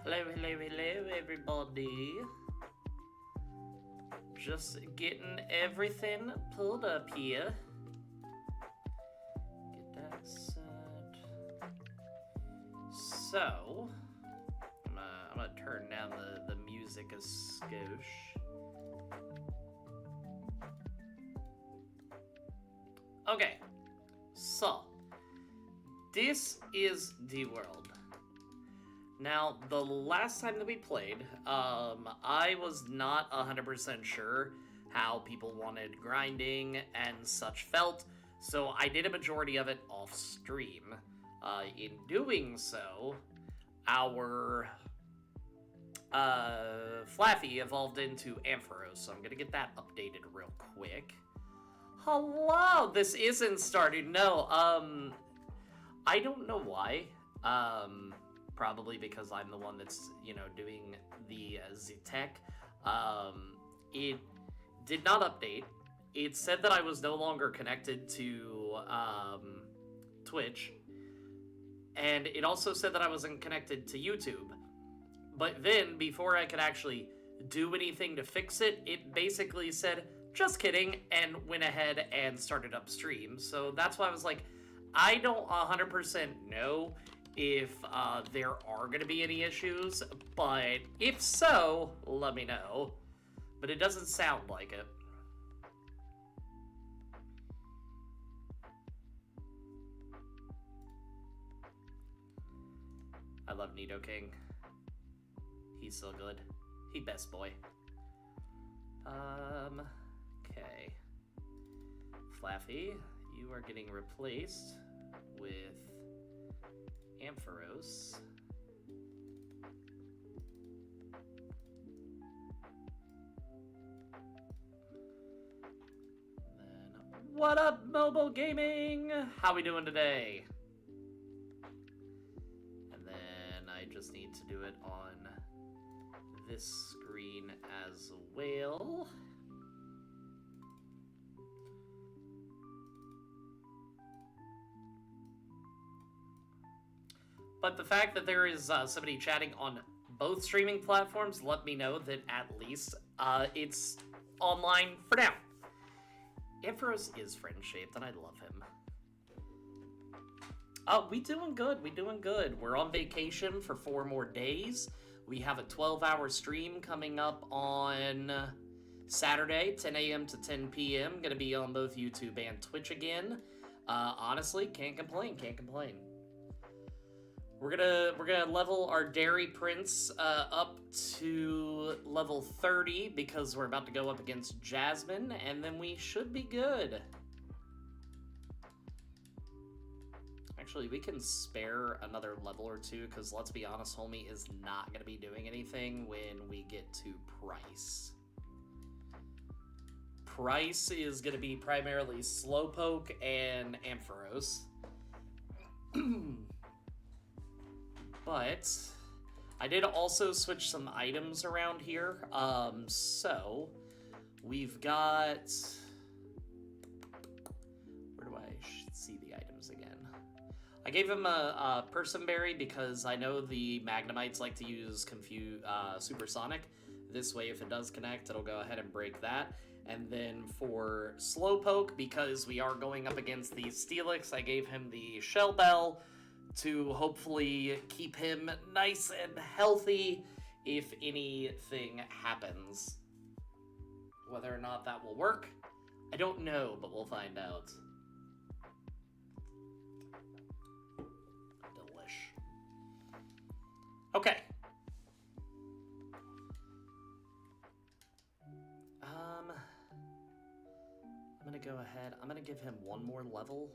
Hello, hello, hello, everybody. Just getting everything pulled up here. Get that set. So, I'm gonna turn down the music a skosh. Okay, so this is the world. Now, the last time that we played, I was not 100% sure how people wanted grinding and such felt, so I did a majority of it off stream. In doing so, our Flaffy evolved into Ampharos, so I'm gonna get that updated real quick. Hello! This isn't started. No, I don't know why. Probably because I'm the one that's, doing the Z-Tech. It did not update. It said that I was no longer connected to Twitch. And it also said that I wasn't connected to YouTube. But then, before I could actually do anything to fix it, it basically said, just kidding, and went ahead and started upstream. So that's why I was like, I don't 100% know if there are going to be any issues, but if so, let me know. But it doesn't sound like it. I love Nidoking. He's so good. He best boy. Okay. Flaffy, you are getting replaced with Ampharos. Then, what up, mobile gaming? How we doing today? And then I just need to do it on this screen as well. But the fact that there is somebody chatting on both streaming platforms let me know that at least it's online for now. Ampharos is friend-shaped, and I love him. We doing good. We doing good. We're on vacation for 4 more days. We have a 12-hour stream coming up on Saturday, 10 a.m. to 10 p.m. Gonna be on both YouTube and Twitch again. Honestly, can't complain. Can't complain. We're gonna level our Dairy Prince up to level 30 because we're about to go up against Jasmine, and then we should be good. Actually, we can spare another level or two because, let's be honest, homie is not gonna be doing anything when we get to Price. Price is gonna be primarily Slowpoke and Ampharos. But I did also switch some items around here. So we've got, where do I see the items again? I gave him a Person Berry because I know the Magnemites like to use Supersonic. This way, if it does connect, it'll go ahead and break that. And then for Slowpoke, because we are going up against the Steelix, I gave him the Shell Bell to hopefully keep him nice and healthy if anything happens. Whether or not that will work, I don't know, but we'll find out. Delish. Okay. I'm gonna go ahead. I'm gonna give him one more level.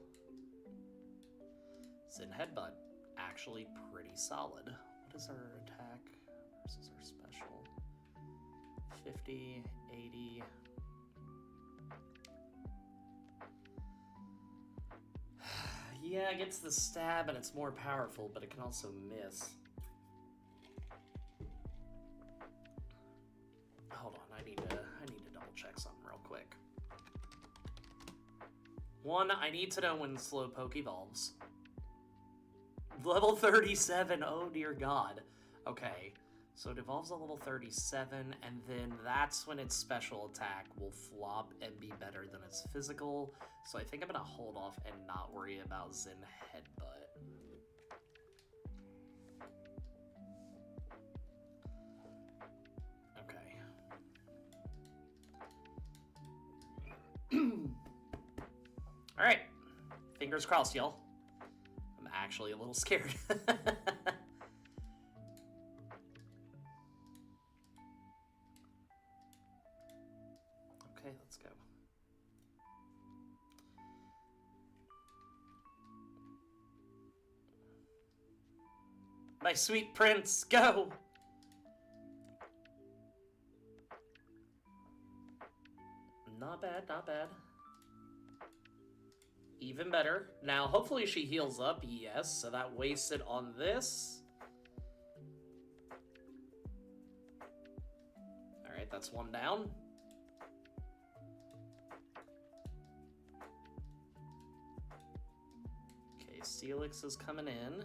Zen Headbutt, actually pretty solid. What is our attack versus our special? 50, 80. Yeah, it gets the stab and it's more powerful, but it can also miss. Hold on, I need to double check something real quick. One, I need to know when Slowpoke evolves. Level 37, oh dear god. Okay, so it evolves a level 37, and then that's when its special attack will flop and be better than its physical. So I think I'm gonna hold off and not worry about Zen Headbutt. Okay. Alright. Fingers crossed, y'all. I'm actually a little scared. Okay, let's go. My sweet prince, go! Not bad, not bad. Even better. Now, hopefully she heals up, yes, so that wasted on this. Alright, that's one down. Okay, Steelix is coming in.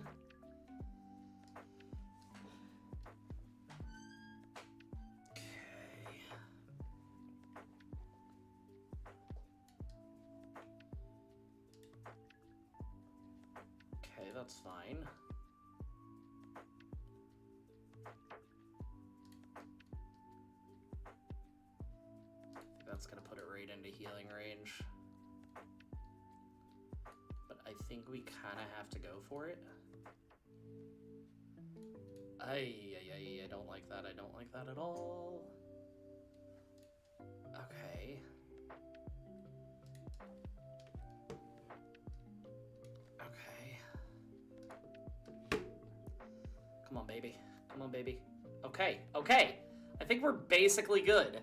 Okay, that's fine. That's gonna put it right into healing range. But I think we kind of have to go for it. I don't like that. I don't like that at all. Okay. Okay. Come on, baby. Come on, baby. Okay, okay. I think we're basically good.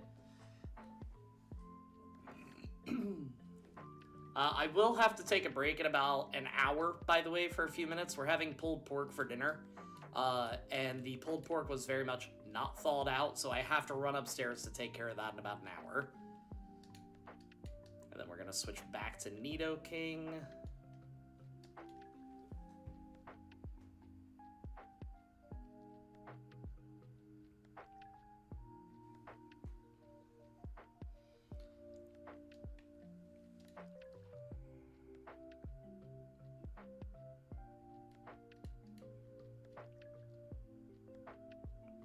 I will have to take a break in about an hour, by the way, for a few minutes. We're having pulled pork for dinner. And the pulled pork was very much not thawed out, so I have to run upstairs to take care of that in about an hour. And then we're gonna switch back to Nidoking.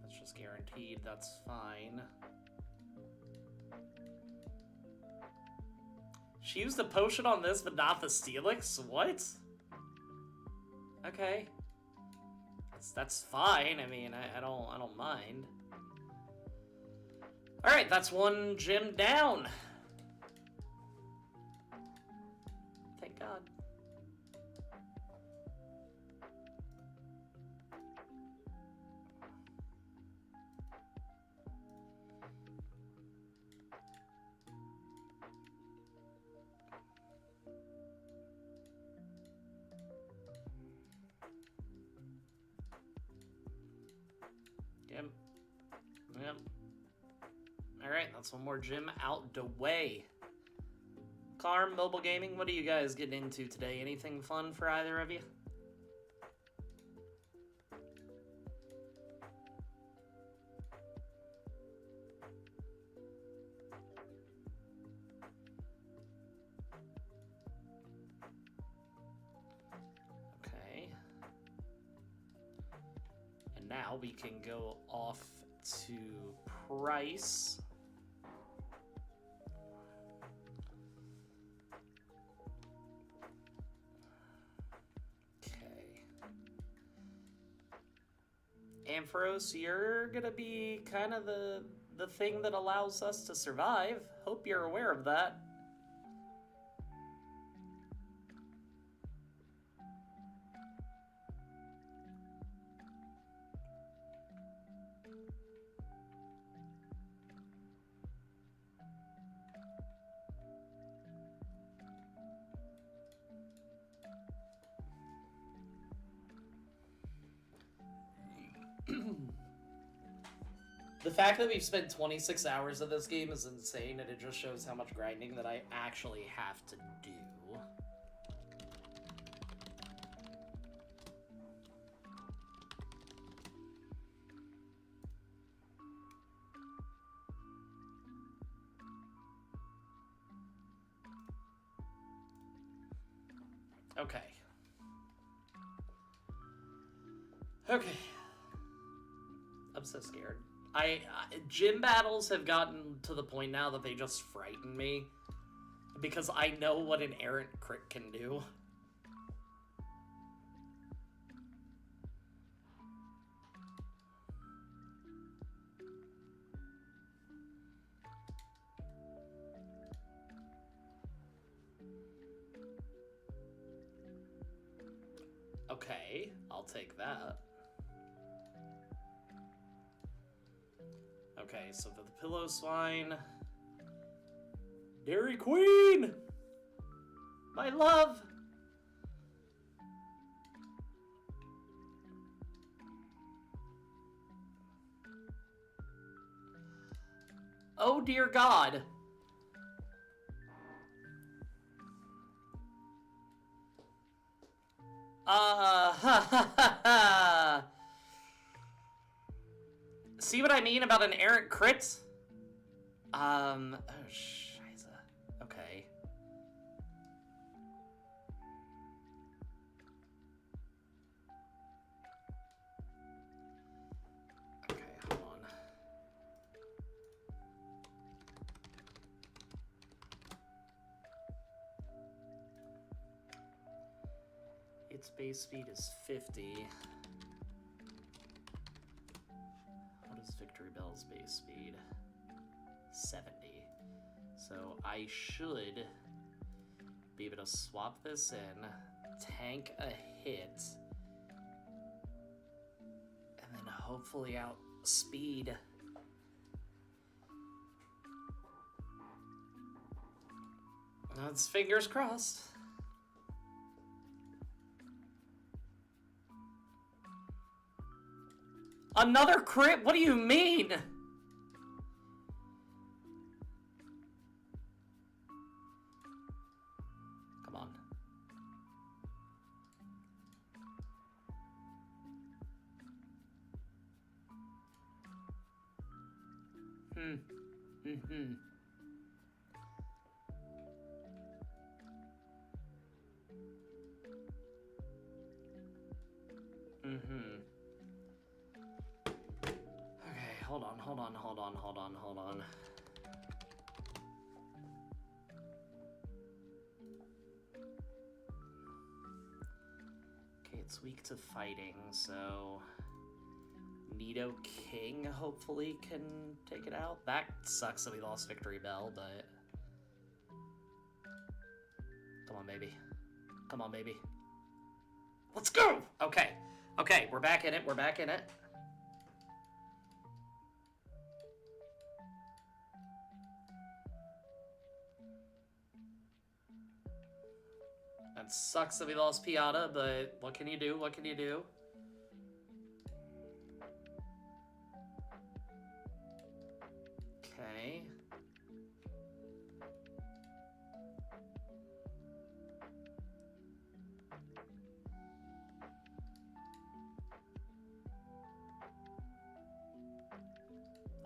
That's just guaranteed, that's fine. She used a potion on this, but not the Steelix? What? Okay. That's fine. I mean, I don't mind. Alright, that's one gym down. Thank God. Yep. Alright, that's one more gym out the way. Carm, mobile gaming, what are you guys getting into today? Anything fun for either of you? Okay. And now we can go off to Price. Okay. Ampharos, you're gonna be kind of the thing that allows us to survive. Hope you're aware of that. The fact that we've spent 26 hours of this game is insane, and it just shows how much grinding that I actually have to do. Okay. Okay. I'm so scared. Gym battles have gotten to the point now that they just frighten me. Because I know what an errant crit can do. Okay, I'll take that. Okay, so for the Pillow Swine... Dairy Queen! My love! Oh dear God. See what I mean about an errant crit? Oh, scheiße. Okay. Okay, hold on. Its base speed is 50. What is Victory Bell's base speed? 70. So I should be able to swap this in, tank a hit, and then hopefully outspeed. That's fingers crossed. Another crit? What do you mean? Come on. Okay, hold on. Okay, it's weak to fighting, so Nido King hopefully can take it out. That sucks that we lost Victory Bell, but come on, baby. Come on, baby. Let's go! Okay. Okay, we're back in it. That sucks that we lost Piata, but what can you do? Okay.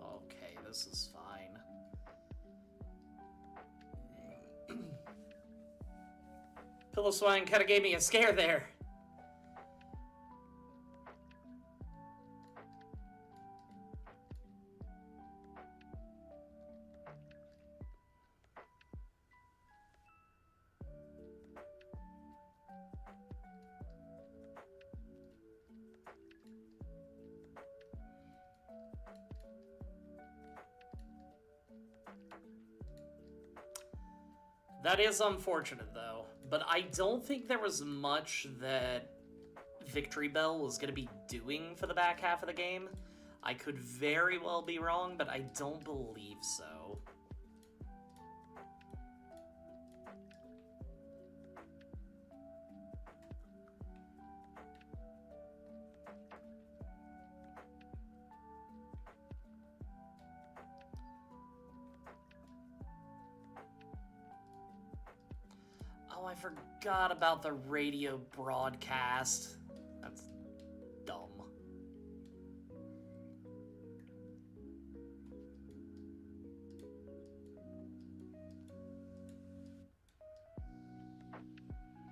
Okay, this is fine. Pillow Swine kind of gave me a scare there. That is unfortunate, though. But I don't think there was much that Victory Bell was going to be doing for the back half of the game. I could very well be wrong, but I don't believe so. Oh, I forgot about the radio broadcast. That's dumb.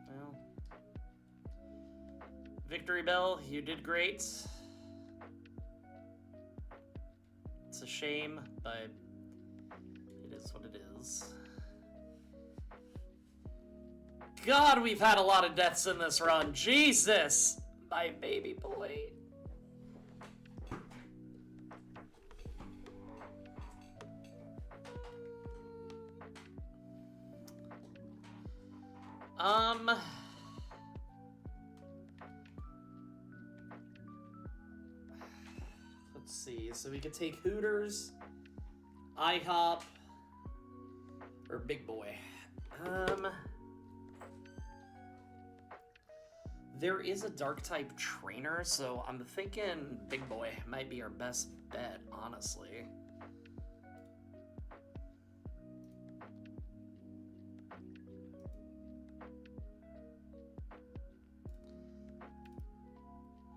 Well, Victory Bell, you did great. It's a shame, but it is what it is. God, we've had a lot of deaths in this run. Jesus! My baby boy. Let's see. So we could take Hooters, IHOP, or Big Boy. There is a dark type trainer, so I'm thinking Big Boy might be our best bet, honestly.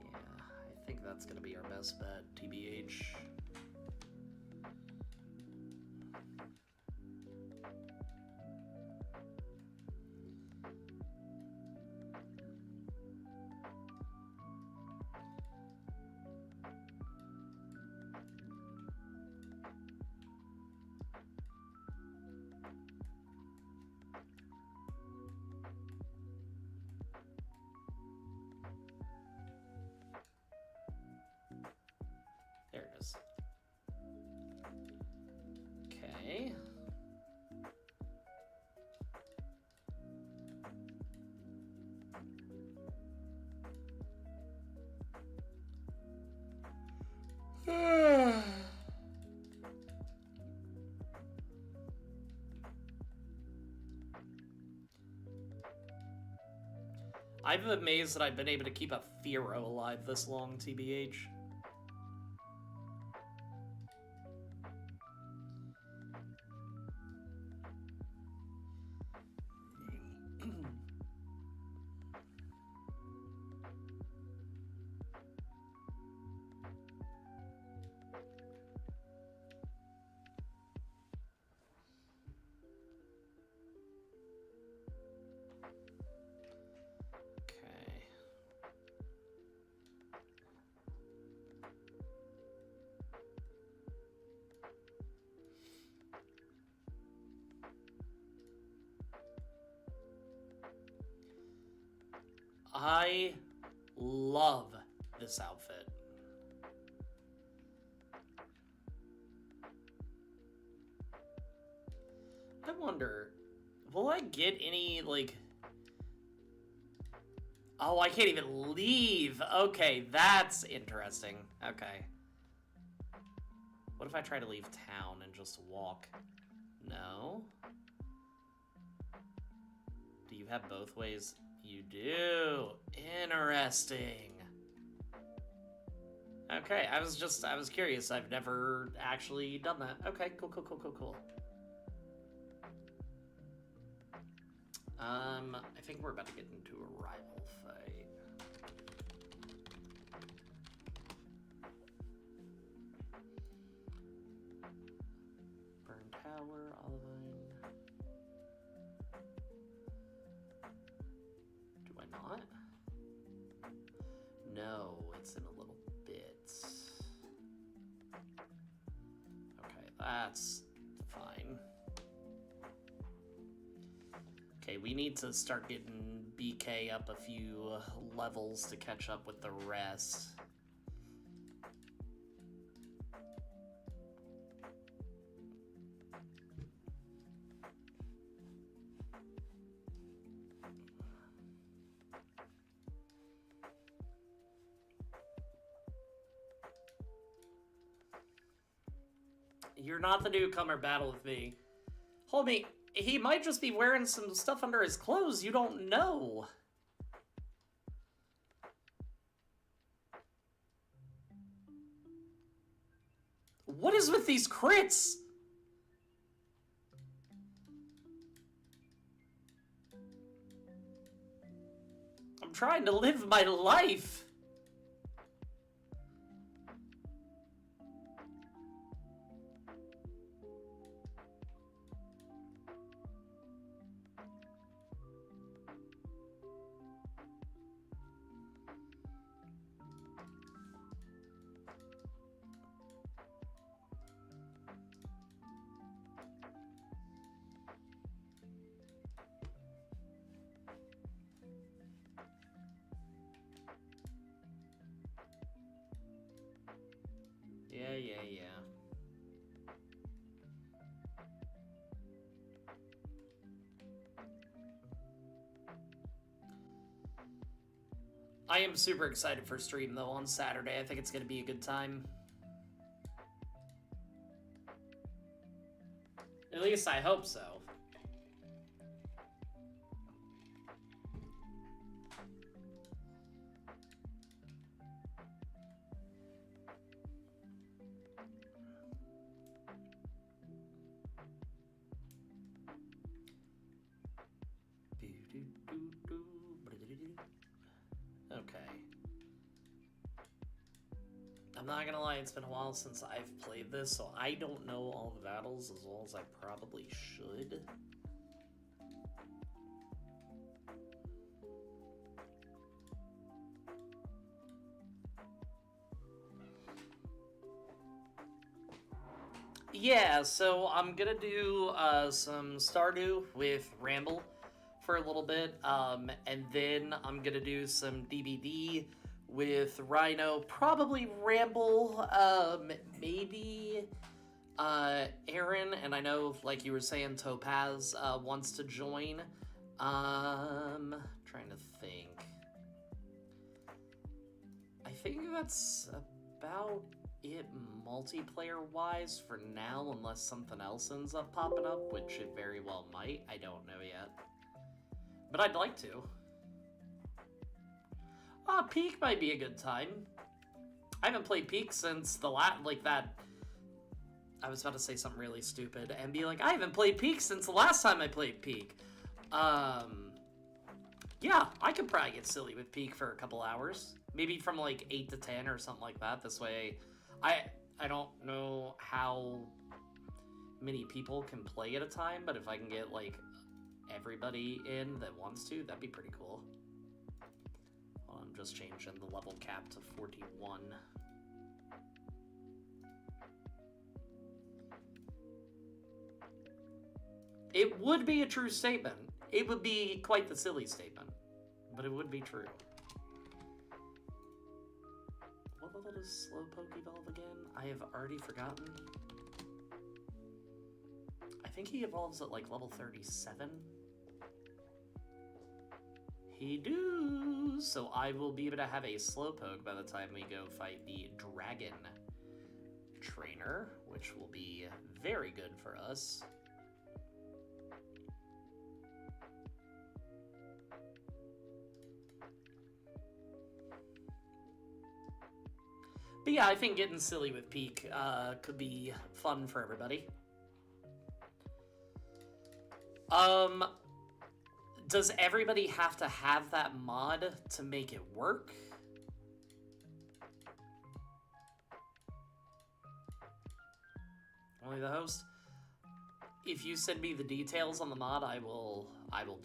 Yeah, I think that's gonna be our best bet, TBH. There it is. Okay. I'm amazed that I've been able to keep a Firo alive this long, TBH. I love this outfit. I wonder, will I get any, like... Oh, I can't even leave. Okay, that's interesting. Okay. What if I try to leave town and just walk? No? Do you have both ways? You do. Interesting. Okay, I was curious. I've never actually done that. Okay, cool. I think we're about to get into a rival fight. Burn Tower, Olivine. Do I not? No, it's in a little bit. Okay, that's fine. Okay, we need to start getting BK up a few levels to catch up with the rest. You're not the newcomer, battle with me. Homie, he might just be wearing some stuff under his clothes, you don't know. What is with these crits? I'm trying to live my life. I am super excited for stream, though, on Saturday. I think it's going to be a good time. At least I hope so. Okay. I'm not gonna lie, it's been a while since I've played this, so I don't know all the battles as well as I probably should. Yeah, so I'm gonna do some Stardew with Ramble for a little bit, and then I'm gonna do some DBD with Rhino, probably Ramble, maybe Aaron, and I know, like you were saying, Topaz wants to join. Trying to think. I think that's about it multiplayer-wise for now, unless something else ends up popping up, which it very well might. I don't know yet. But I'd like to. Peak might be a good time. I haven't played Peak since the that... I was about to say something really stupid and be like, I haven't played Peak since the last time I played Peak. Yeah, I could probably get silly with Peak for a couple hours. Maybe from like 8 to 10 or something like that. This way, I don't know how many people can play at a time, but if I can get like everybody in that wants to, that'd be pretty cool. I'm just changing the level cap to 41. It would be a true statement. It would be quite the silly statement, but it would be true. What level does Slowpoke evolve again? I have already forgotten. I think he evolves at like level 37. He do. So I will be able to have a Slowpoke by the time we go fight the Dragon Trainer, which will be very good for us. But yeah, I think getting silly with Peak could be fun for everybody. Does everybody have to have that mod to make it work? Only the host? If you send me the details on the mod, I will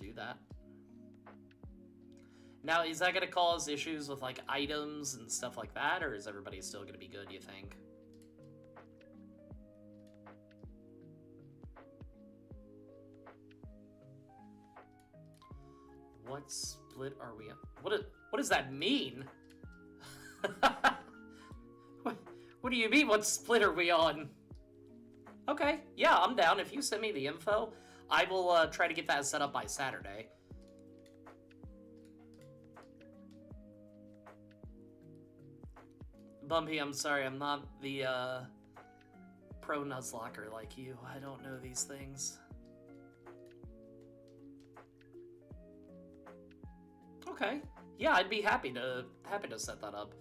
do that. Now, is that going to cause issues with, like, items and stuff like that, or is everybody still going to be good, you think? What split are we on? What does that mean? What do you mean, what split are we on? Okay, yeah, I'm down. If you send me the info, I will try to get that set up by Saturday. Bumpy, I'm sorry, I'm not the pro Nuzlocker like you. I don't know these things. Okay. Yeah, I'd be happy to set that up.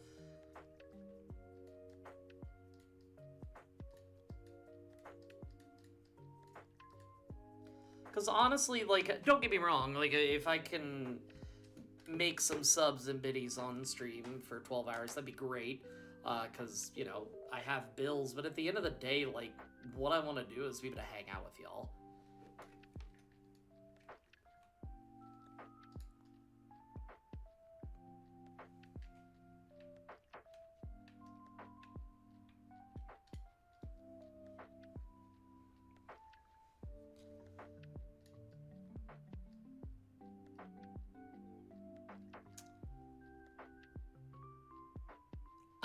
Because honestly, like, don't get me wrong, like, if I can make some subs and biddies on stream for 12 hours, that'd be great. Because, you know, I have bills, but at the end of the day, like, what I want to do is be able to hang out with y'all.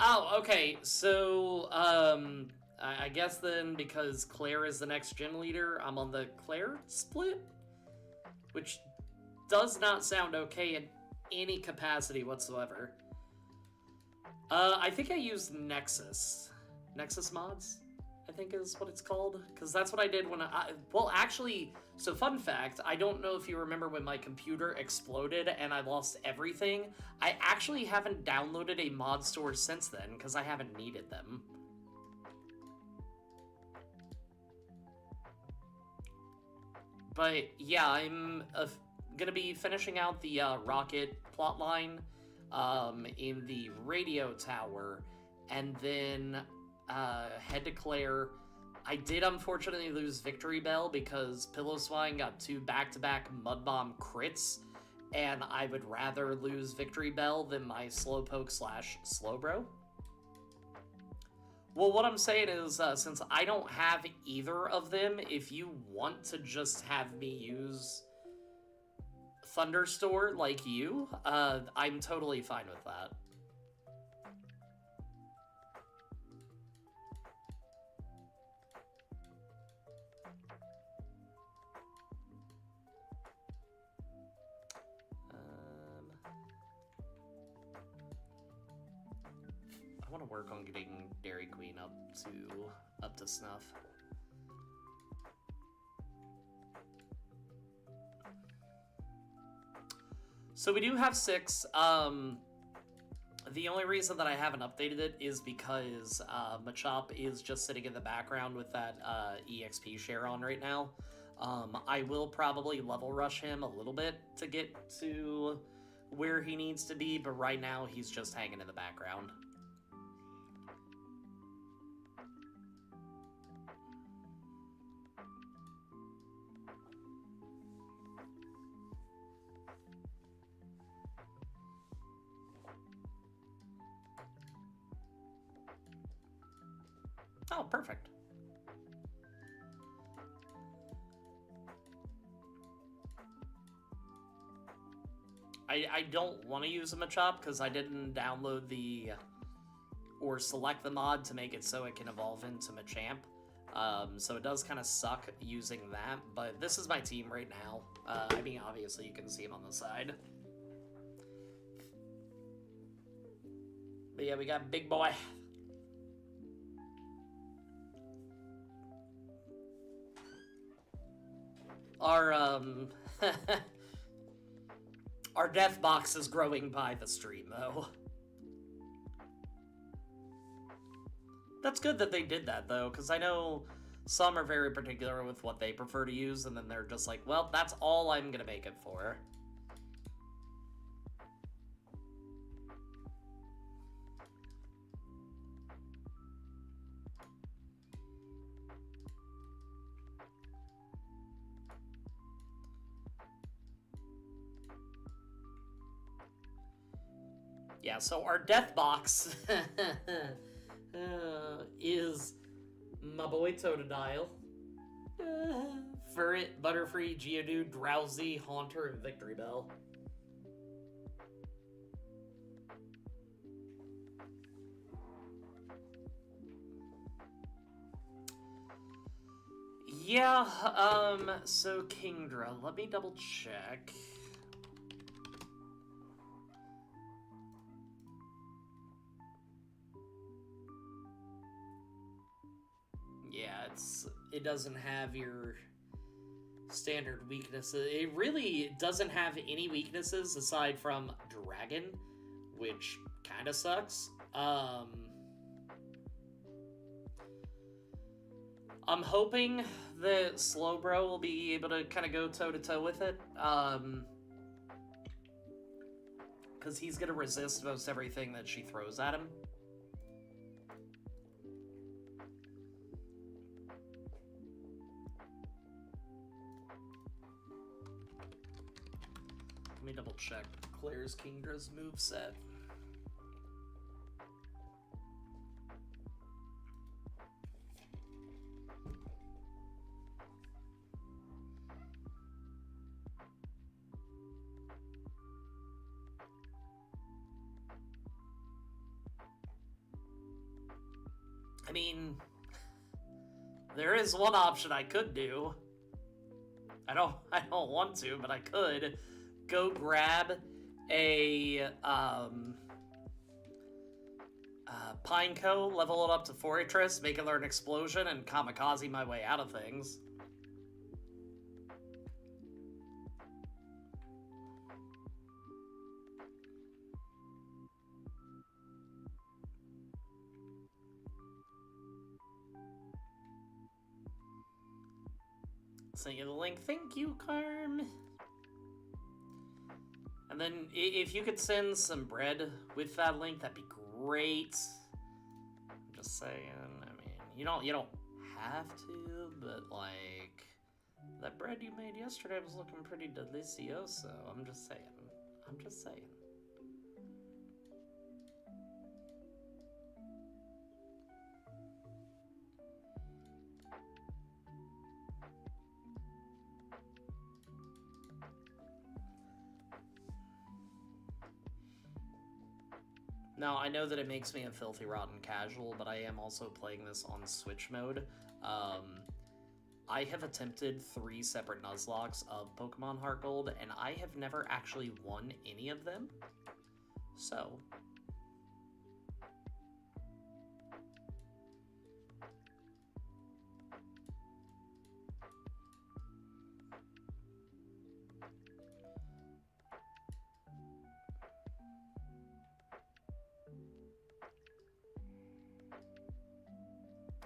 Oh, okay, so, I guess then, because Claire is the next gen leader, I'm on the Claire split? Which does not sound okay any capacity whatsoever. I think I used Nexus mods, I think is what it's called, because that's what I did when well, actually, so fun fact, I don't know if you remember when my computer exploded and I lost everything. I actually haven't downloaded a mod store since then, because I haven't needed them. But yeah, I'm gonna be finishing out the Rocket plotline in the radio tower, and then head to Claire. I did unfortunately lose Victory Bell because Pillow Swine got 2 back-to-back Mud Bomb crits, and I would rather lose Victory Bell than my Slowpoke / Slowbro. Well, what I'm saying is, since I don't have either of them, if you want to just have me use Thunderstore like you, I'm totally fine with that. I want to work on getting Dairy Queen up to snuff. So we do have 6. The only reason that I haven't updated it is because Machop is just sitting in the background with that EXP share on right now. I will probably level rush him a little bit to get to where he needs to be, but right now he's just hanging in the background. Oh, perfect. I don't want to use a Machop because I didn't download or select the mod to make it so it can evolve into Machamp. So it does kind of suck using that, but this is my team right now. I mean, obviously you can see him on the side. But yeah, we got Big Boy. Our, our death box is growing by the stream, though. That's good that they did that, though, because I know some are very particular with what they prefer to use, and then they're just like, well, that's all I'm gonna make it for. Yeah, so our death box is my boy Totodile, Furret, Butterfree, Geodude, Drowsy, Haunter, and Victory Bell. Yeah, so Kingdra, let me double check. Yeah, it doesn't have your standard weaknesses. It really doesn't have any weaknesses aside from Dragon, which kind of sucks. I'm hoping that Slowbro will be able to kind of go toe-to-toe with it, because he's going to resist most everything that she throws at him. Let me double check Claire's Kingdra's moveset. I mean, there is one option I could do. I don't want to, but I could go grab a Pineco, level it up to Fortress, make it learn Explosion, and kamikaze my way out of things. Send you the link. Thank you, Carm. And then if you could send some bread with that link, that'd be great. I'm just saying. I mean, you don't have to, but like that bread you made yesterday was looking pretty delicioso. I'm just saying. I'm just saying. Now, I know that it makes me a filthy rotten casual, but I am also playing this on Switch mode. I have attempted 3 separate Nuzlockes of Pokemon HeartGold, and I have never actually won any of them. So...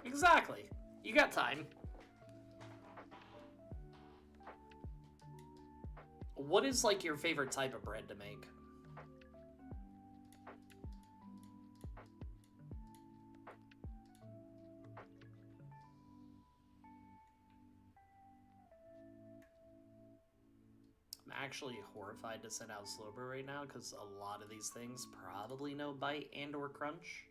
Exactly. You got time. What is, like, your favorite type of bread to make? I'm actually horrified to send out Slowbro right now, because a lot of these things probably no bite and or crunch.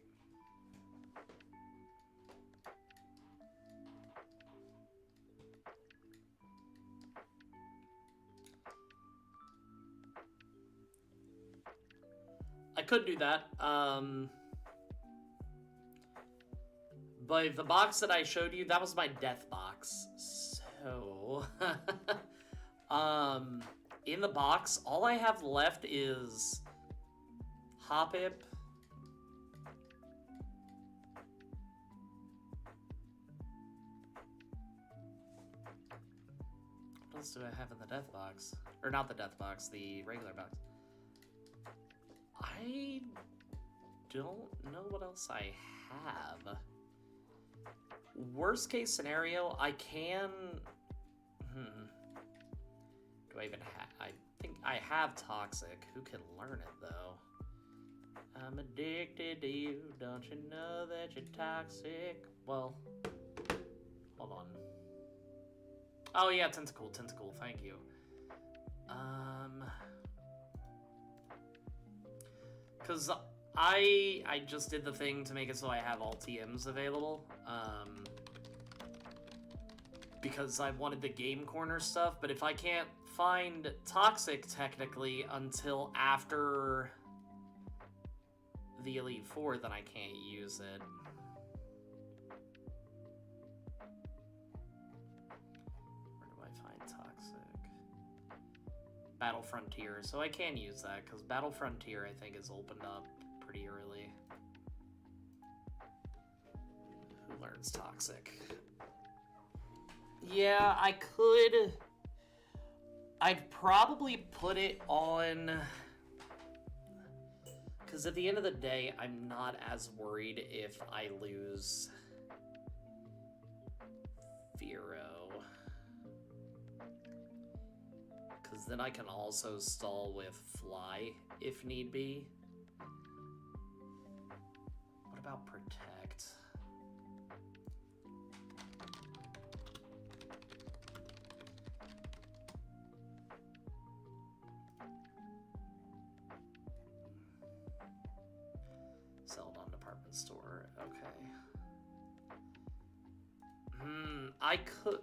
I could do that, but the box that I showed you, that was my death box, so, in the box, all I have left is Hoppip, what else do I have in the death box? Or not the death box, the regular box. I don't know what else I have. Worst case scenario, I can... Do I even have... I think I have Toxic. Who can learn it, though? I'm addicted to you. Don't you know that you're toxic? Well, hold on. Oh, yeah, Tentacle. Thank you. Because I just did the thing to make it so I have all TMs available. Because I wanted the Game Corner stuff, but if I can't find Toxic, technically, until after the Elite Four, then I can't use it. Where do I find Toxic? Battle Frontier, so I can use that, because Battle Frontier, I think, is opened up pretty early. Who learns Toxic? Yeah, I could... I'd probably put it on... Because at the end of the day, I'm not as worried if I lose Fearow. Because then I can also stall with Fly, if need be. What about Protect? Celadon Department Store, okay. I could...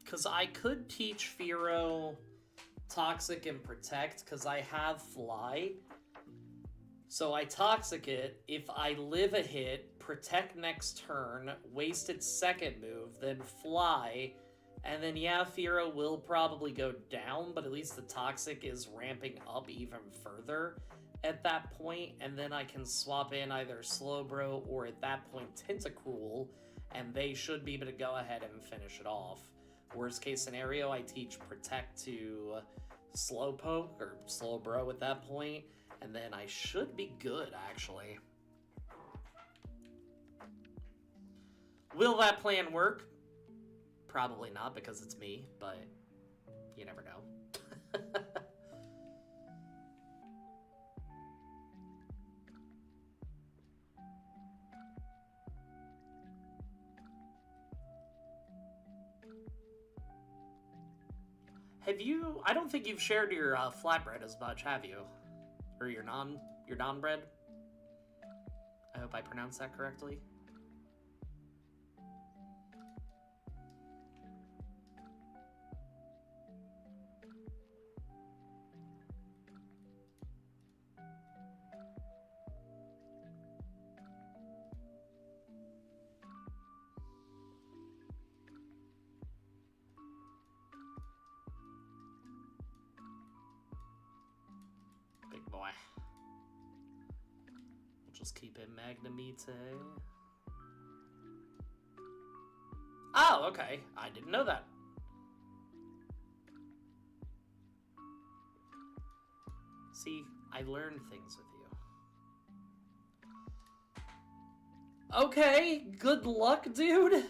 Because I could teach Fearow Toxic and Protect, because I have Fly. So I Toxic it. If I live a hit, protect next turn, waste its second move, then fly, and then yeah, Firo will probably go down, but at least the Toxic is ramping up even further at that point, and then I can swap in either Slowbro or at that point Tentacruel, and they should be able to go ahead and finish it off. Worst case scenario, I teach Protect to Slowpoke or Slowbro at that point, and then I should be good, actually. Will that plan work? Probably not, because it's me, but you never know. Have you... I don't think you've shared your flatbread as much, have you? Or your non-bread? I hope I pronounced that correctly. Big boy. We'll just keep it Magnemite. Oh, okay. I didn't know that. See, I learn things with you. Okay, good luck, dude.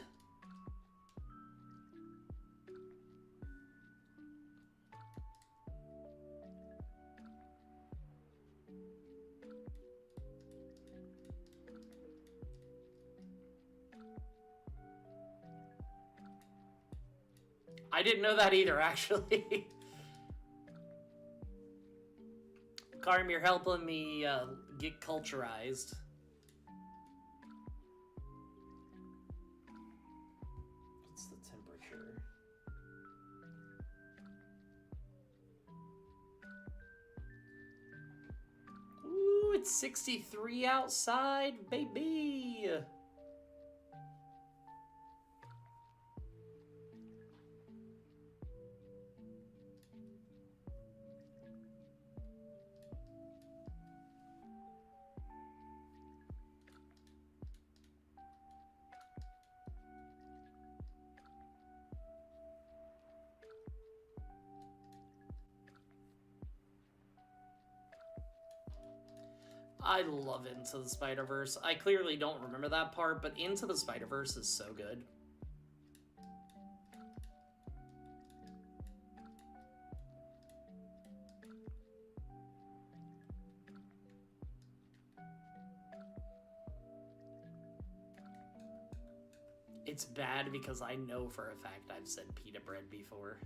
I didn't know that either, actually. Karm, you're helping me get culturized. What's the temperature? Ooh, it's 63 outside, baby! I love Into the Spider-Verse. I clearly don't remember that part, but Into the Spider-Verse is so good. It's bad because I know for a fact I've said pita bread before.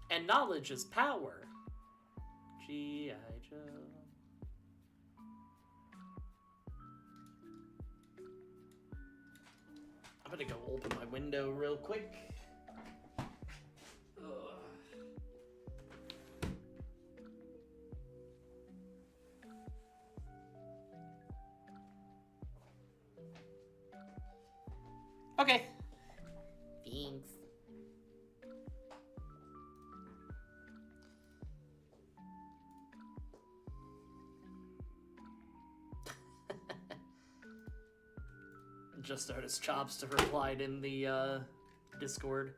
And knowledge is power. G.I. Joe. I'm gonna go open my window real quick. Okay. Thanks. Just noticed Chops to replied in the Discord.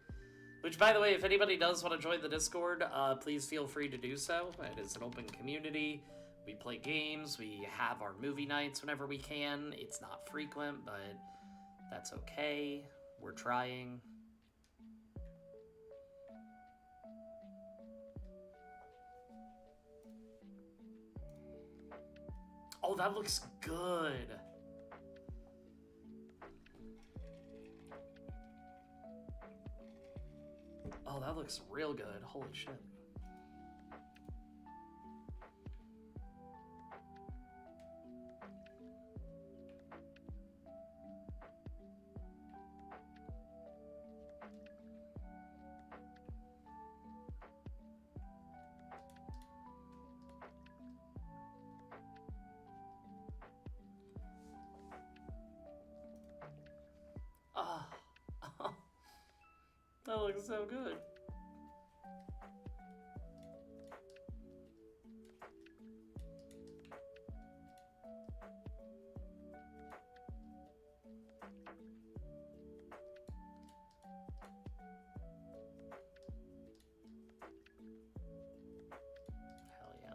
Which, by the way, if anybody does want to join the Discord, please feel free to do so. It is an open community. We play games. We have our movie nights whenever we can. It's not frequent, but that's okay. We're trying. Oh, that looks good. Oh, that looks real good. Holy shit. Ah, that looks so good. Hell yeah.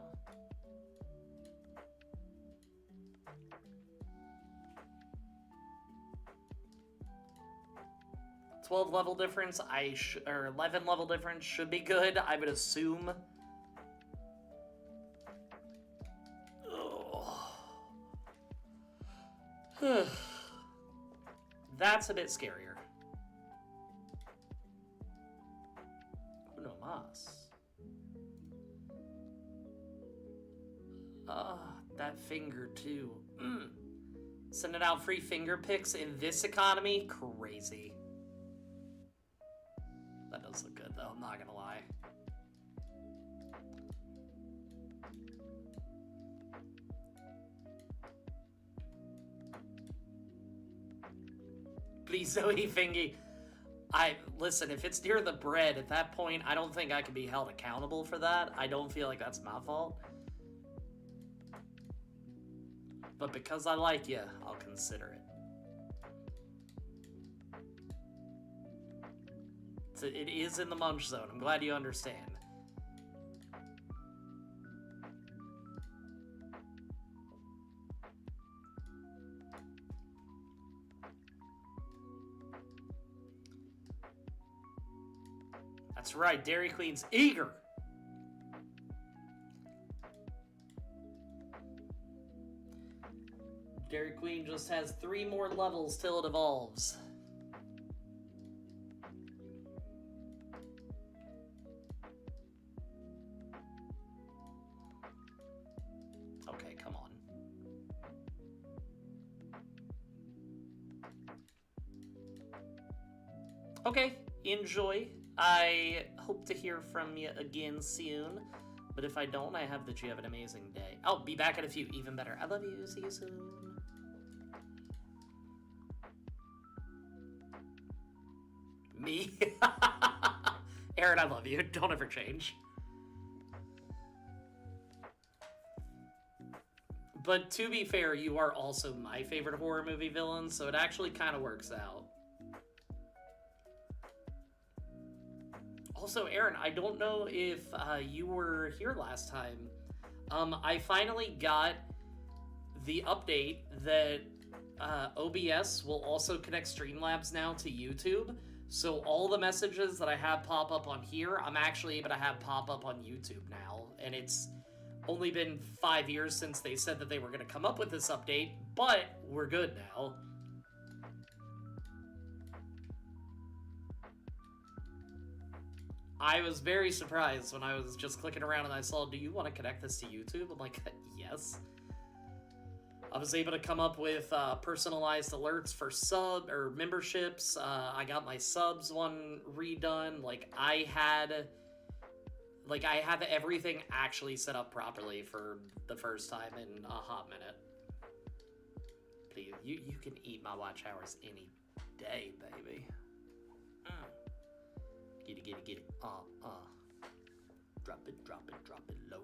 12 level difference, or 11 level difference should be good, I would assume. That's a bit scarier. Uno mas. That finger too. Sending out free finger pics in this economy? Crazy. That does look good though, I'm not gonna lie. Please, Zoe Fingy. Listen, if it's near the bread, at that point, I don't think I can be held accountable for that. I don't feel like that's my fault. But because I like you, I'll consider it. So it is in the munch zone. I'm glad you understand. That's right, Dairy Queen's eager. Dairy Queen just has 3 more levels till it evolves. Okay, come on. Okay, enjoy. I hope to hear from you again soon. But if I don't, I hope that you have an amazing day. I'll be back in a few. Even better. I love you. See you soon. Me? Aaron, I love you. Don't ever change. But to be fair, you are also my favorite horror movie villain, so it actually kind of works out. Also, Aaron, I don't know if you were here last time. I finally got the update that OBS will also connect Streamlabs now to YouTube. So all the messages that I have pop up on here, I'm actually able to have pop up on YouTube now. And it's only been 5 years since they said that they were going to come up with this update, but we're good now. I was very surprised when I was just clicking around and I saw, do you want to connect this to YouTube? I'm like, yes. I was able to come up with personalized alerts for sub or memberships. I got my subs one redone. I have everything actually set up properly for the first time in a hot minute. Please, you can eat my watch hours any day, baby. Get it, get it, get it. Drop it, drop it, drop it low.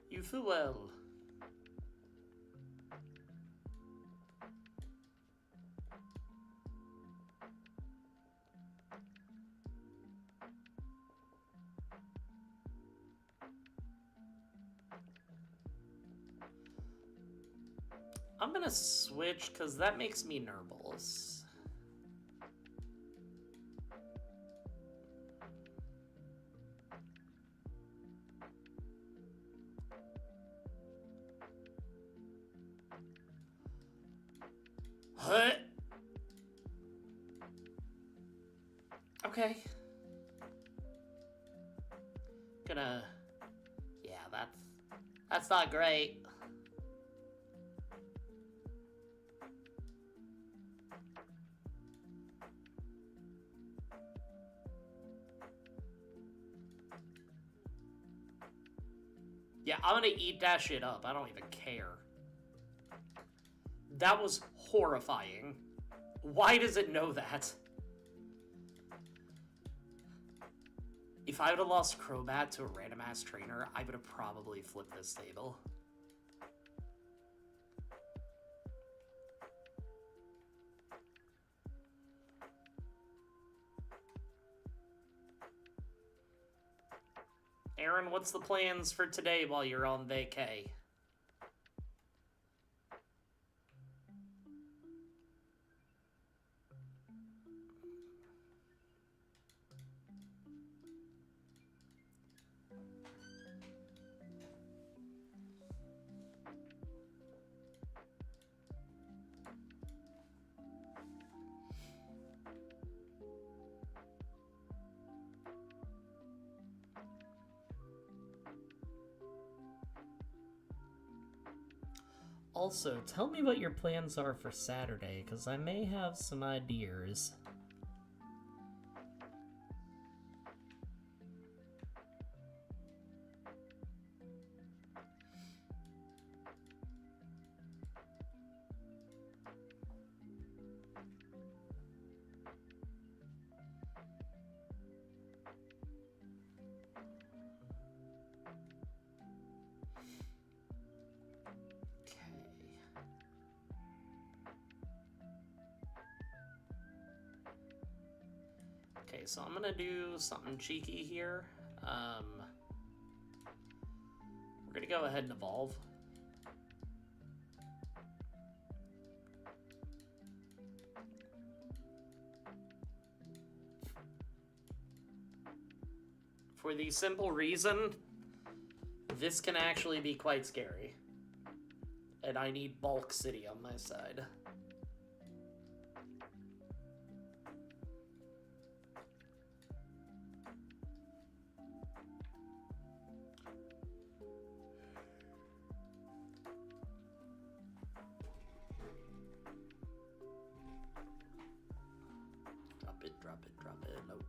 You feel well. I'm gonna switch because that makes me nervous. Okay. Gonna... Yeah, that's not great. Yeah, I'm gonna eat that shit up. I don't even care. That was horrifying. Why does it know that? If I would have lost Crobat to a random-ass trainer, I would have probably flipped this table. Aaron, what's the plans for today while you're on vacay? Also, tell me what your plans are for Saturday, because I may have some ideas. Okay, so I'm gonna do something cheeky here. We're gonna go ahead and evolve. For the simple reason, this can actually be quite scary. And I need Bulk City on my side. Drop it. Nope.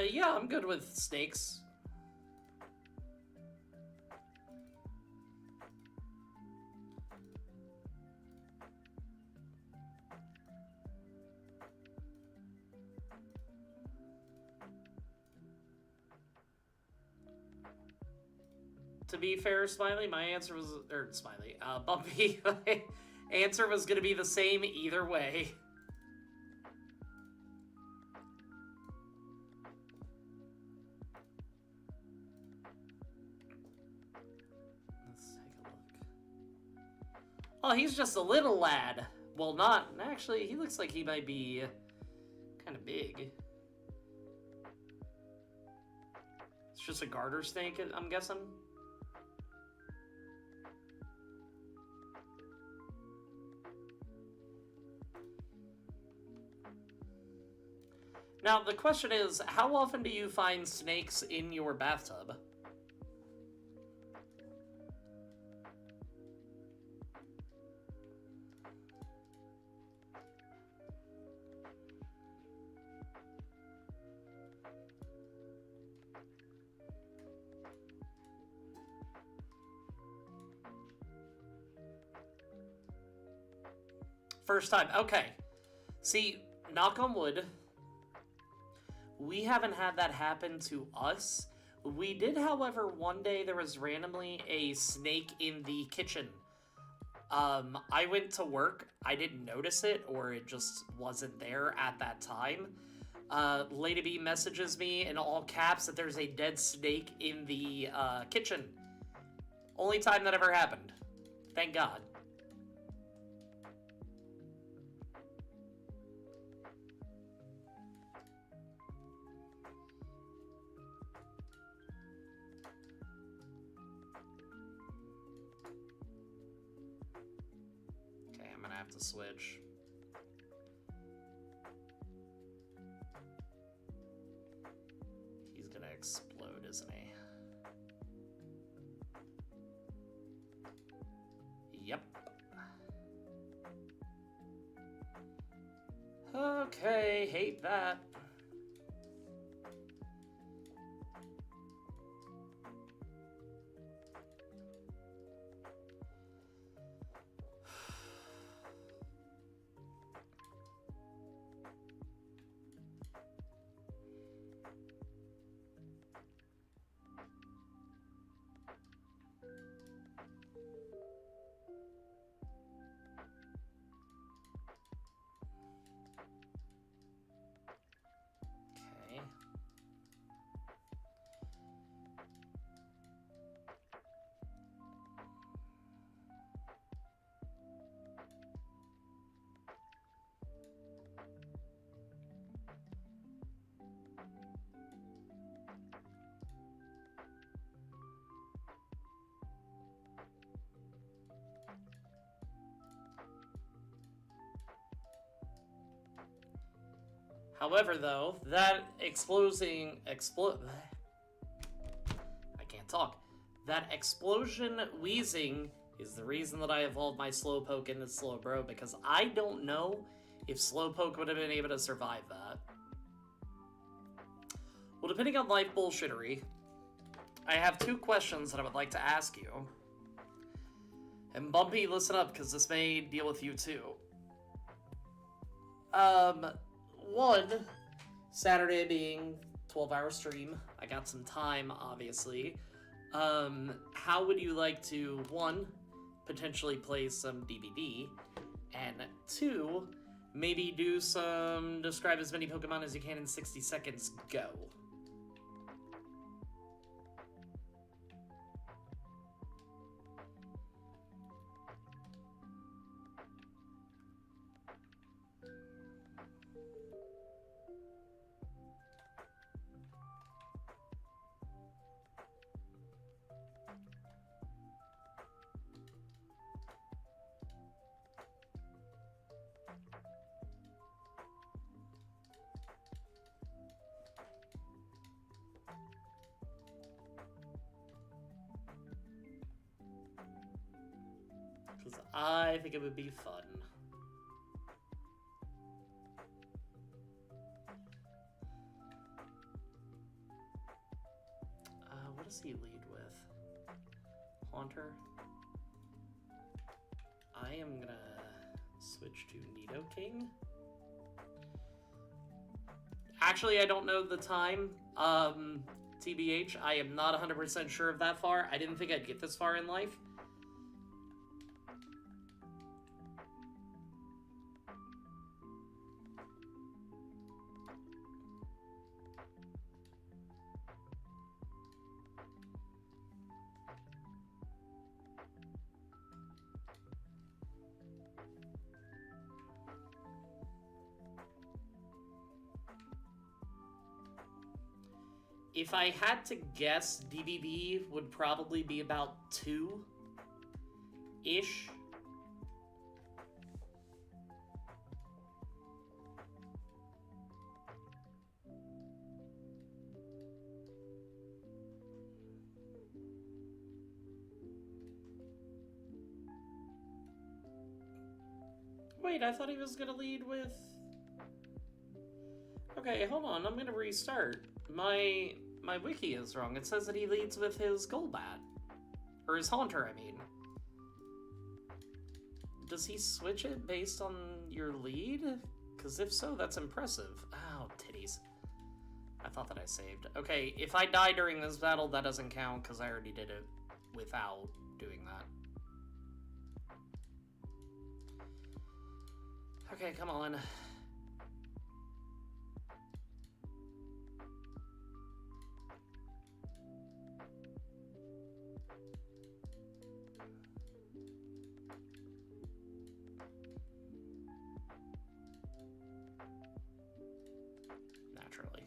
Yeah, I'm good with snakes. To be fair, Smiley, my answer was, or Smiley, Bumpy, my answer was gonna be the same either way. Oh, he's just a little lad. Well, not... Actually, he looks like he might be kind of big. It's just a garter snake, I'm guessing. Now, the question is, how often do you find snakes in your bathtub? First time. Okay. See, knock on wood. We haven't had that happen to us. We did, however, one day there was randomly a snake in the kitchen. I went to work, I didn't notice it, or it just wasn't there at that time. Lady B messages me in all caps that there's a dead snake in the kitchen. Only time that ever happened. Thank God. Okay, I'm gonna have to switch. He's gonna explode, isn't he? Yep. Okay, hate that. Okay. However, though, that I can't talk. That explosion wheezing is the reason that I evolved my Slowpoke into Slowbro, because I don't know if Slowpoke would have been able to survive that. Well, depending on life bullshittery, I have two questions that I would like to ask you. And Bumpy, listen up, because this may deal with you too. One, Saturday being 12-hour stream, I got some time, obviously. How would you like to, one, potentially play some DBD, and two, maybe do some describe as many Pokemon as you can in 60 seconds, go. Because I think it would be fun. What does he lead with? Haunter? I am gonna switch to Nidoking. Actually, I don't know the time. TBH, I am not 100% sure of that far. I didn't think I'd get this far in life. If I had to guess, DBB would probably be about 2-ish. Wait, I thought he was gonna lead with... Okay, hold on, I'm gonna restart. My wiki is wrong. It says that he leads with his Golbat. Or his Haunter, I mean. Does he switch it based on your lead? Because if so, that's impressive. Oh, titties. I thought that I saved. Okay, if I die during this battle, that doesn't count, because I already did it without doing that. Okay, come on. Naturally.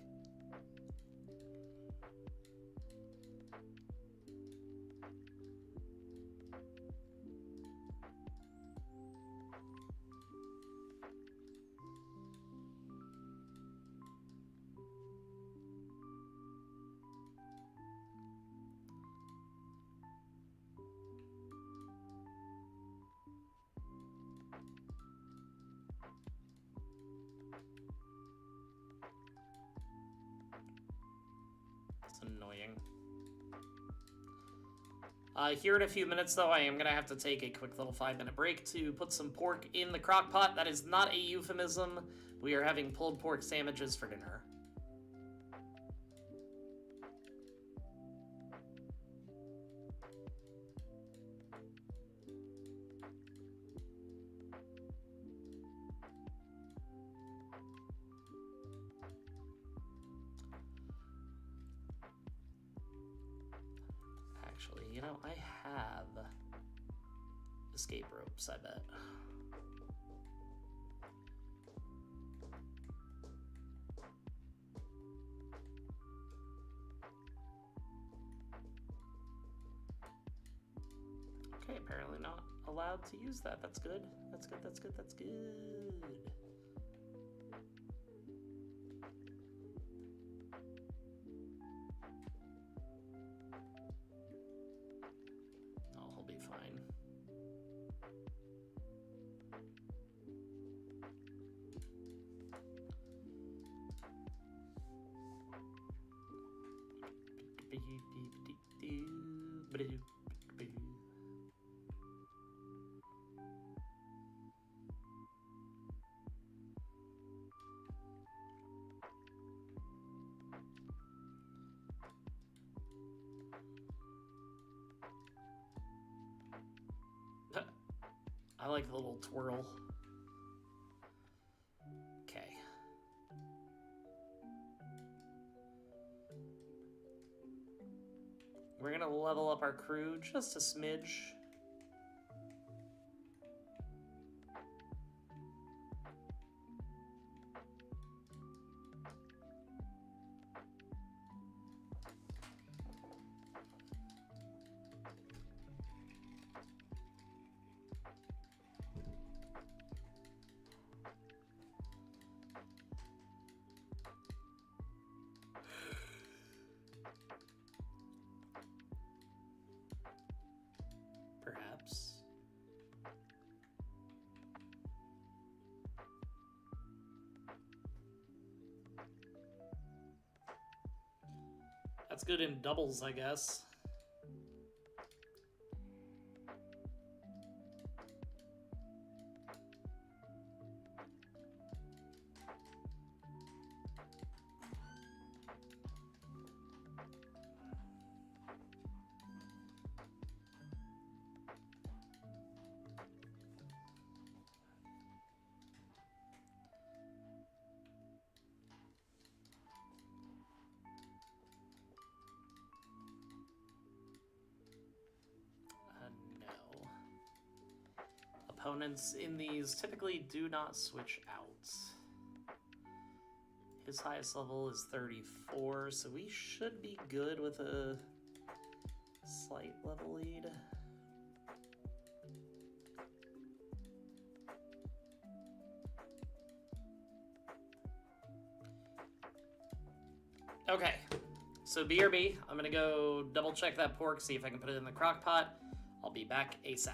It's annoying. Here in a few minutes, though, I am going to have to take a quick little 5-minute break to put some pork in the crock pot. That is not a euphemism. We are having pulled pork sandwiches for dinner. Actually, you know, I have escape ropes, I bet. Okay, apparently not allowed to use that. That's good. That's good, that's good, that's good. Oh, he'll be fine. I like the little twirl. Okay. We're gonna level up our crew just a smidge. Perhaps. That's good in doubles, I guess. No. Opponents in these typically do not switch out. His highest level is 34, so we should be good with a slight level lead. Okay, so BRB, I'm gonna go double check that pork, see if I can put it in the crock pot. I'll be back ASAP.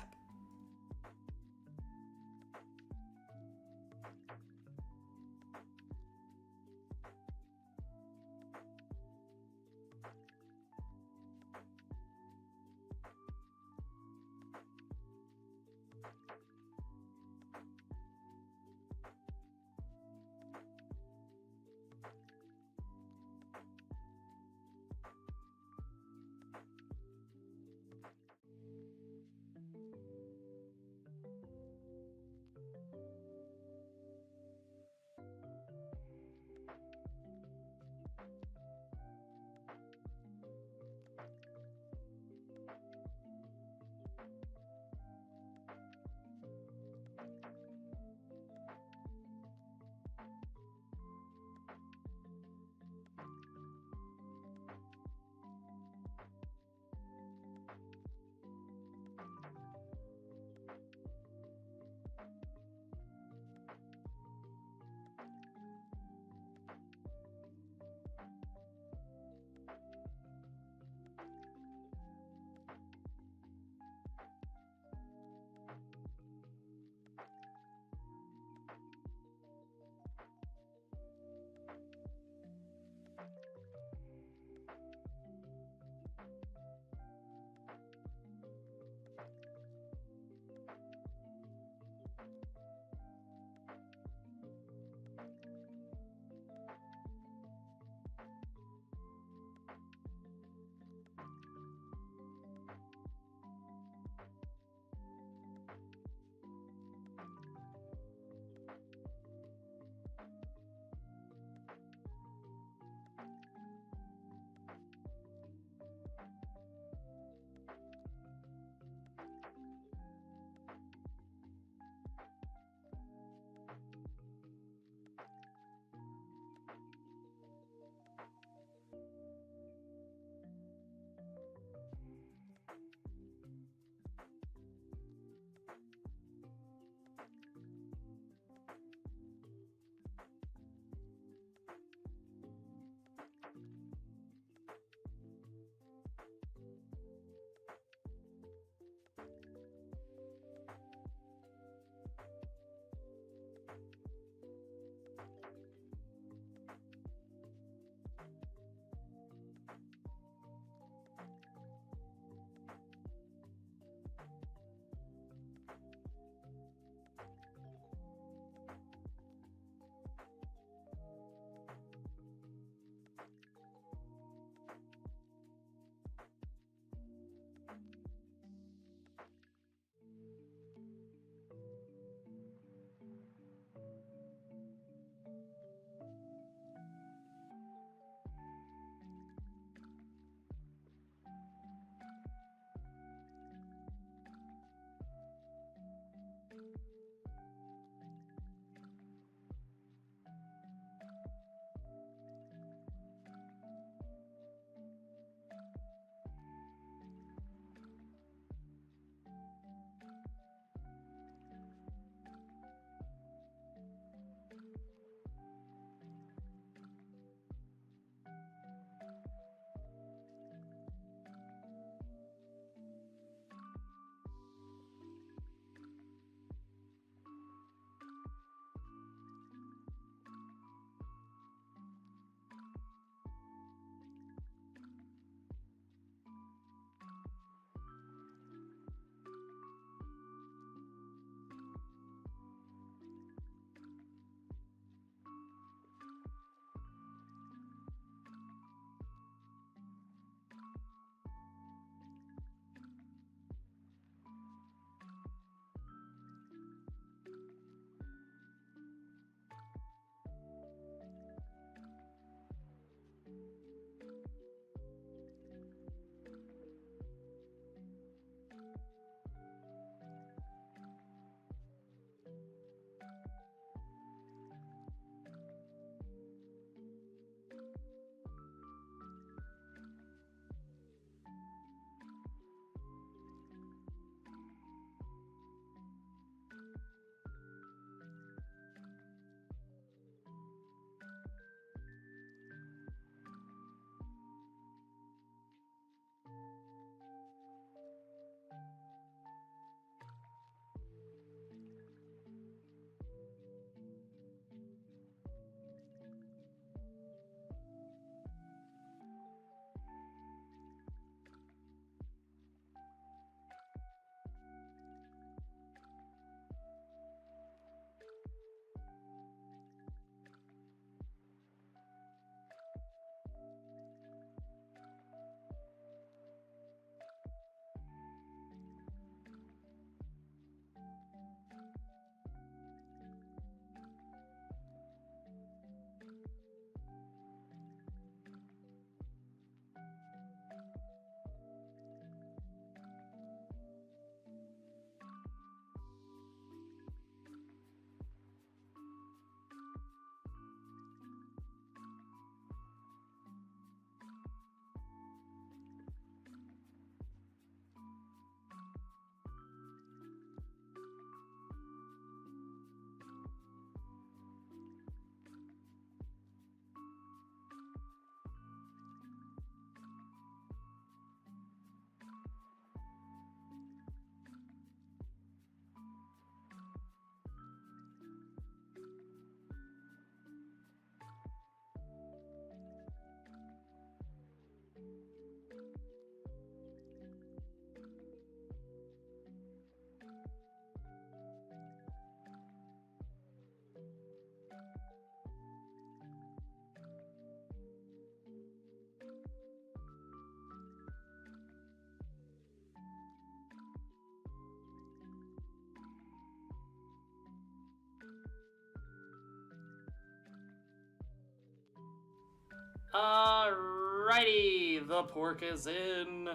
Alrighty, the pork is in.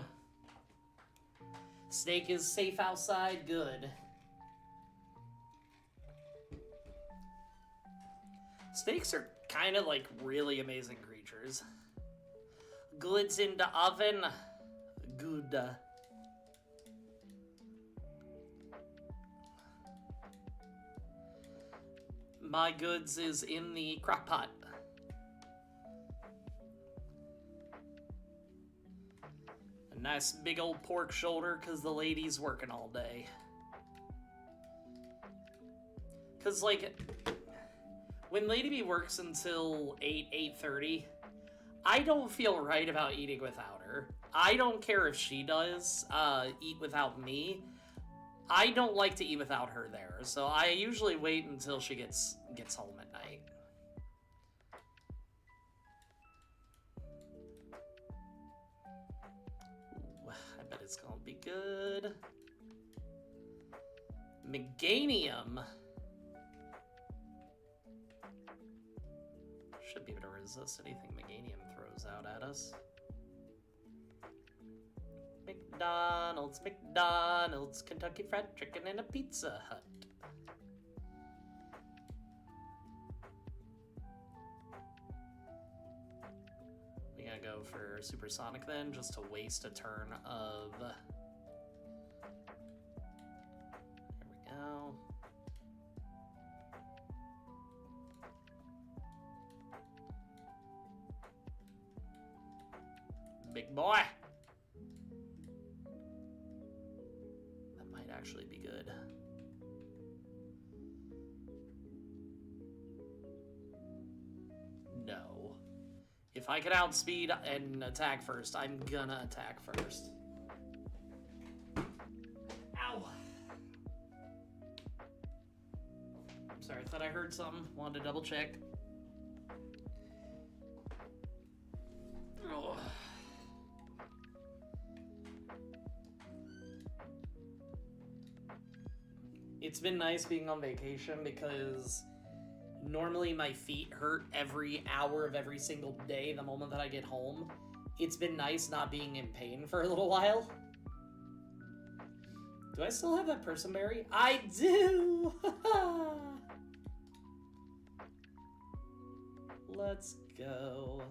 Snake is safe outside, good. Snakes are kind of like really amazing creatures. Goods in the oven. Good. My goods is in the crock pot. A nice big old pork shoulder because the lady's working all day. Because, like, when Lady B works until 8:30, I don't feel right about eating without her. I don't care if she does eat without me. I don't like to eat without her there, so I usually wait until she gets home at night. Ooh, I bet it's gonna be good. Meganium. Should be able to resist anything Meganium throws out at us. McDonald's, Kentucky Fried Chicken, and a Pizza Hut. We gotta go for Supersonic then, just to waste a turn of... There we go. Big boy! That might actually be good. No. If I can outspeed and attack first, I'm gonna attack first. Ow! I'm sorry, I thought I heard something. Wanted to double check. Oh. It's been nice being on vacation because normally my feet hurt every hour of every single day the moment that I get home. It's been nice not being in pain for a little while. Do I still have that personberry? I do! Let's go.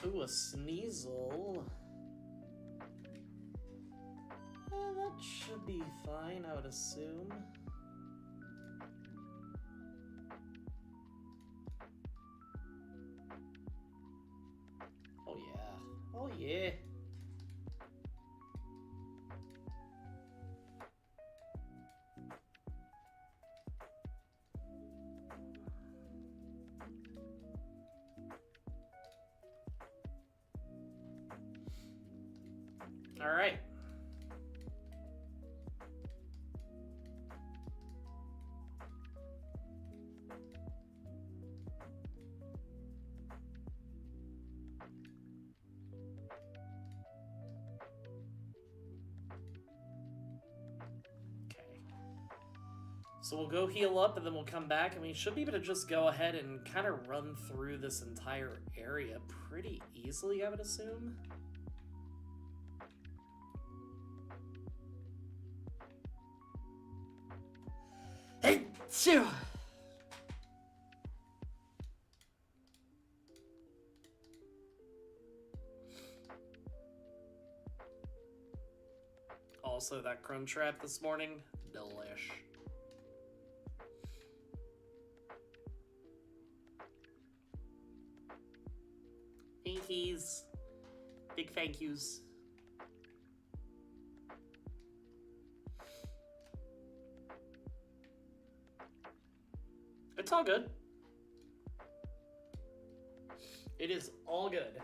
Ooh, a Sneasel. That should be fine, I would assume. Oh yeah. Oh yeah. All right. Okay. So we'll go heal up and then we'll come back and we should be able to just go ahead and kind of run through this entire area pretty easily, I would assume. Hey, shoo! Also, that crumb trap this morning, delish. Thankies. Big thank yous. It's all good. It is all good.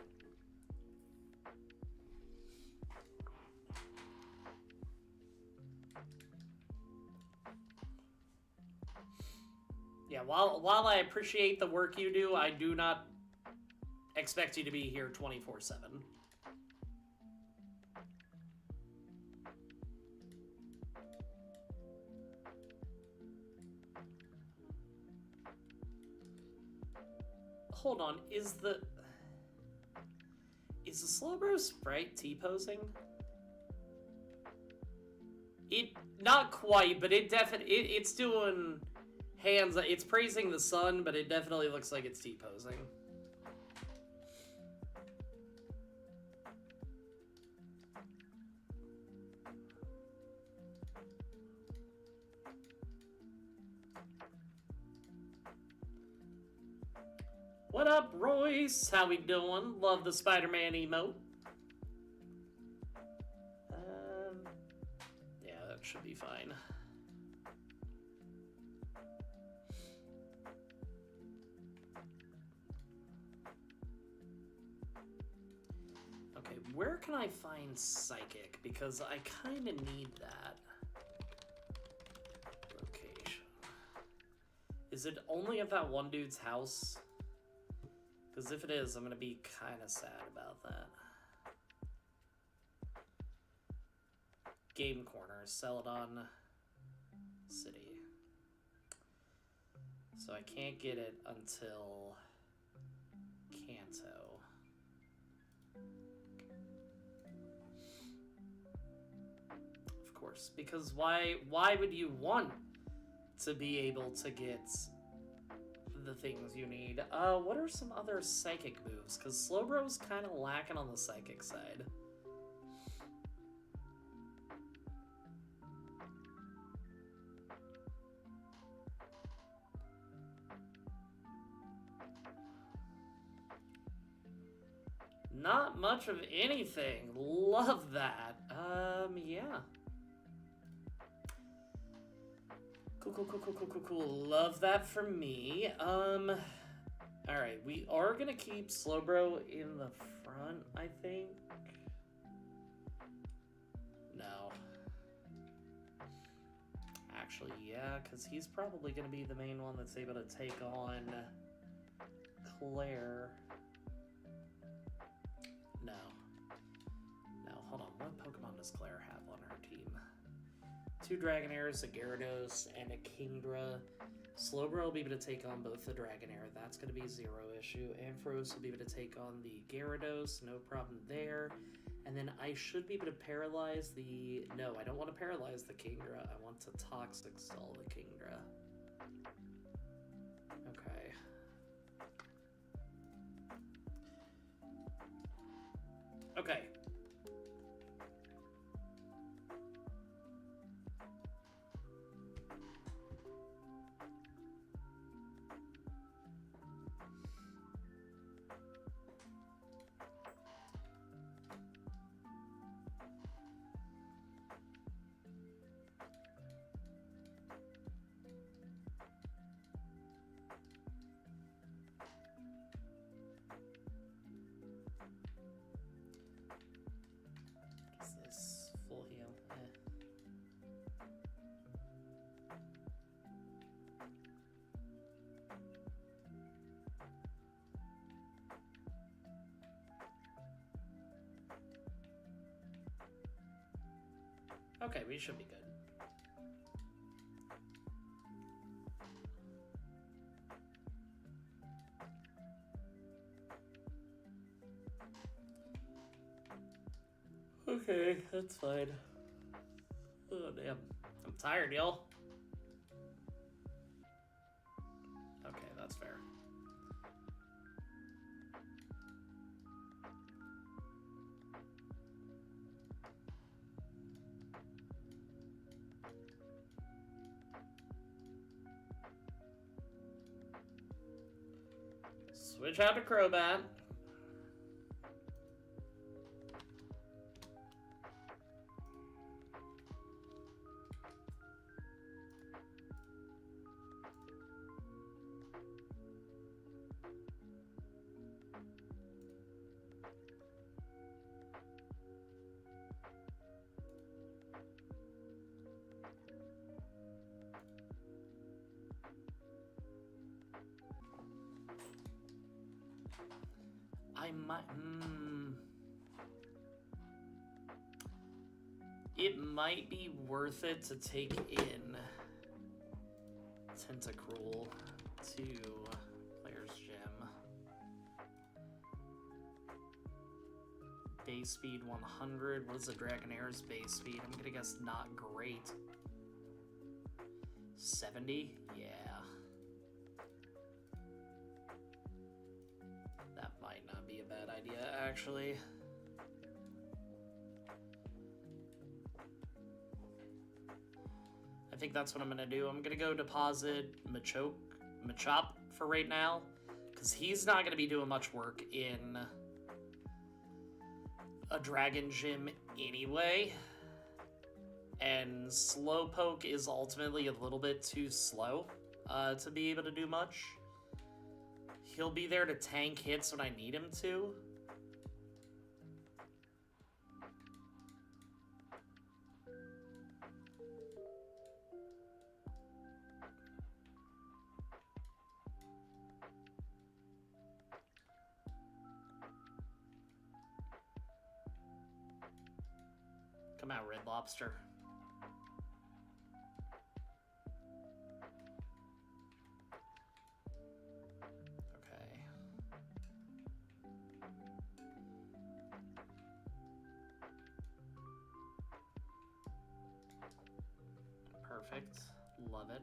Yeah, while I appreciate the work you do, I do not expect you to be here 24/7. Hold on, is the Slowbro Sprite T-posing? It, not quite, but it definitely, it's doing hands, it's praising the sun, but it definitely looks like it's T-posing. What up, Royce? How we doing? Love the Spider-Man emote. Yeah, that should be fine. Okay, where can I find Psychic? Because I kind of need that. Location. Is it only at that one dude's house? Because if it is, I'm going to be kind of sad about that. Game Corner, Celadon City. So I can't get it until Kanto. Of course, because why would you want to be able to get the things you need? What are some other psychic moves? Because Slowbro's kind of lacking on the psychic side. Not much of anything. Love that. Yeah. Cool. Love that for me. Alright, we are gonna keep Slowbro in the front, I think. No. Actually, yeah, because he's probably gonna be the main one that's able to take on Claire. No. No, hold on. What Pokemon does Claire have on her team? 2 Dragonairs, a Gyarados, and a Kingdra. Slowbro will be able to take on both the Dragonair. That's going to be 0 issue. Ampharos will be able to take on the Gyarados. No problem there. And then I should be able to paralyze the... No, I don't want to paralyze the Kingdra. I want to Toxic Stall the Kingdra. Okay. Okay. Okay, we should be good. Okay, that's fine. Oh, damn. I'm tired, y'all. Okay, that's fair. Switch out to Crobat. I might... It might be worth it to take in Tentacruel to Player's Gym. Base speed 100. What is the Dragonair's base speed? I'm gonna guess not great. 70? Yeah. That might not be a bad idea, actually. I think that's what I'm gonna do. I'm gonna go deposit Machop for right now, because he's not gonna be doing much work in a Dragon Gym anyway. And Slowpoke is ultimately a little bit too slow to be able to do much. He'll be there to tank hits when I need him to. Come out, Red Lobster. Okay. Perfect. Love it.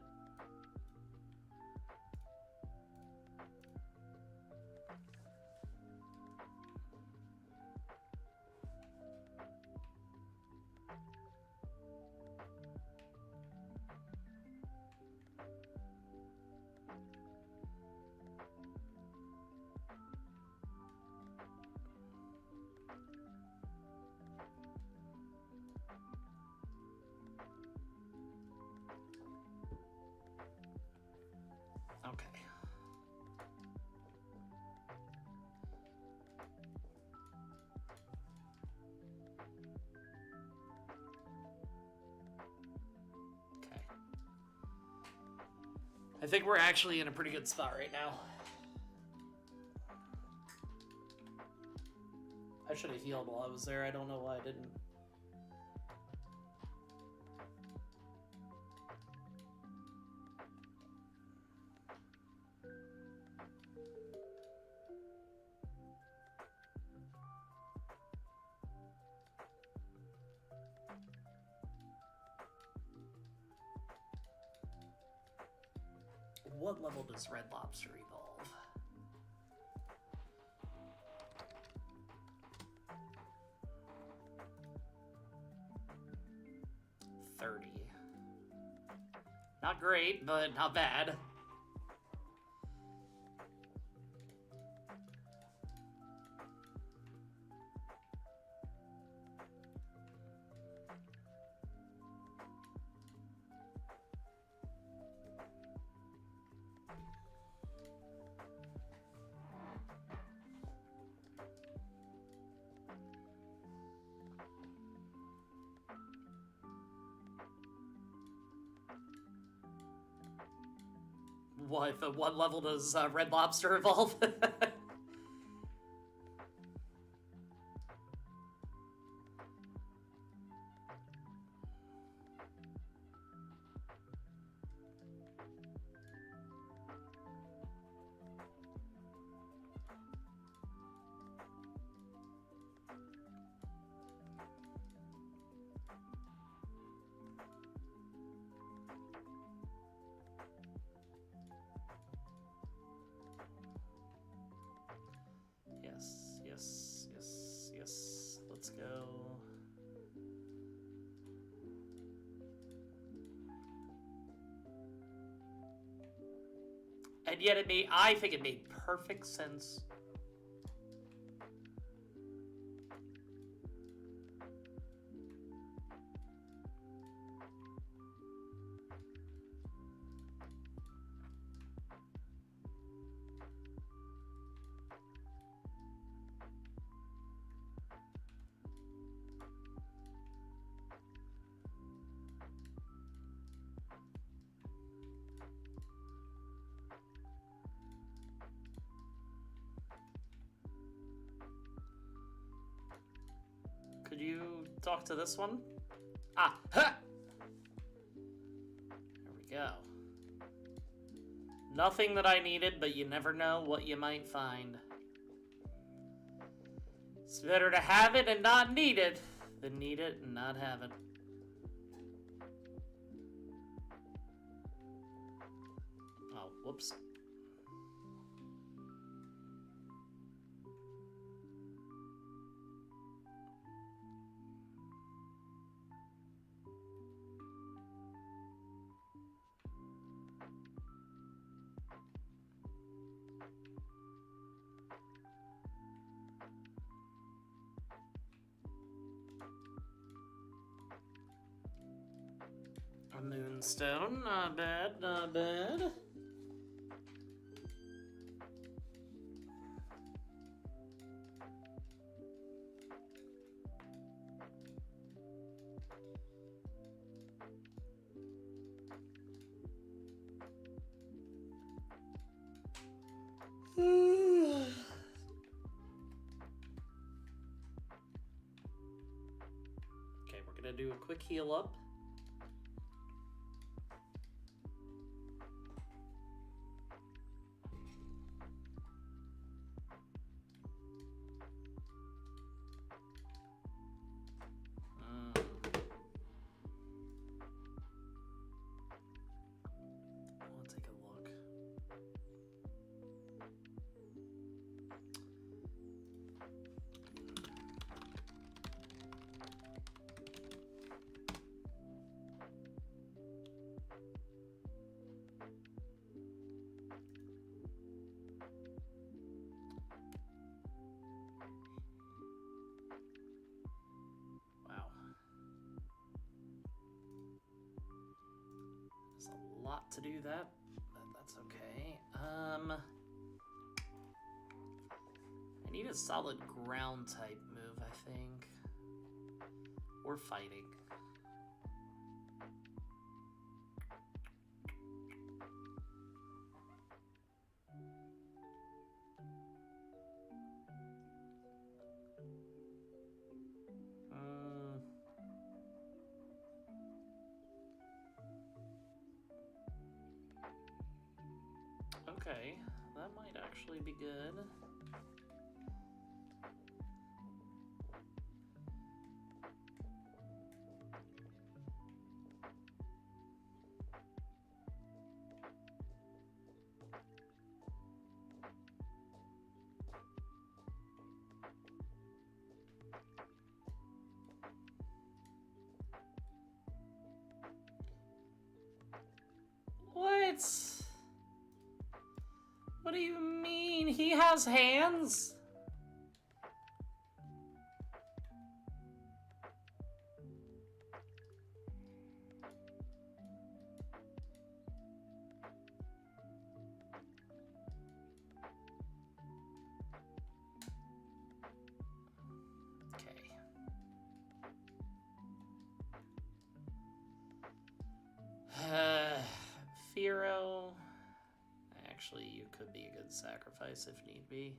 Okay. Okay. I think we're actually in a pretty good spot right now. I should have healed while I was there. I don't know why I didn't. What level does Red Lobster evolve? Not great, but not bad. What level does Red Lobster evolve? Yes. Let's go. And yet I think it made perfect sense. talk to this one. Ah, ha! There we go. Nothing that I needed, but you never know what you might find. It's better to have it and not need it than need it and not have it. Oh, whoops. A moonstone, not bad, not bad. Okay, we're gonna do a quick heal up. I'll take a look. Wow. There's a lot to do that, but that's okay. I need a solid ground type move, I think. Or fighting. Okay, that might actually be good. What? What do you mean? He has hands? Okay. Firo. Actually, you could be a good sacrifice if need be.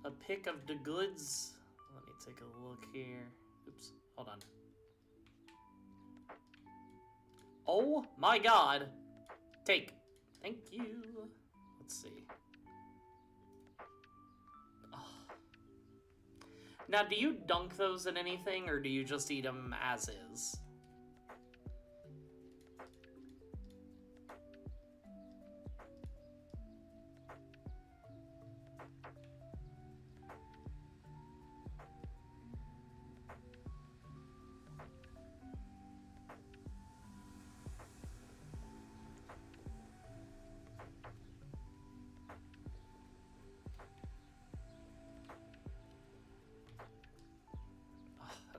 A pick of the goods. Let me take a look here. Oops, hold on. Oh my god. Take. Thank you. Let's see. Oh. Now, do you dunk those in anything, or do you just eat them as is?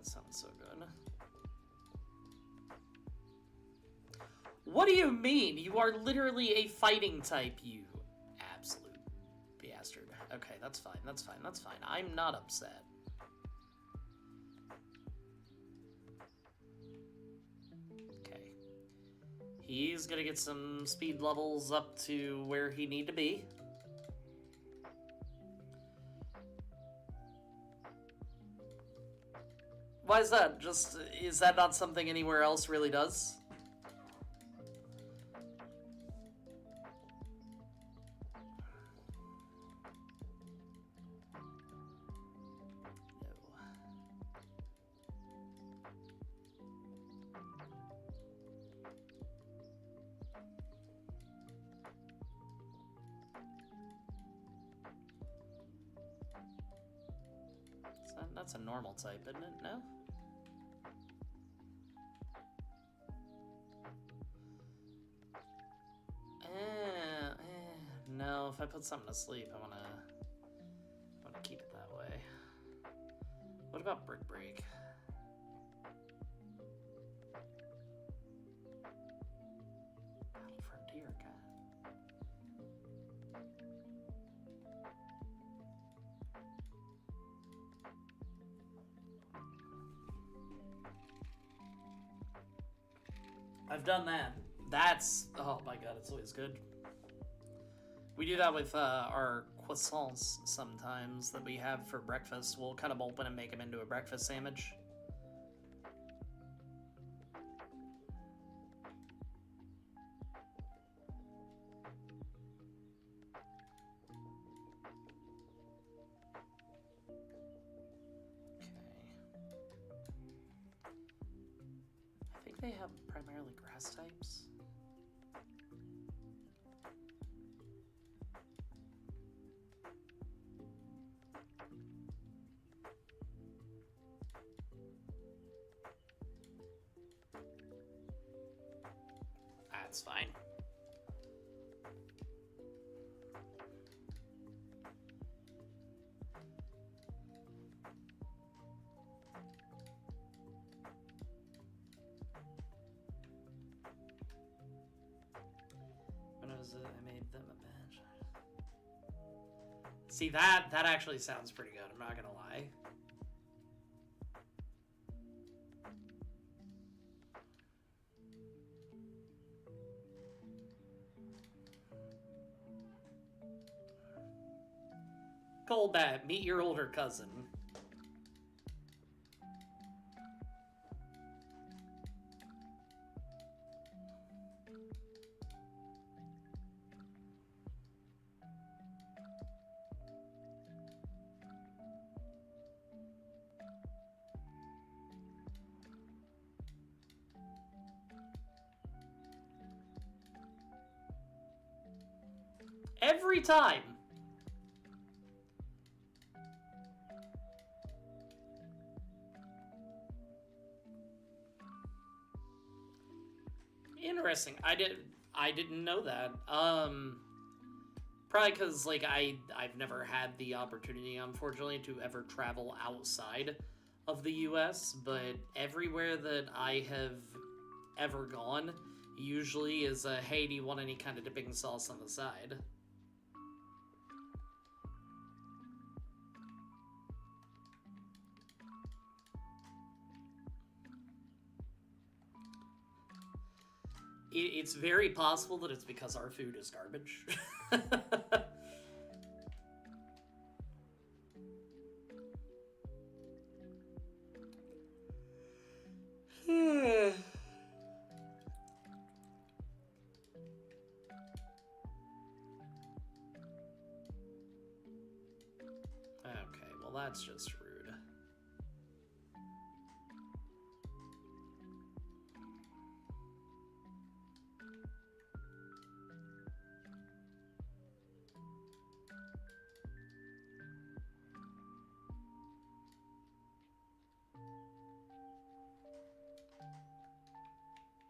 Sounds so good. What do you mean? You are literally a fighting type, you absolute bastard. Okay, that's fine, that's fine, that's fine. I'm not upset. Okay. He's gonna get some speed levels up to where he need to be. Why is that? Just, is that not something anywhere else really does? That's a normal type, isn't it? No? No, if I put something to sleep, I wanna keep it that way. What about Brick Break? Battle Frontier, I've done that. That's, oh my god, it's always good. We do that with our croissants sometimes that we have for breakfast. We'll cut them open and make them into a breakfast sandwich. They have primarily grass types. That's fine. I made them a bench. See, that actually sounds pretty good, I'm not gonna lie. Golbat, meet your older cousin. Every time. Interesting. I didn't know that. Probably because like I've never had the opportunity, unfortunately, to ever travel outside of the US, but everywhere that I have ever gone usually is a, hey, do you want any kind of dipping sauce on the side? It's very possible that it's because our food is garbage. Okay, well that's just rude.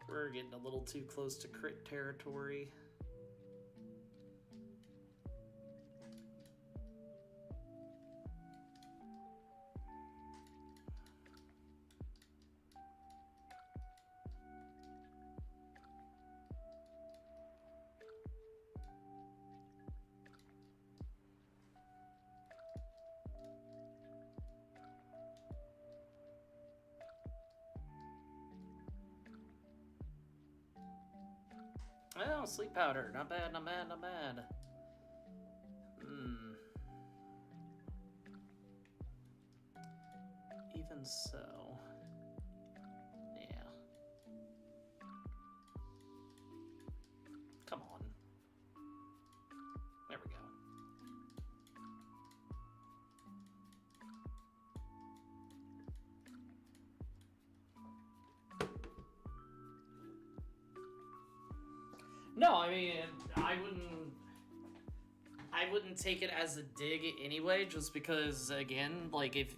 We're getting a little too close to crit territory. Oh, sleep powder. Not bad, not bad, not bad. Even so. No, I mean, I wouldn't take it as a dig anyway, just because, again, like, if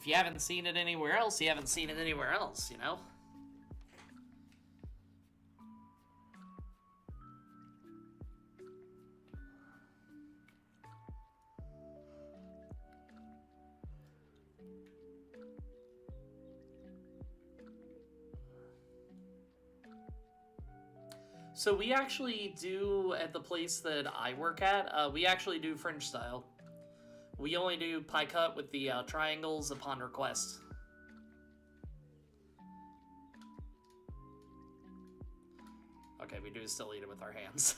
you haven't seen it anywhere else, you haven't seen it anywhere else, you know? So we actually do, at the place that I work at, we actually do French style. We only do pie cut with the triangles upon request. Okay, we do still eat it with our hands.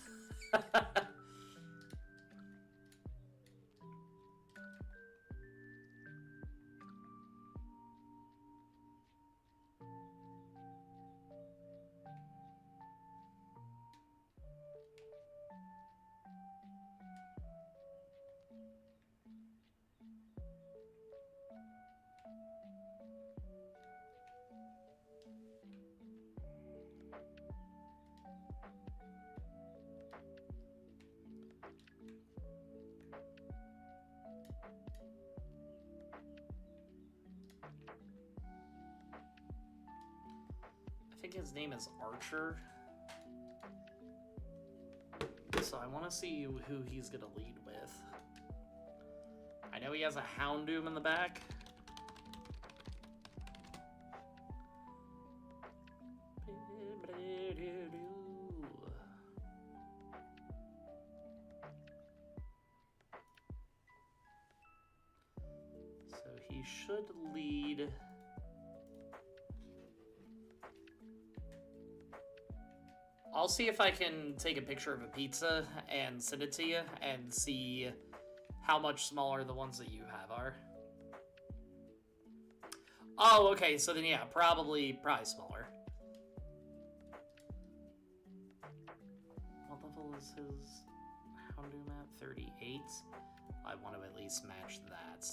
I think his name is Archer. So I want to see who he's going to lead with. I know he has a Houndoom in the back. So he should lead... I'll see if I can take a picture of a pizza and send it to you and see how much smaller the ones that you have are. Oh, okay, so then yeah, probably smaller. What level is his Houndoom at? 38? I want to at least match that.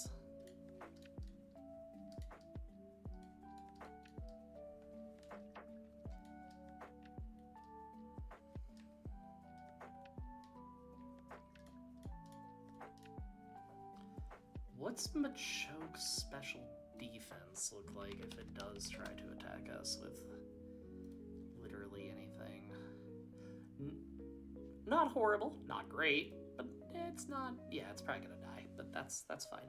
What's Machoke's special defense look like if it does try to attack us with literally anything? Not horrible, not great, but it's not... Yeah, it's probably gonna die, but that's fine.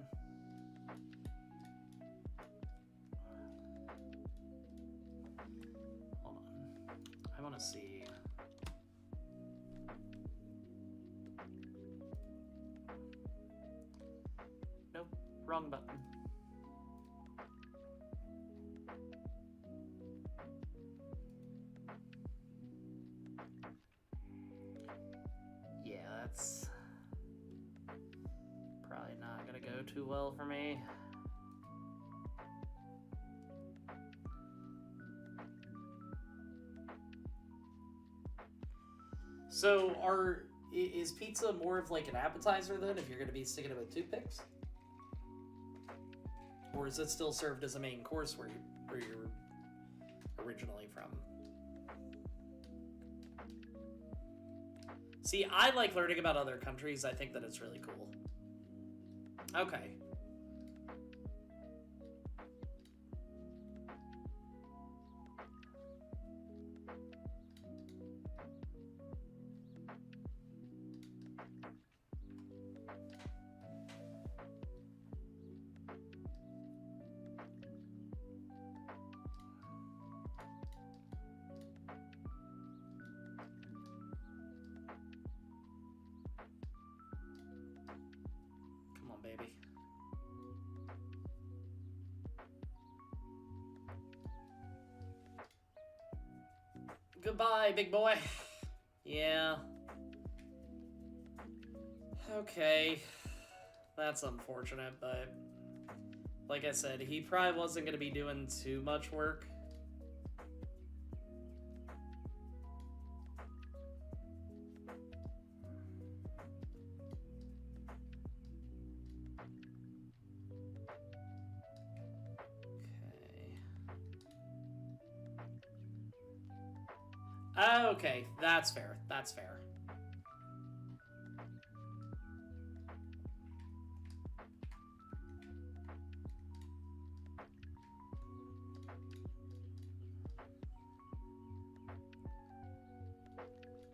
Hold on. I want to see... Wrong button. Yeah, that's probably not gonna go too well for me. So, is pizza more of like an appetizer then, if you're gonna be sticking it with toothpicks? Or is it still served as a main course where you're originally from? See, I like learning about other countries. I think that it's really cool. Okay. Baby. Goodbye, big boy. Yeah. Okay. That's unfortunate, but like I said, he probably wasn't going to be doing too much work. Okay, that's fair. That's fair.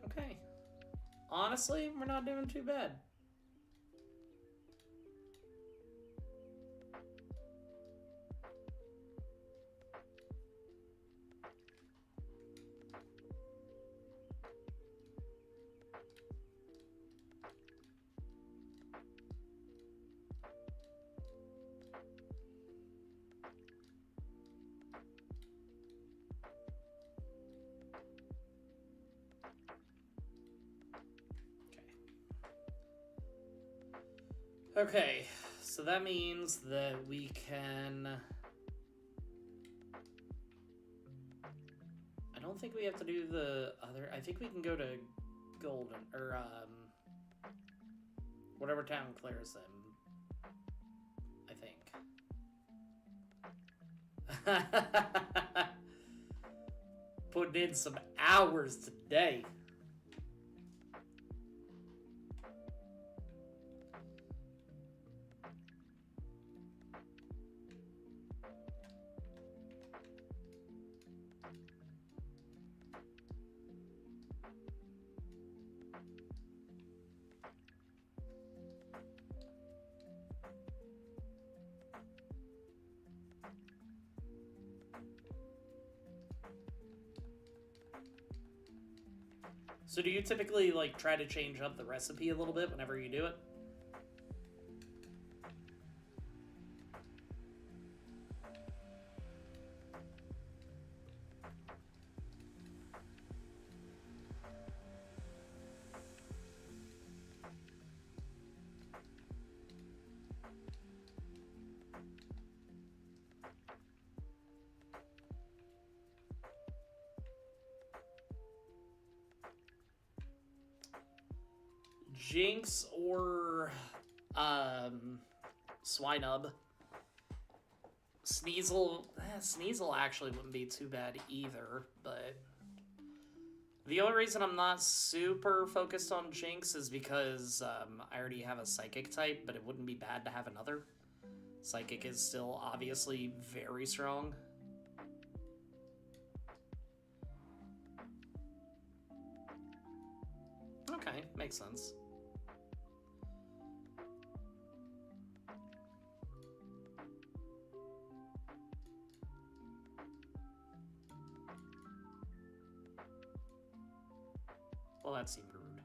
Okay. Honestly, we're not doing too bad. Okay, so that means that we can... I don't think we have to do the other... I think we can go to Golden, or, whatever town clears them. I think. Putting in some hours today. So do you typically, like, try to change up the recipe a little bit whenever you do it? Jinx or Swinub. Sneasel actually wouldn't be too bad either, but the only reason I'm not super focused on Jinx is because I already have a Psychic type, but it wouldn't be bad to have another. Psychic is still obviously very strong. Okay, makes sense. Well, that seemed rude.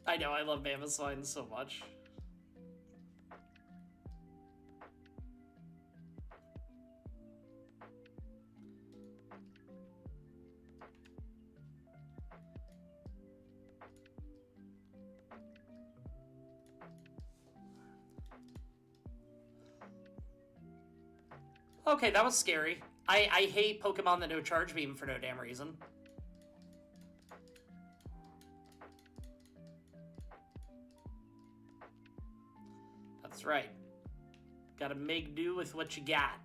I know, I love Mammothswine so much. Okay, that was scary. I hate Pokemon that no Charge Beam for no damn reason. That's right. Gotta make do with what you got.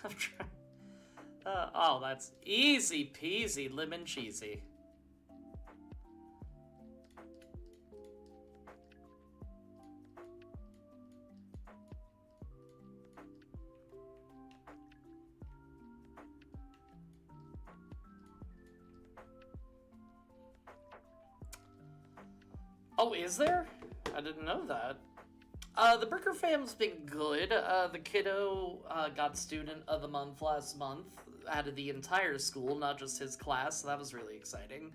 I'm trying. Oh, that's easy peasy lemon cheesy. Oh, is there? I didn't know that. The Bricker fam's been good. The kiddo got Student of the Month last month out of the entire school, not just his class, so that was really exciting.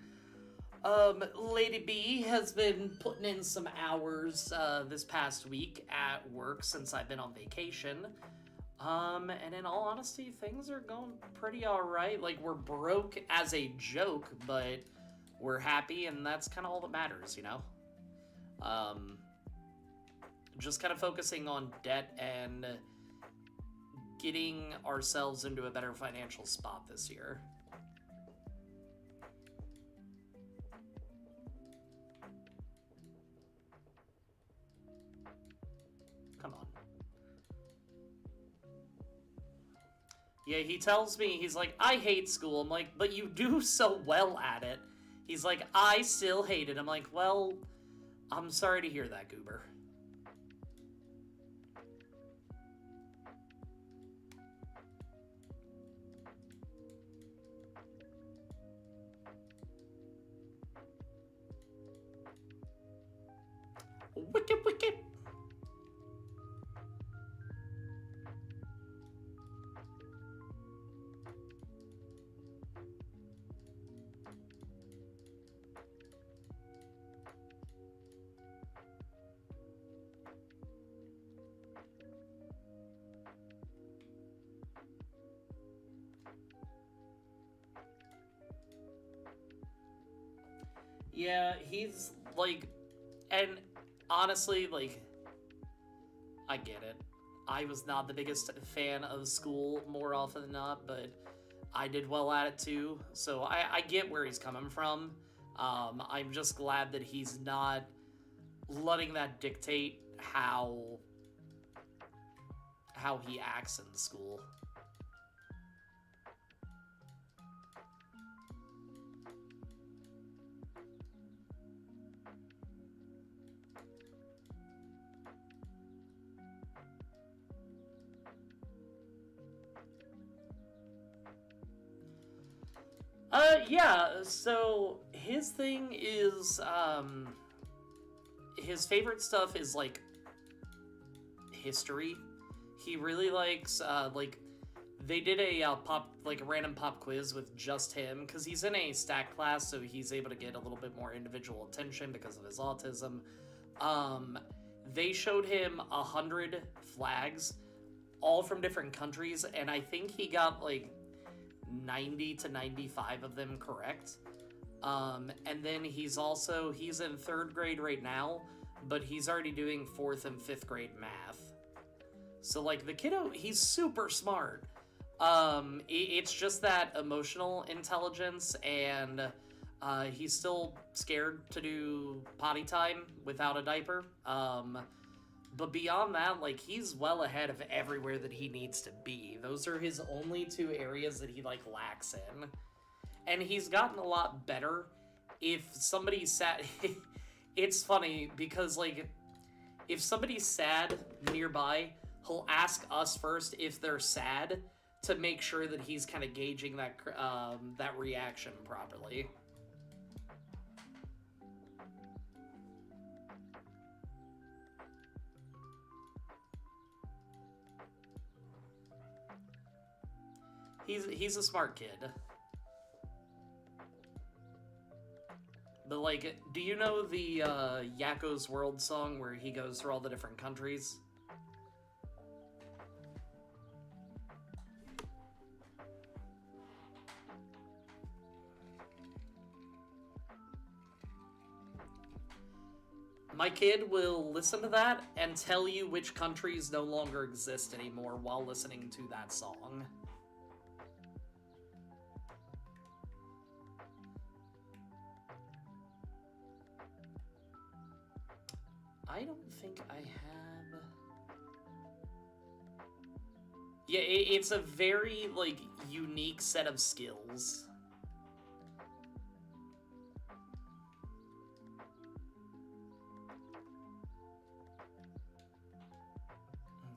Lady B has been putting in some hours this past week at work since I've been on vacation. And in all honesty, things are going pretty alright. Like, we're broke as a joke, but we're happy, and that's kind of all that matters, you know? Just kind of focusing on debt and getting ourselves into a better financial spot this year. Come on. Yeah, he tells me, he's like, I hate school. I'm like, but you do so well at it. He's like, I still hate it. I'm like, well, I'm sorry to hear that, Goober. Wicked, wicked. Yeah, he's like, and honestly, like, I get it. I was not the biggest fan of school more often than not, but I did well at it too, so I get where he's coming from. I'm just glad that he's not letting that dictate how he acts in school. Yeah, so his thing is, his favorite stuff is, like, history. He really likes, like, they did a, a random pop quiz with just him, because he's in a stack class, so he's able to get a little bit more individual attention because of his autism. They showed him 100 flags, all from different countries, and I think he got, like, 90 to 95 of them correct. And then he's in 3rd grade right now, but he's already doing 4th and 5th grade math. So, like, the kiddo, he's super smart. It's just that emotional intelligence, and he's still scared to do potty time without a diaper. But beyond that, like, he's well ahead of everywhere that he needs to be. Those are his only 2 areas that he, like, lacks in. And he's gotten a lot better. If somebody sat... It's funny, because, like, if somebody's sad nearby, he'll ask us first if they're sad to make sure that he's kind of gauging that reaction properly. He's a smart kid. But, like, do you know the Yakko's World song where he goes through all the different countries? My kid will listen to that and tell you which countries no longer exist anymore while listening to that song. I don't think I have... Yeah, it's a very, like, unique set of skills.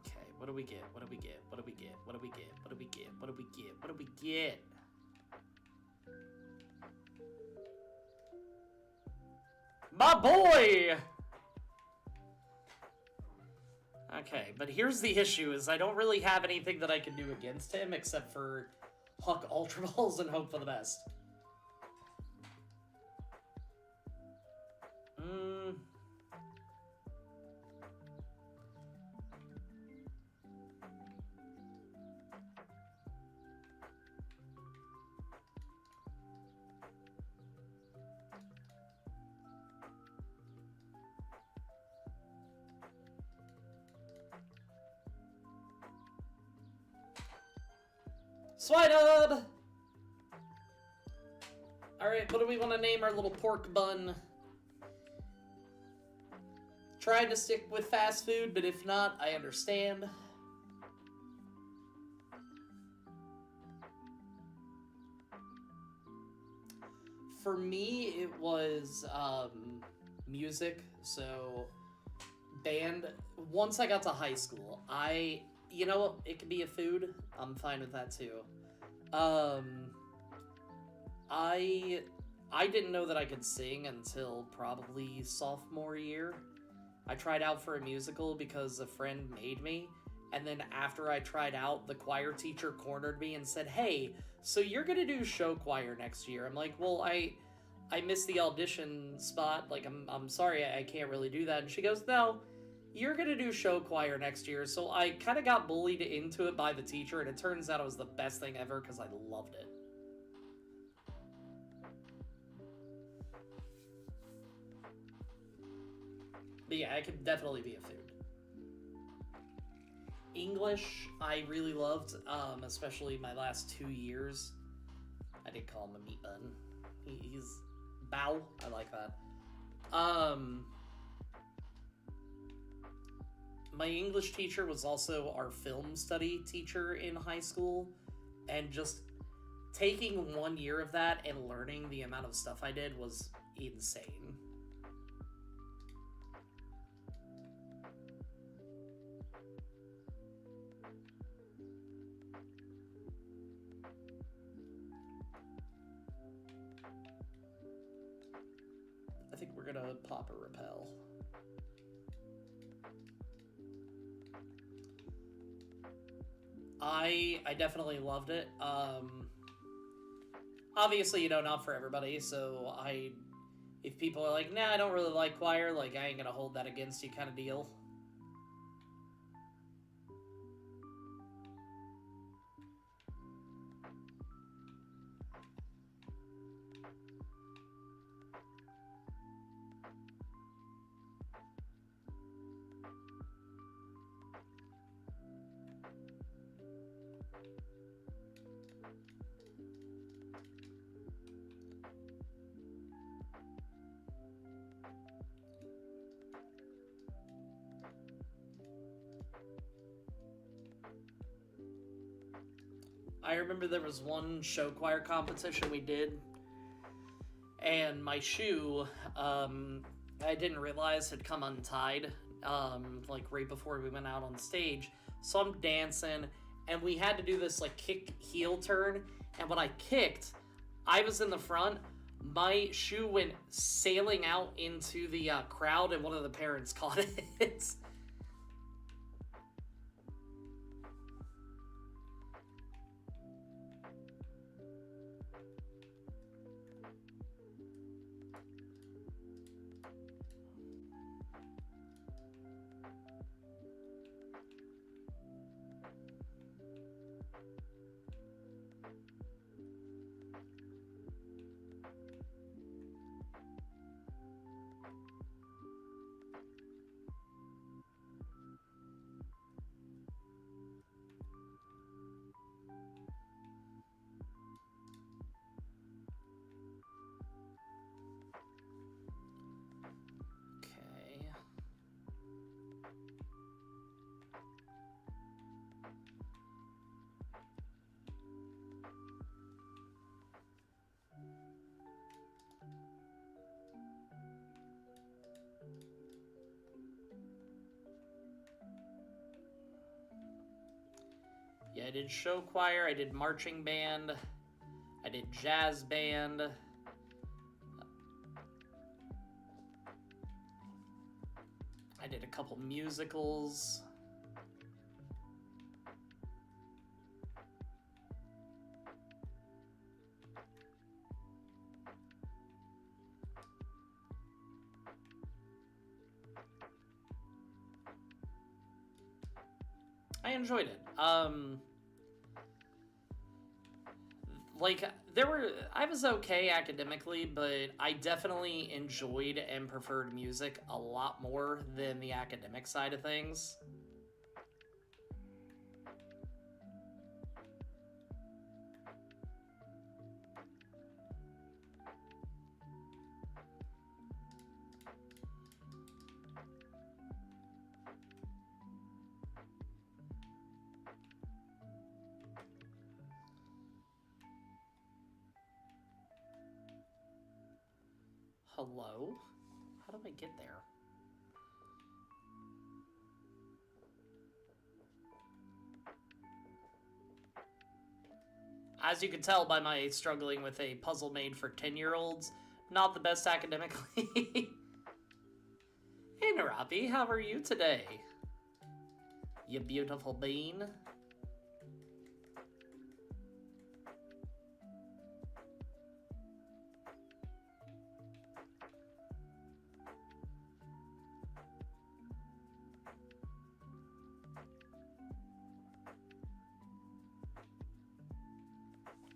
Okay, what do we get? What do we get? What do we get? What do we get? What do we get? What do we get? What do we get? My boy! Okay, but here's the issue, is I don't really have anything that I can do against him except for huck Ultra Balls and hope for the best. Swinub! Alright, what do we want to name our little pork bun? Trying to stick with fast food, but if not, I understand. For me, it was music, so band. Once I got to high school, you know what, it could be a food. I'm fine with that too. I didn't know that I could sing until probably sophomore year. I tried out for a musical because a friend made me, and then after I tried out, the choir teacher cornered me and said, "Hey, so you're gonna do show choir next year?" I'm like, "Well, I missed the audition spot. Like, I'm sorry, I can't really do that." And she goes, "No, you're gonna do show choir next year." So I kind of got bullied into it by the teacher, and it turns out it was the best thing ever because I loved it. But yeah, it could definitely be a food. English, I really loved, especially my last 2 years. I did call him a meat bun. He's bow. I like that. My English teacher was also our film study teacher in high school, and just taking 1 year of that and learning the amount of stuff I did was insane. I think we're gonna pop a repel. I definitely loved it. Obviously, you know, not for everybody, so if people are like, "Nah, I don't really like choir," like, I ain't gonna hold that against you kind of deal. I remember there was one show choir competition we did, and my shoe, I didn't realize had come untied, like right before we went out on stage. So I'm dancing, and we had to do this like kick heel turn, and when I kicked, I was in the front. My shoe went sailing out into the crowd, and one of the parents caught it. Okay. Yeah, I did show choir, I did marching band, I did jazz band. I did a couple musicals. I enjoyed it. Like, I was okay academically, but I definitely enjoyed and preferred music a lot more than the academic side of things. Hello? How do I get there? As you can tell by my struggling with a puzzle made for 10-year-olds, not the best academically. Hey Narapi, how are you today? You beautiful bean.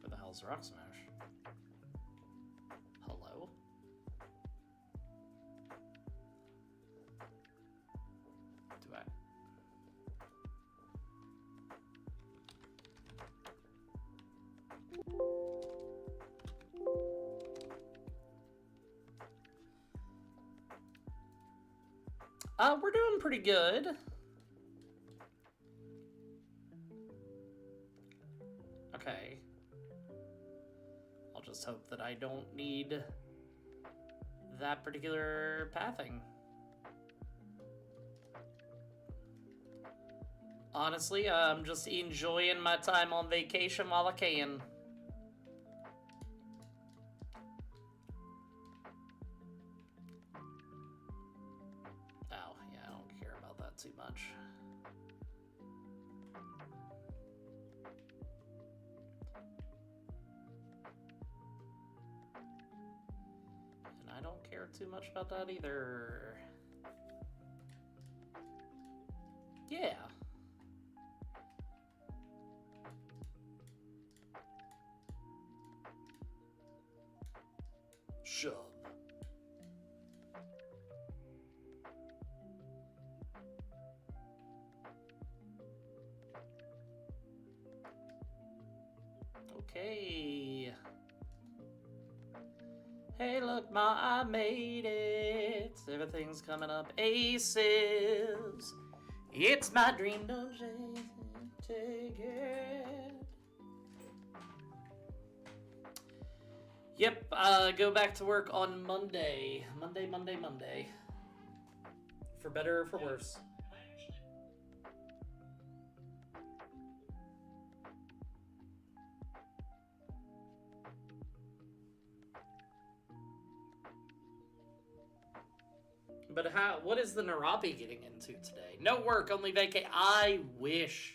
Where the hell's Rock Smash? Hello? Do I? We're doing pretty good. Okay. I'll just hope that I don't need that particular pathing. Honestly, I'm just enjoying my time on vacation while I can. Oh, yeah, I don't care about that too much. And I don't care too much about that either. Yeah. Shove. Okay. Hey, look, Ma, I made it. Everything's coming up aces. It's my dream, don't you take it. Yep, go back to work on Monday. Monday. For better or for worse. But what is the Narapi getting into today? No work, only vacay. I wish.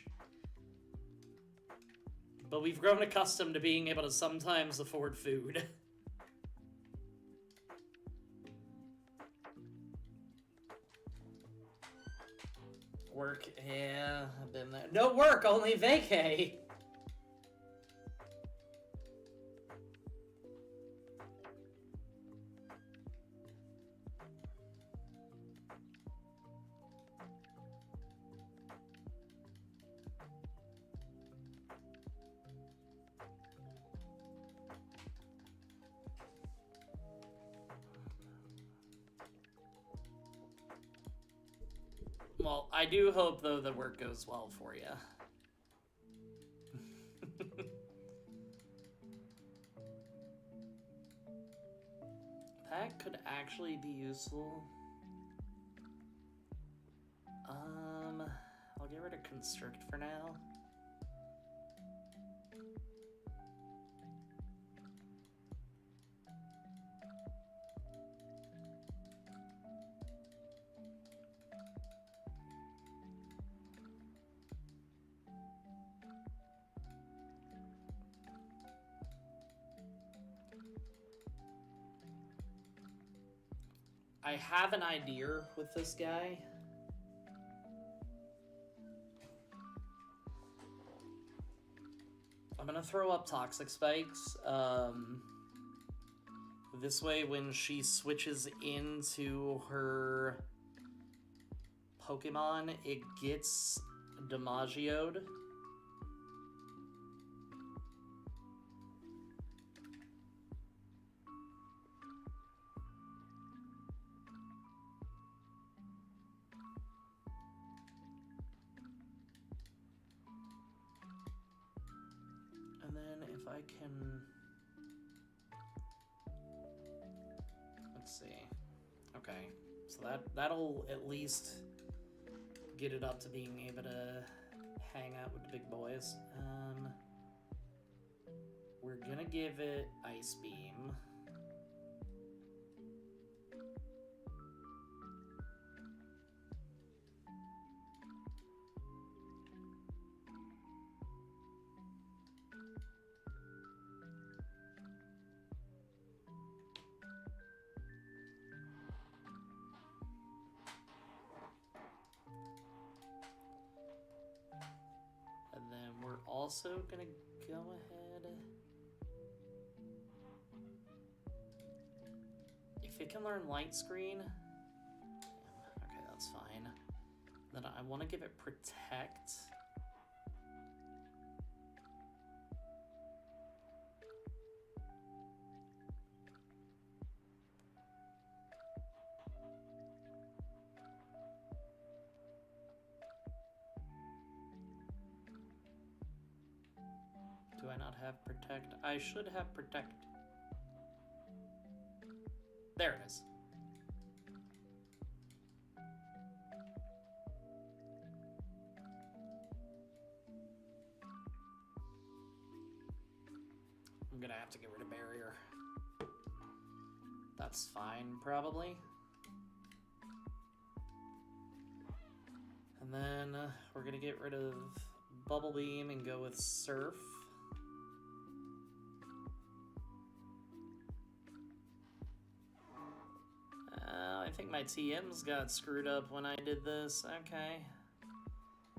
But we've grown accustomed to being able to sometimes afford food. Work, yeah, I've been there. No work, only vacay. Well, I do hope, though, that work goes well for you. That could actually be useful. I'll get rid of constrict for now. I have an idea with this guy. I'm gonna throw up toxic spikes. This way, when she switches into her Pokemon, it gets Dimagio'd. And then if I can... Let's see. So that'll at least get it up to being able to hang out with the big boys. We're gonna give it Ice Beam. And then we're also gonna go ahead. If it can learn Light Screen, okay, that's fine. Then I want to give it Protect. Do I not have Protect? I should have Protect. There it is. I'm gonna have to get rid of Barrier. That's fine, probably. And then we're gonna get rid of Bubble Beam and go with Surf. I think my TMs got screwed up when I did this. Okay.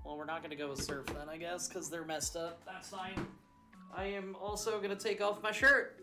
Well, we're not going to go with Surf then, I guess, because they're messed up. That's fine. I am also going to take off my shirt.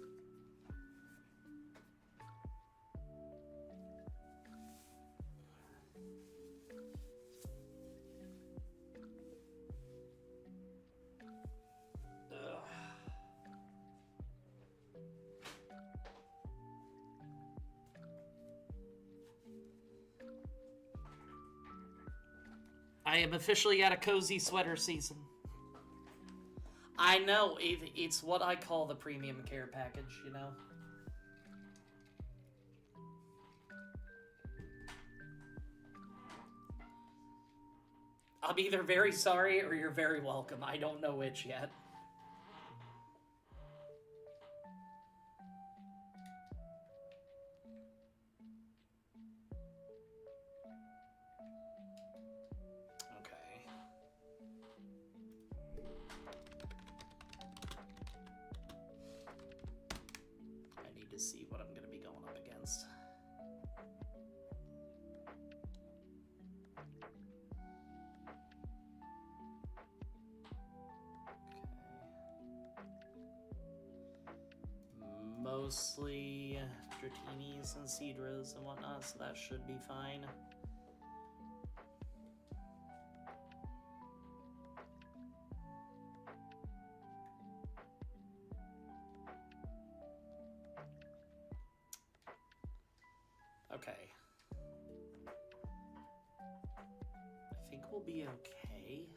I am officially at a cozy sweater season. I know, it's what I call the premium care package, you know? I'm either very sorry or you're very welcome. I don't know which yet. See what I'm going to be going up against. Okay. Mostly Dratinis and Seadras and whatnot, so that should be fine. Okay. I think we'll be okay.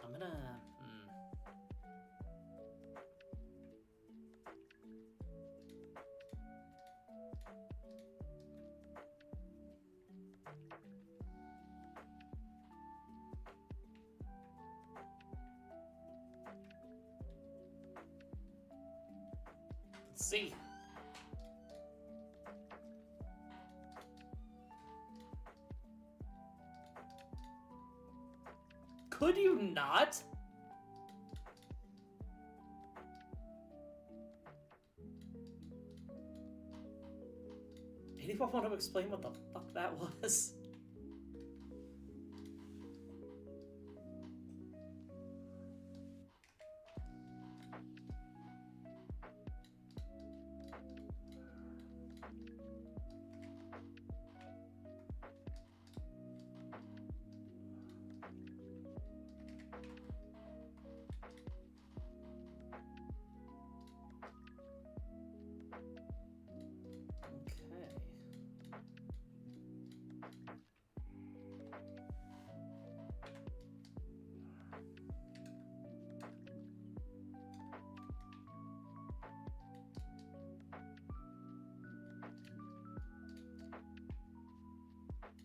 I'm gonna... Let's see. Could you not? Anyone want to explain what the fuck that was?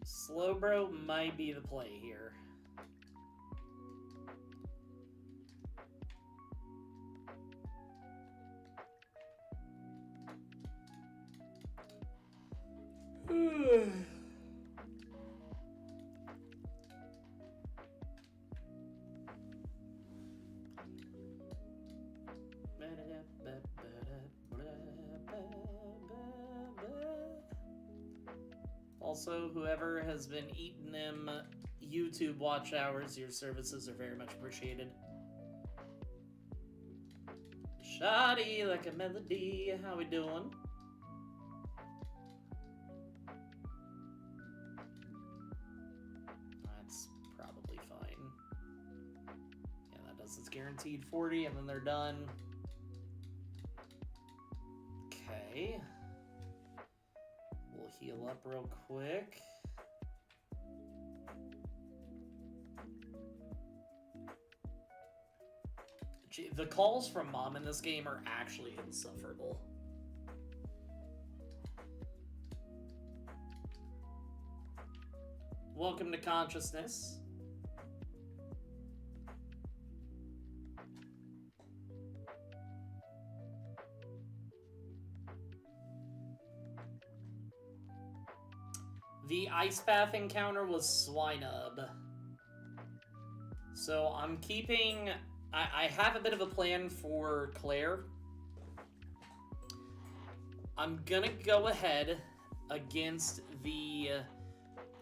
Slowbro might be the play here. Also, whoever has been eating them YouTube watch hours, your services are very much appreciated. Shoddy like a melody, how we doing? That's probably fine. Yeah, that does its guaranteed 40, and then they're done. Okay. We'll heal up real quick. Gee, the calls from Mom in this game are actually insufferable. Welcome to consciousness. The ice bath encounter was Swinub. So I'm keeping... I have a bit of a plan for Claire. I'm gonna go ahead against the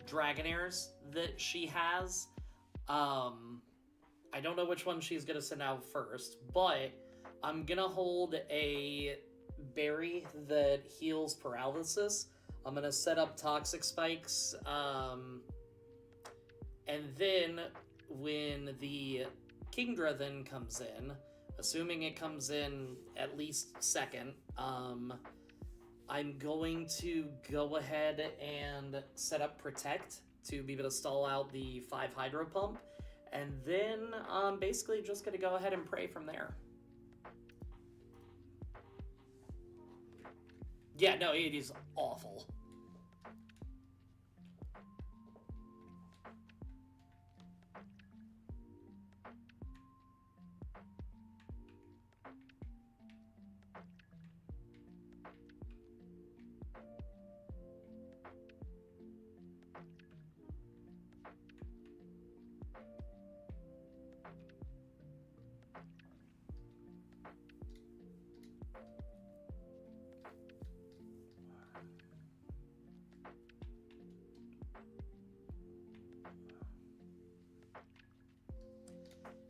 Dragonairs that she has. I don't know which one she's gonna send out first, but I'm gonna hold a berry that heals paralysis. I'm gonna set up toxic spikes, and then when the Kingdra then comes in, assuming it comes in at least second, I'm going to go ahead and set up Protect to be able to stall out the 5 Hydro Pump, and then I'm basically just going to go ahead and pray from there. Yeah, no, it is awful.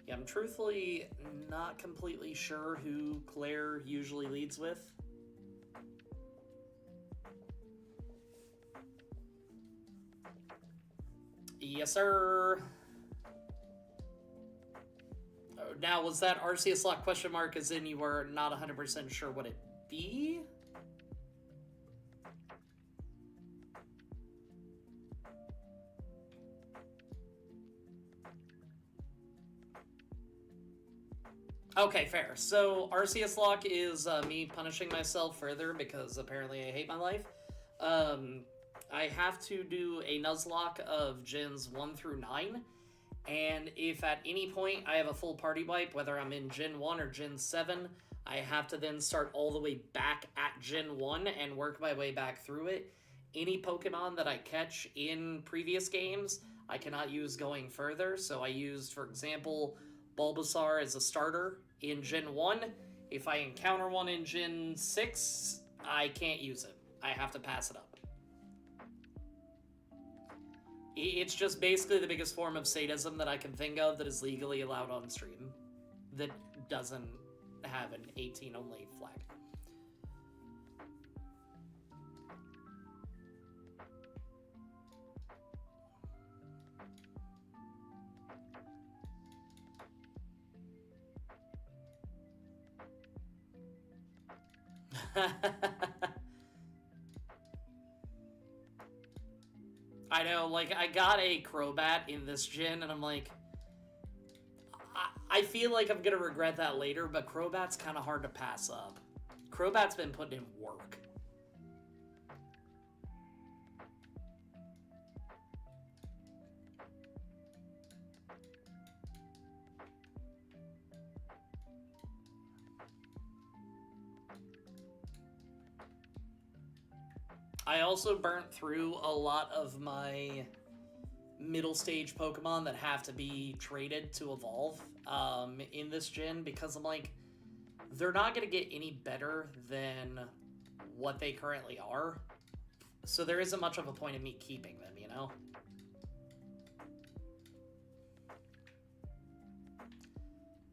Yeah, I'm truthfully not completely sure who Claire usually leads with. Yes, sir. Now, was that Arceus-locke question mark as in you were not 100% sure what it be? Okay, fair. So Arceus-locke is me punishing myself further because apparently I hate my life. I have to do a Nuzlocke of gens 1 through 9, and if at any point I have a full party wipe, whether I'm in Gen 1 or Gen 7, I have to then start all the way back at Gen 1 and work my way back through it. Any Pokemon that I catch in previous games, I cannot use going further, so I used, for example, Bulbasaur as a starter in Gen 1. If I encounter one in Gen 6, I can't use it. I have to pass it up. It's just basically the biggest form of sadism that I can think of that is legally allowed on stream. That doesn't have an 18 only flag. I know, like, I got a Crobat in this gen, and I'm like, I feel like I'm gonna regret that later, but Crobat's kind of hard to pass up. Crobat's been putting in work. I also burnt through a lot of my middle stage Pokemon that have to be traded to evolve in this gen, because I'm like, they're not going to get any better than what they currently are. So there isn't much of a point in me keeping them, you know?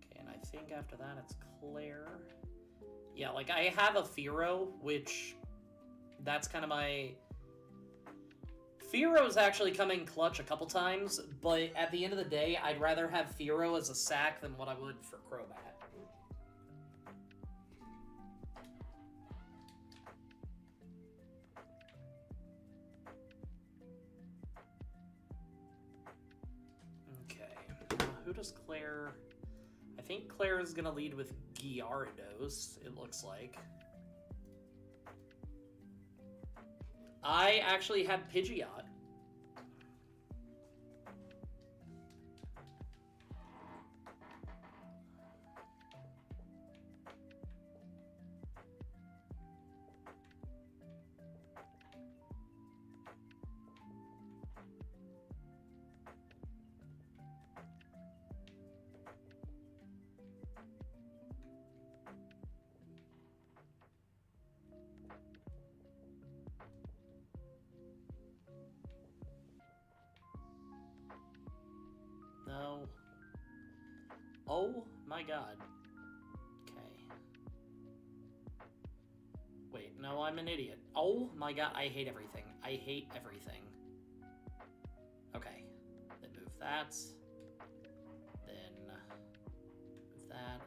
Okay, and I think after that it's Claire. Yeah, like, I have a Fearow, which... That's kind of my... Fearow's actually come in clutch a couple times, but at the end of the day, I'd rather have Fearow as a sack than what I would for Crobat. Okay, who does Claire... I think Claire is going to lead with Gyarados, it looks like. I actually have Pidgeot. No. Oh my god. Okay. Wait, no, I'm an idiot. Oh my god, I hate everything. I hate everything. Okay. Then move that. Then move that.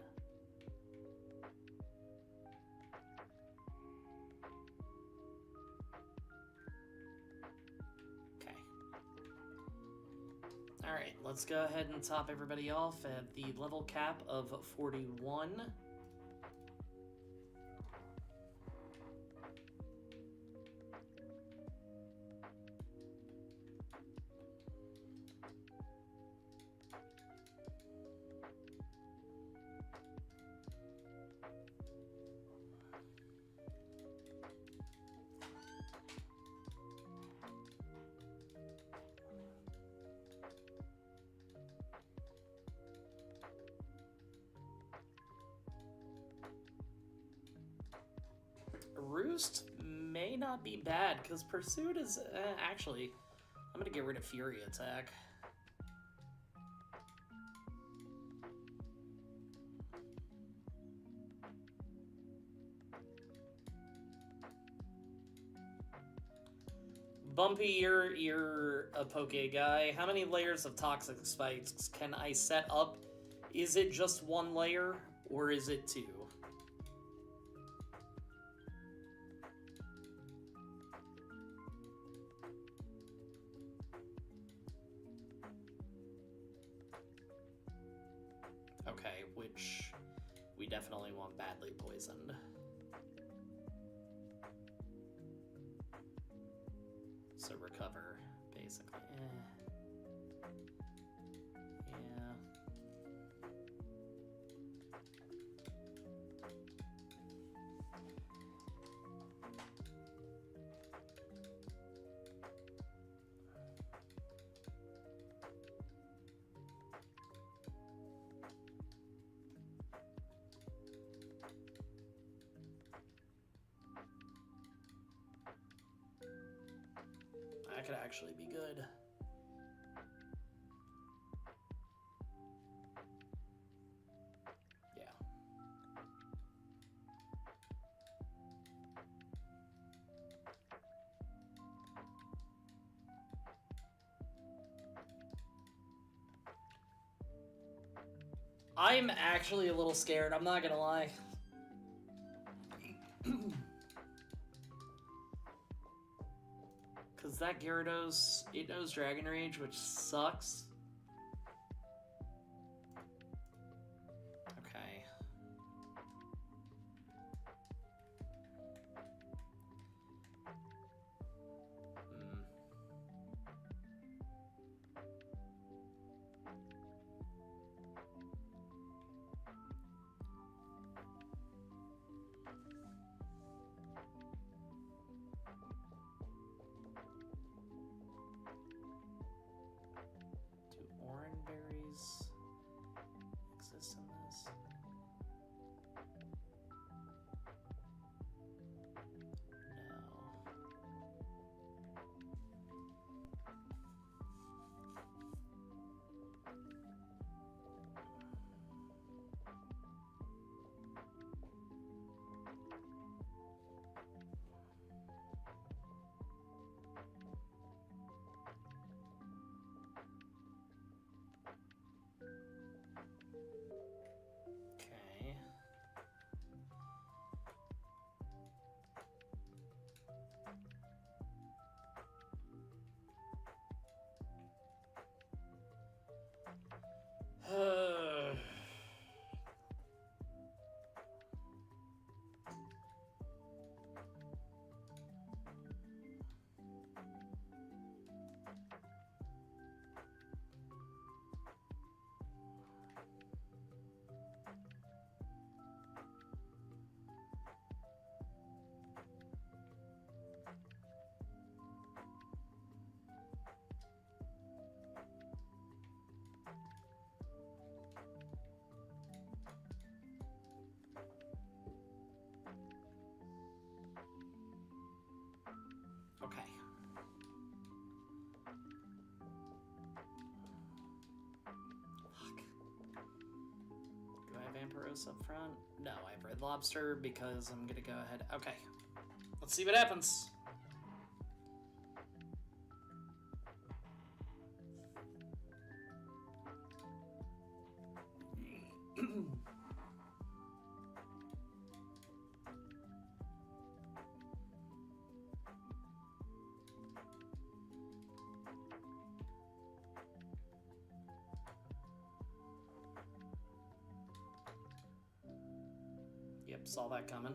Alright, let's go ahead and top everybody off at the level cap of 41. Roost may not be bad, because Pursuit is... actually, I'm going to get rid of Fury Attack. Bumpy, you're a Poke guy. How many layers of Toxic Spikes can I set up? Is it just one layer, or is it two? Okay, which we definitely want badly poisoned. So recover, basically. Yeah. That could actually be good. Yeah. I'm actually a little scared, I'm not gonna lie. Because that Gyarados, it knows Dragon Rage, which sucks. Okay. this and this. Okay. Fuck. Do I have Amperos up front? No, I have Red Lobster because I'm gonna go ahead. Okay. Let's see what happens. Yep, saw that coming.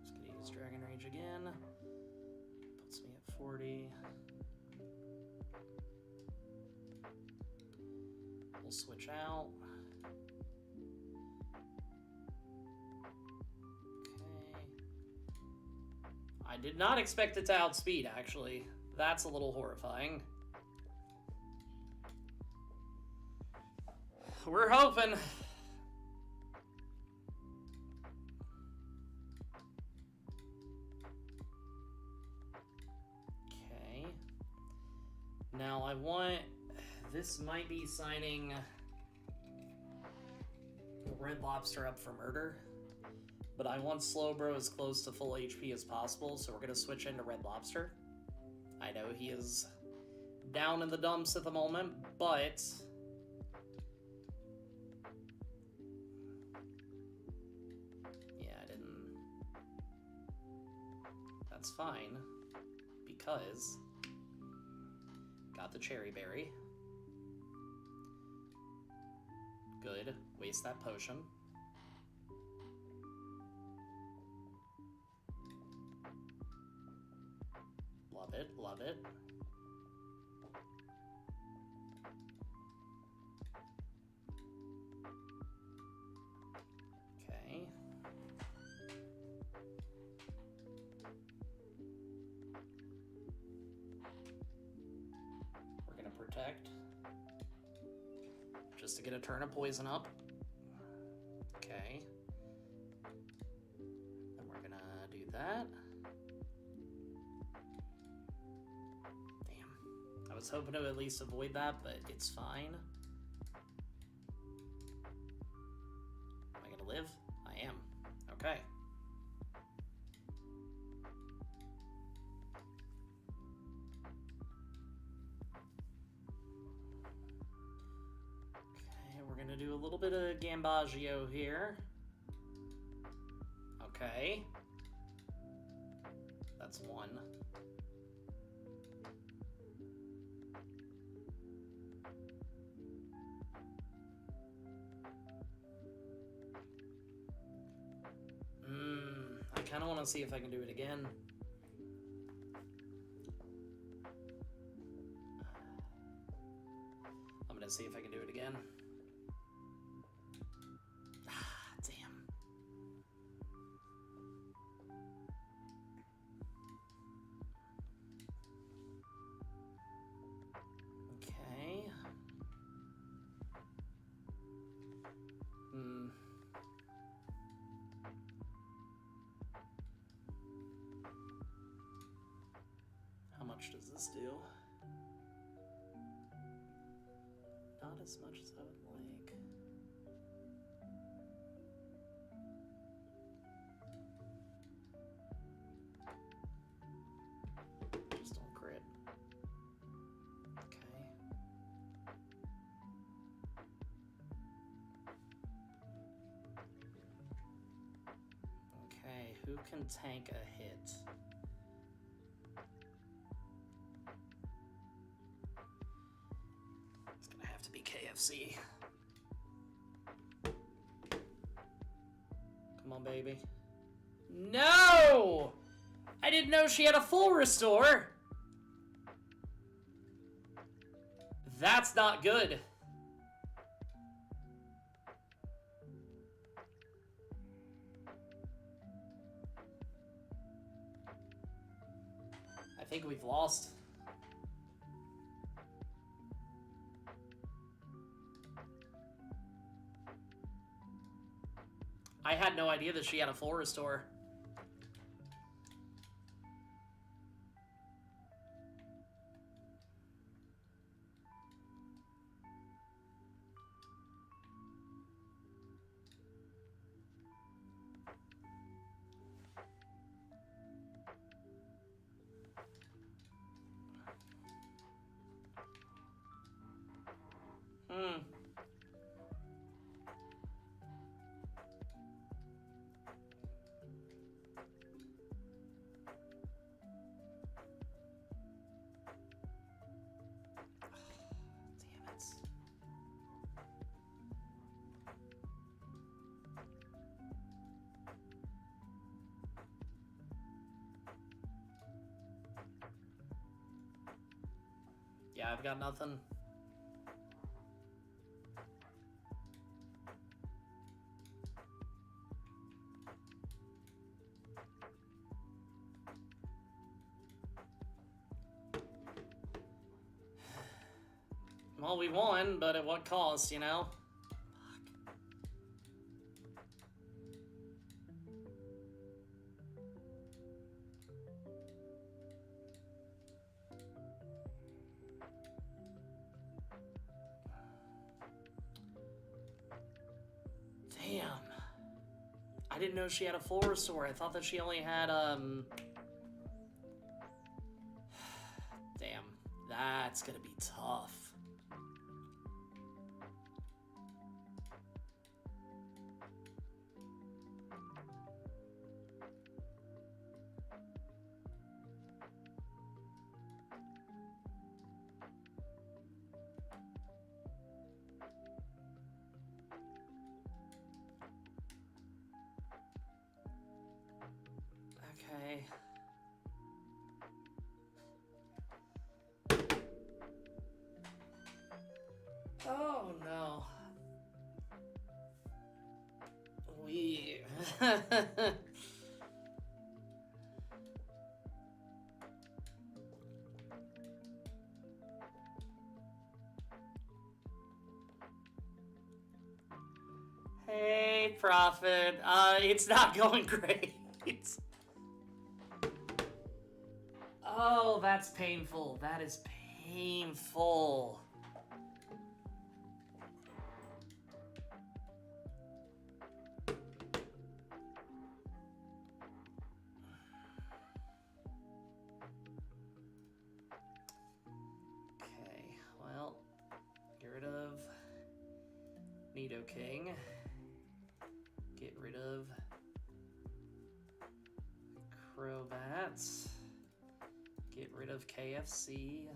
Just gonna use Dragon Rage again. Puts me at 40. We'll switch out. Okay. I did not expect it to outspeed, actually. That's a little horrifying. We're hoping. Okay. Now I want... This might be signing the Red Lobster up for murder. But I want Slowbro as close to full HP as possible, so we're going to switch into Red Lobster. I know he is down in the dumps at the moment, but... That's fine, because got the Cherry Berry. Good. Waste that potion. Love it, love it. Okay. Protect. Just to get a turn of poison up. Okay. Then we're gonna do that. Damn. I was hoping to at least avoid that, but it's fine. Am I gonna live? I am. Okay. Do a little bit of Gambaggio here. Okay. That's one. I kind of want to see if I can do it again. I'm going to see if I can do it again. much does this do? Not as much as I would like. Just don't crit. Okay. Okay, who can tank a hit? It's gonna have to be KFC. Come on, baby. No! I didn't know she had a full restore. That's not good. I think we've lost. I had no idea that she had a full restore. Yeah, I've got nothing. Well, we won, but at what cost, you know? Damn. I didn't know she had a full restore. I thought that she only had, Damn. That's gonna be tough. Okay. Oh no. We. Hey, Prophet. It's not going great. Oh, that's painful. That is painful. Okay, well, get rid of Nidoking. Get rid of Crobats. Get rid of KFC.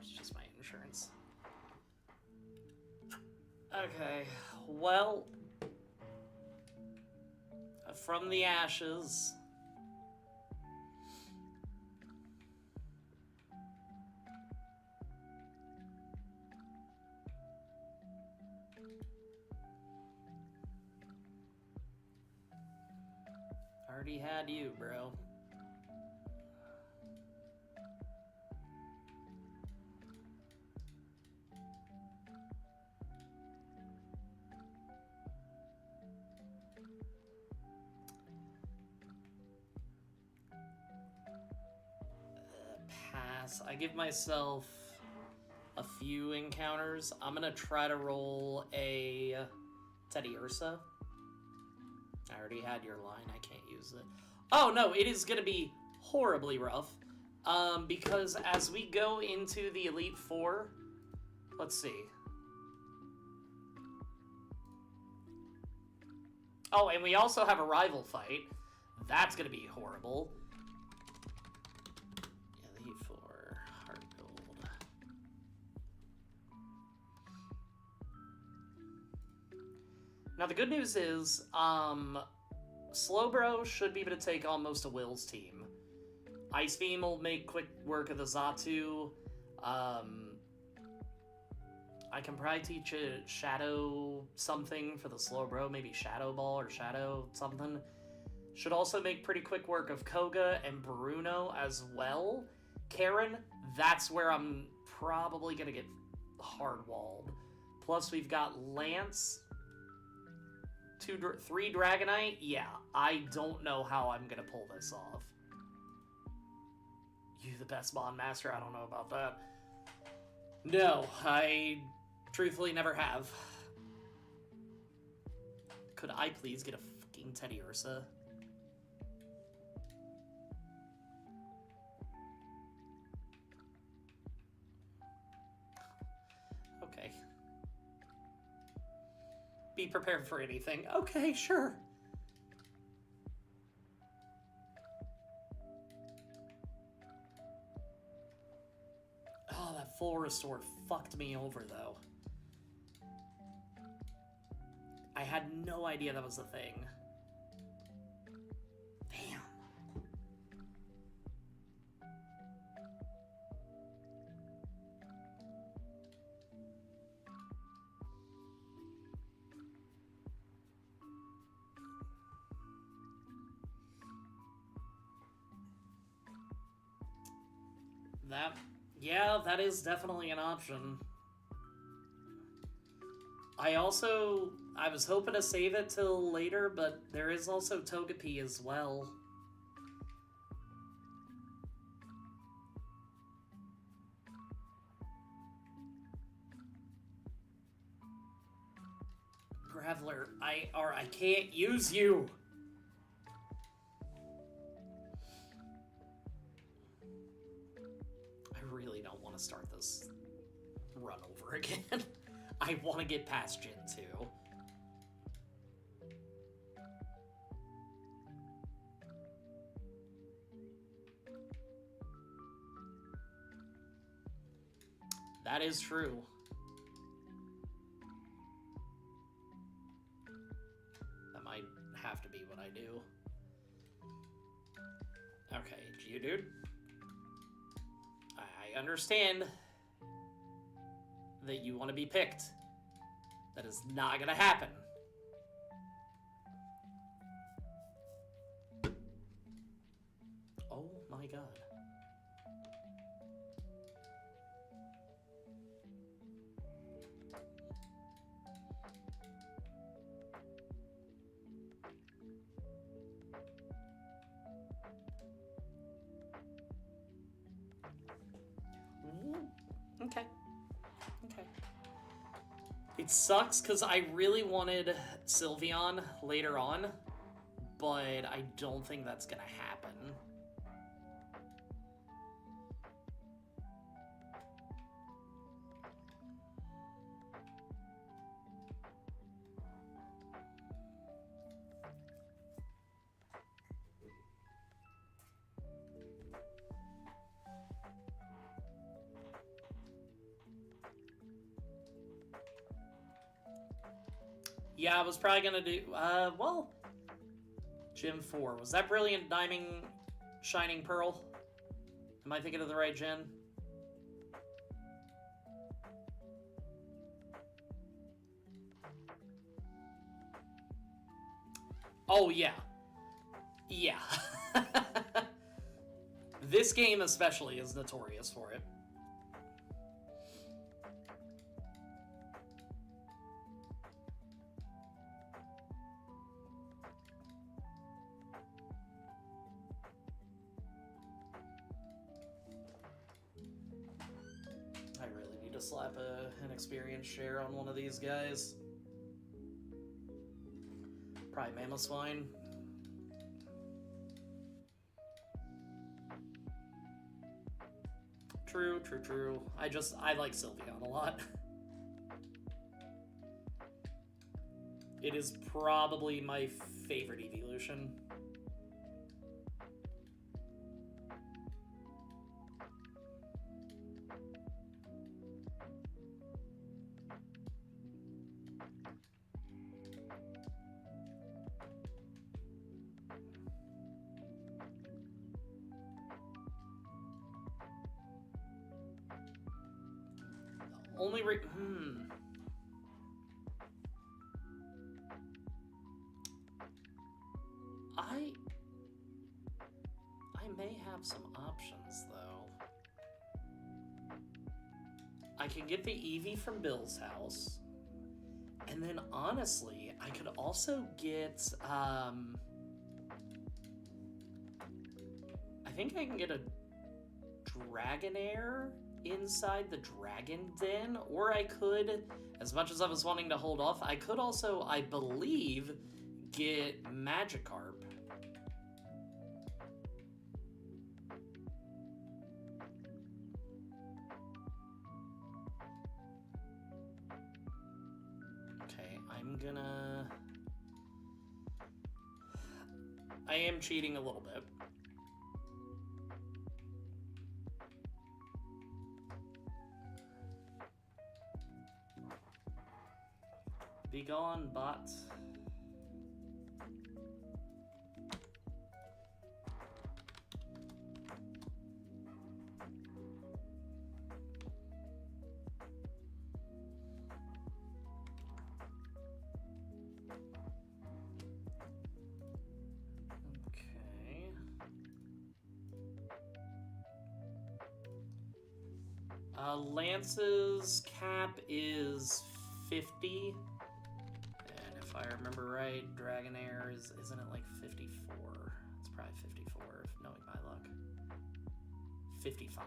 It's just my insurance. Okay, well, from the ashes. Already had you, bro. Pass. I give myself a few encounters. I'm gonna try to roll a Teddy Ursa. I already had your line. I can't use it. Oh, no, it is going to be horribly rough. Because as we go into the Elite Four, let's see. Oh, and we also have a rival fight. That's going to be horrible. Elite Four, HeartGold. Now, the good news is, Slowbro should be able to take on most of Will's team. Ice Beam will make quick work of the Xatu. I can probably teach a Shadow something for the Slowbro, maybe Shadow Ball or Shadow something. Should also make pretty quick work of Koga and Bruno as well. Karen, that's where I'm probably going to get hard-walled. Plus, we've got Lance... 3 Dragonite? Yeah, I don't know how I'm gonna pull this off. You the best Mon Master? I don't know about that. No, I truthfully never have. Could I please get a fucking Teddy Ursa? Okay. Be prepared for anything. Okay, sure. Oh, that full restore fucked me over, though. I had no idea that was a thing. Damn. Yeah, that is definitely an option. I was hoping to save it till later, but there is also Togepi as well. Graveler, I can't use you! To start this run over again. I want to get past Gen 2. That is true. That might have to be what I do. Okay, Geodude. I understand that you want to be picked. That is not gonna happen. Oh my god. Okay. It sucks because I really wanted Sylveon later on, but I don't think that's gonna happen. Yeah, I was probably gonna do, well, Gen 4. Was that Brilliant Diamond Shining Pearl? Am I thinking of the right gen? Oh, yeah. Yeah. This game especially is notorious for it. I really need to slap an experience share on one of these guys. Probably Mamoswine. True, true, true. I like Sylveon a lot. It is probably my favorite evolution. Only I may have some options though. I can get the Eevee from Bill's house. And then honestly, I could also get I think I can get a Dragonair inside the Dragon Den, or I could, as much as I was wanting to hold off, I could also, I believe, get Magikarp. Okay, I am cheating a little bit. Be gone, bot. Okay. Lance's cap is 50. If I remember right, Dragonair isn't it like 54? It's probably 54, if knowing my luck. 55.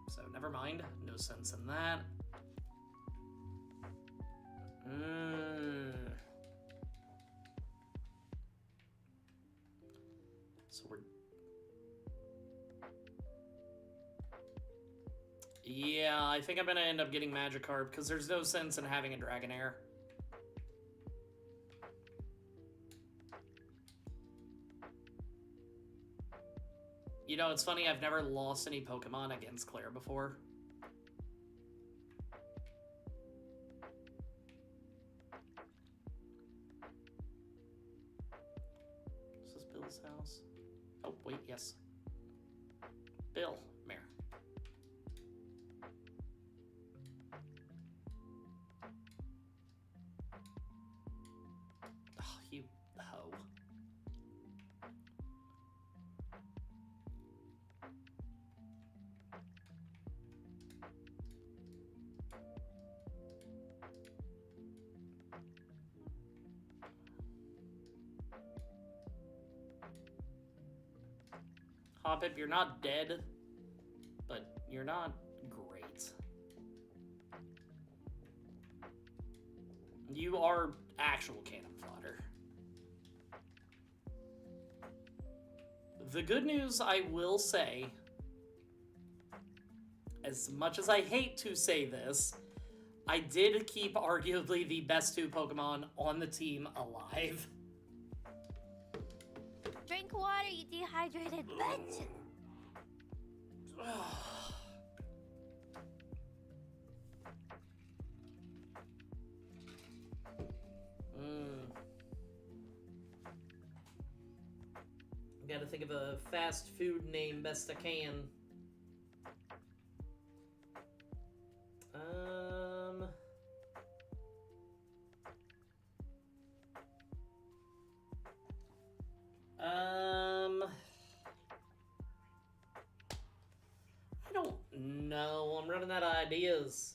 So never mind. No sense in that. So we're... Yeah, I think I'm gonna end up getting Magikarp, because there's no sense in having a Dragonair. You know, it's funny, I've never lost any Pokemon against Claire before. Is this Bill's house? Oh, wait, yes. Bill, Mare. Oh, you hoe. Hoppip, you're not dead, but you're not great. You are actual cannon fodder. The good news, I will say, as much as I hate to say this, I did keep arguably the best two Pokemon on the team alive. Drink water, you dehydrated bitch! Gotta think of a fast food name best I can. I don't know. I'm running out of ideas.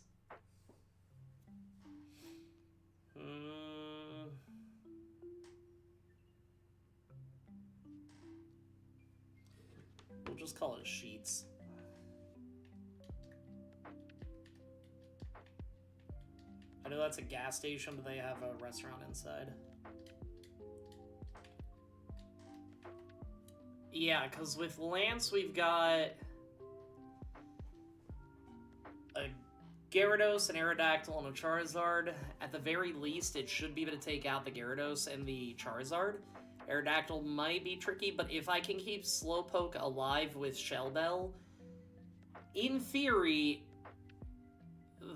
We'll just call it Sheets. I know that's a gas station, but they have a restaurant inside. Yeah, because with Lance, we've got a Gyarados, an Aerodactyl, and a Charizard. At the very least, it should be able to take out the Gyarados and the Charizard. Aerodactyl might be tricky, but if I can keep Slowpoke alive with Shell Bell, in theory,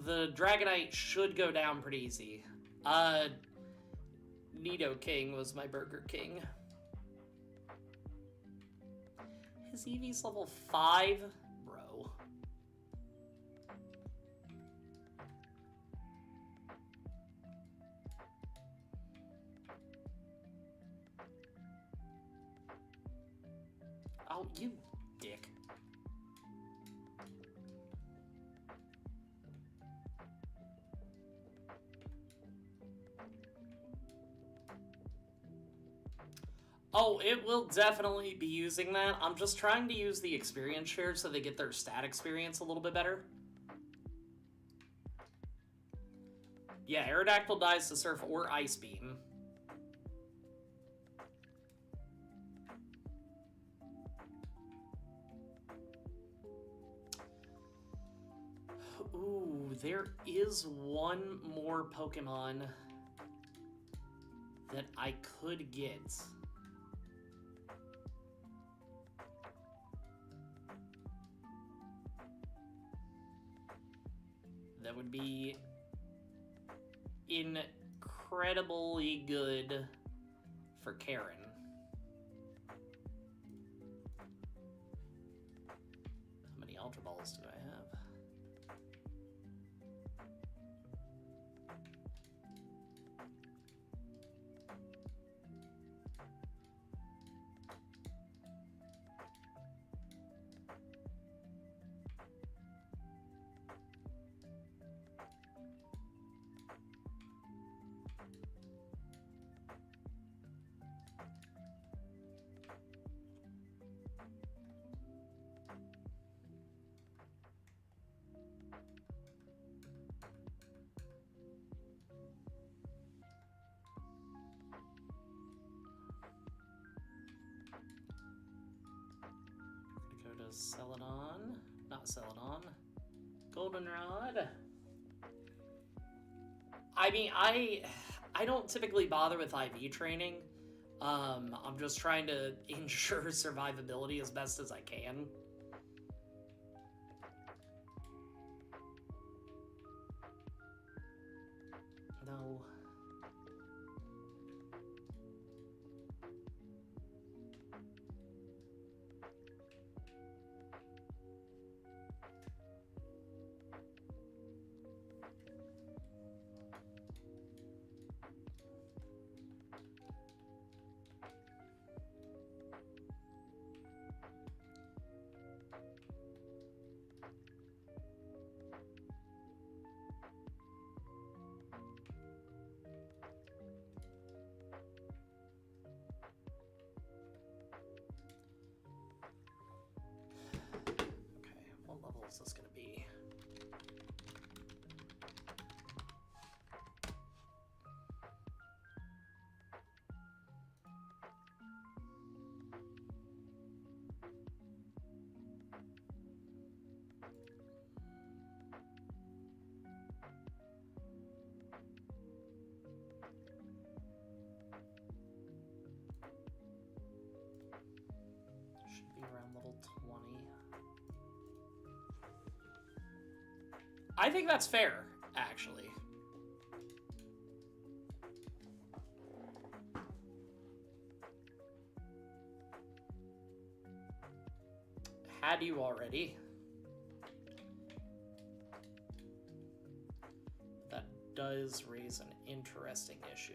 the Dragonite should go down pretty easy. Nidoking was my Burger King. His EV's level 5? Bro. Oh, you dick. Oh, it will definitely be using that. I'm just trying to use the experience share so they get their stat experience a little bit better. Yeah, Aerodactyl dies to Surf or Ice Beam. Ooh, there is one more Pokemon that I could get. That would be incredibly good for Karen. How many Ultra Balls do I have? Celadon, not Celadon, Goldenrod. I mean, I don't typically bother with IV training. I'm just trying to ensure survivability as best as I can. No. Is this going to be? Should be around level 20. I think that's fair, actually. had you already. That does raise an interesting issue.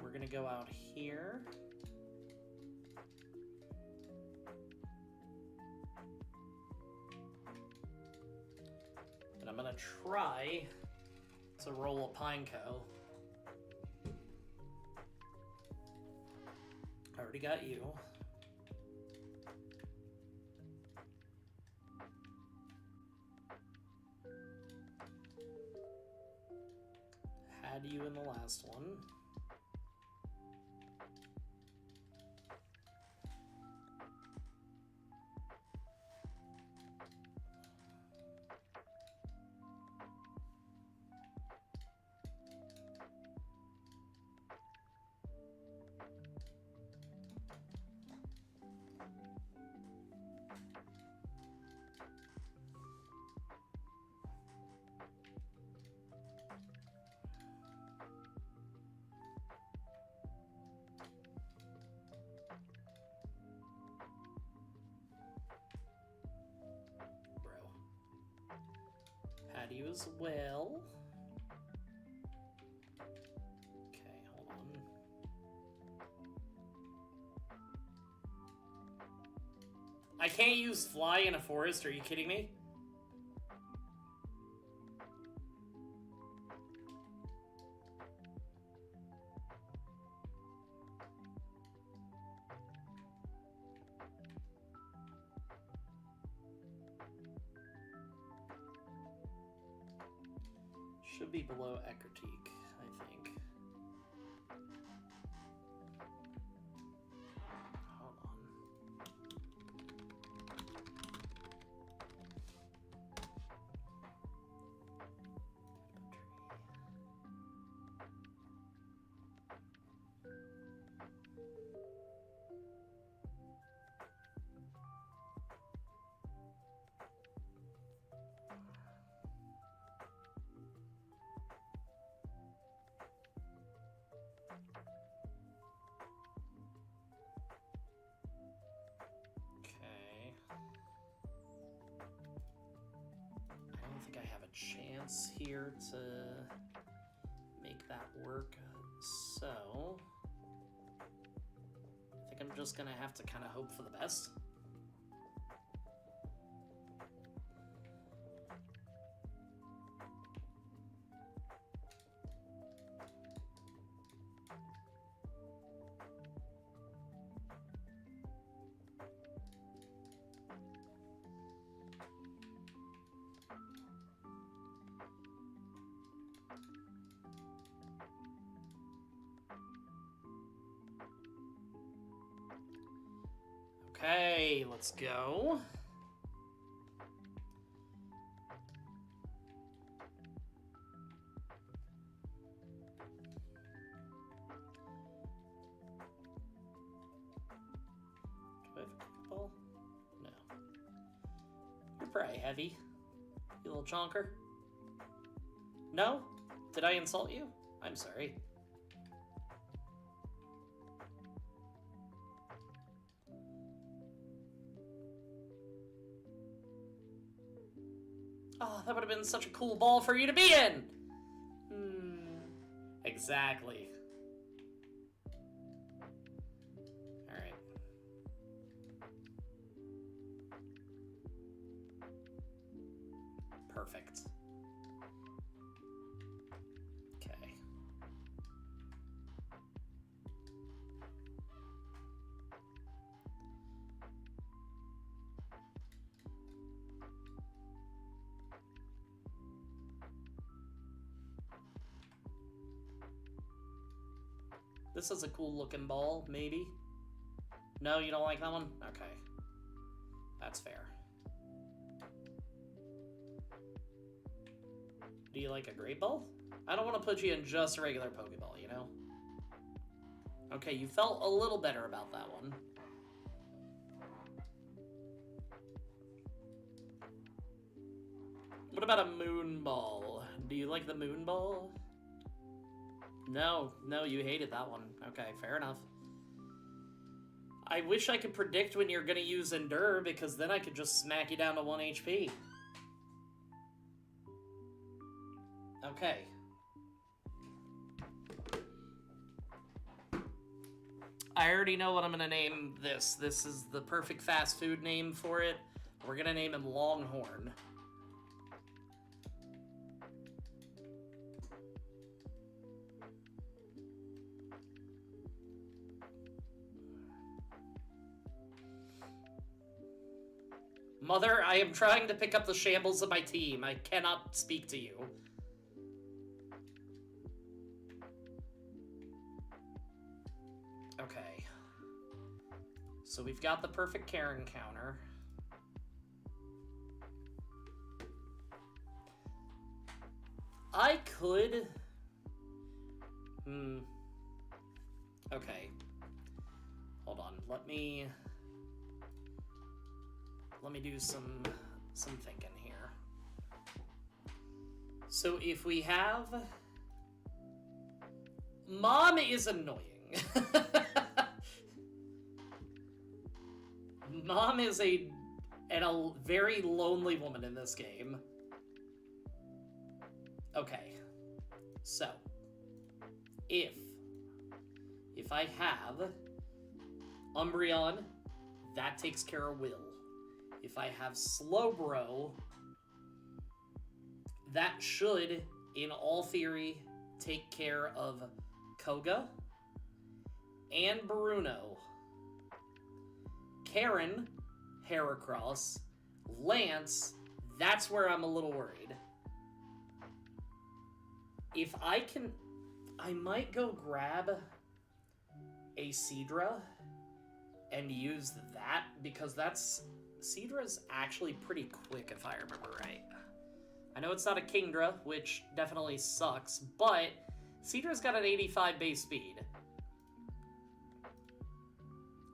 We're gonna go out here. And I'm gonna try to roll a Pineco. I already got you. Had you in the last one. Had you as well. Okay, hold on. I can't use fly in a forest, are you kidding me? Should be below Eckertique, I think. Hold on. I have a chance here to make that work, so I think I'm just gonna have to kind of hope for the best. Okay, let's go. Do I have a Pokeball? No. You're probably heavy, you little chonker. No? Did I insult you? I'm sorry. Oh, that would have been such a cool ball for you to be in! Exactly. Alright. Perfect. Okay. This is a cool looking ball, maybe? No, you don't like that one? Okay. That's fair. Do you like a great ball? I don't want to put you in just a regular Pokeball, you know? Okay, you felt a little better about that one. What about a moon ball? Do you like the moon ball? No, you hated that one. Okay, fair enough. I wish I could predict when you're gonna use Endure, because then I could just smack you down to 1 HP. Okay. I already know what I'm gonna name this. This is the perfect fast food name for it. We're gonna name him Longhorn. Mother, I am trying to pick up the shambles of my team. I cannot speak to you. Okay. So we've got the perfect Karen counter. I could... Okay. Hold on. Let me do some thinking here. So if we have... Mom is annoying. Mom is a very lonely woman in this game. Okay. So, if I have Umbreon, that takes care of Will. If I have Slowbro, that should, in all theory, take care of Koga and Bruno. Karen, Heracross, Lance, that's where I'm a little worried. If I can, I might go grab a Seadra and use that, because Seadra's actually pretty quick if I remember right. I know it's not a Kingdra, which definitely sucks, but Seadra's got an 85 base speed.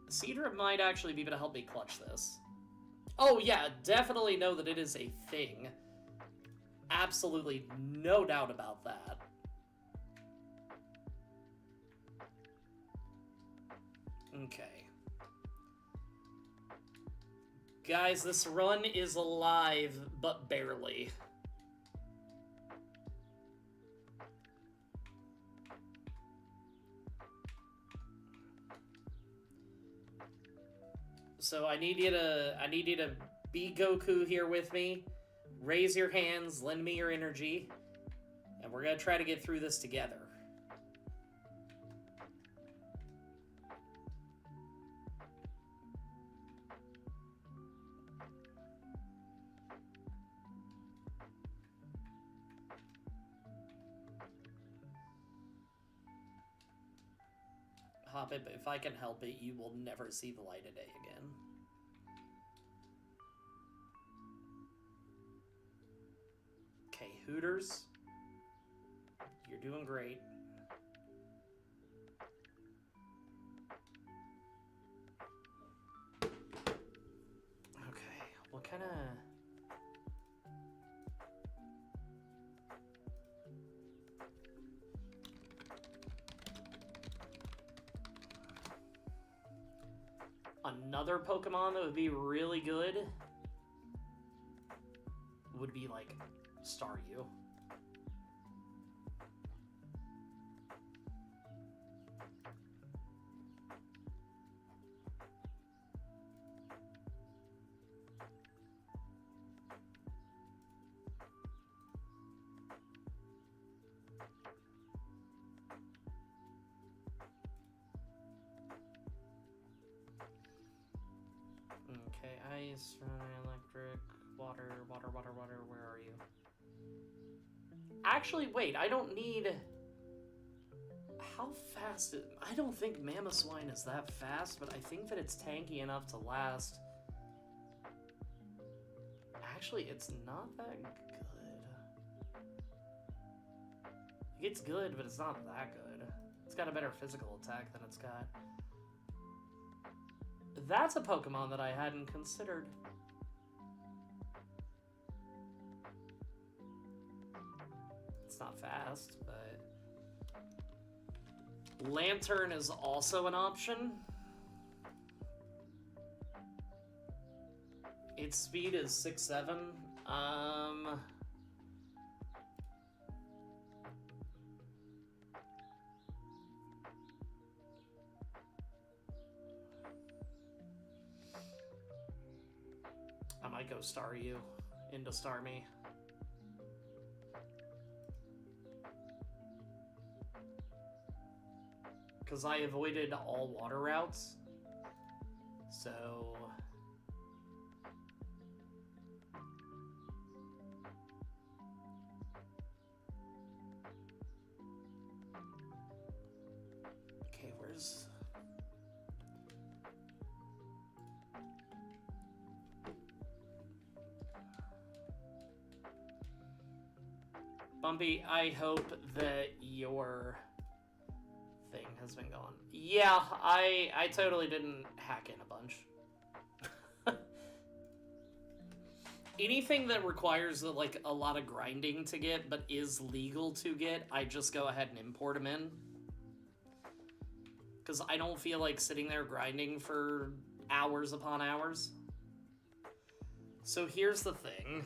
Seadra might actually be able to help me clutch this. Oh yeah, definitely know that it is a thing. Absolutely no doubt about that. Okay. Guys, this run is alive, but barely. So I need you to be Goku here with me. Raise your hands, lend me your energy, and we're gonna try to get through this together. Hobbit, but if I can help it, you will never see the light of day again. Okay, Hooters. You're doing great. Okay, what kind of... Another Pokemon that would be really good would be like Staryu. Okay, ice, electric, water, where are you? Actually, wait, I don't need... How fast is... I don't think Mamoswine is that fast, but I think that it's tanky enough to last. Actually, it's not that good. It's good, but it's not that good. It's got a better physical attack than it's got. That's a Pokemon that I hadn't considered. It's not fast, but... Lantern is also an option. Its speed is 6'7". I might go star you into star me. Because I avoided all water routes. So... Okay, where's... Bumpy, I hope that your thing has been gone. Yeah, I totally didn't hack in a bunch. Anything that requires like a lot of grinding to get, but is legal to get, I just go ahead and import them in. Because I don't feel like sitting there grinding for hours upon hours. So here's the thing.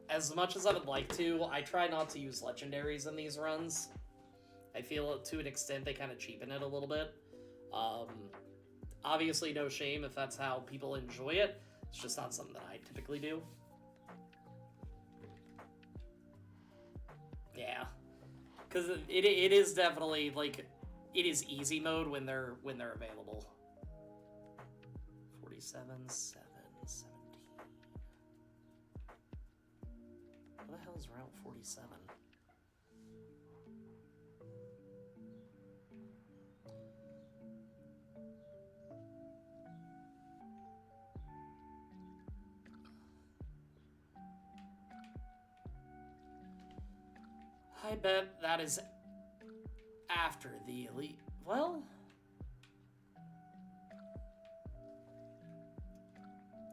As much as I would like to, I try not to use legendaries in these runs. I feel to an extent they kind of cheapen it a little bit. Obviously no shame if that's how people enjoy it. It's just not something that I typically do. Yeah. Because it is definitely, like, it is easy mode when they're available. 47, 7, 17. What the hell is Route 47? I bet that is after the elite. Well,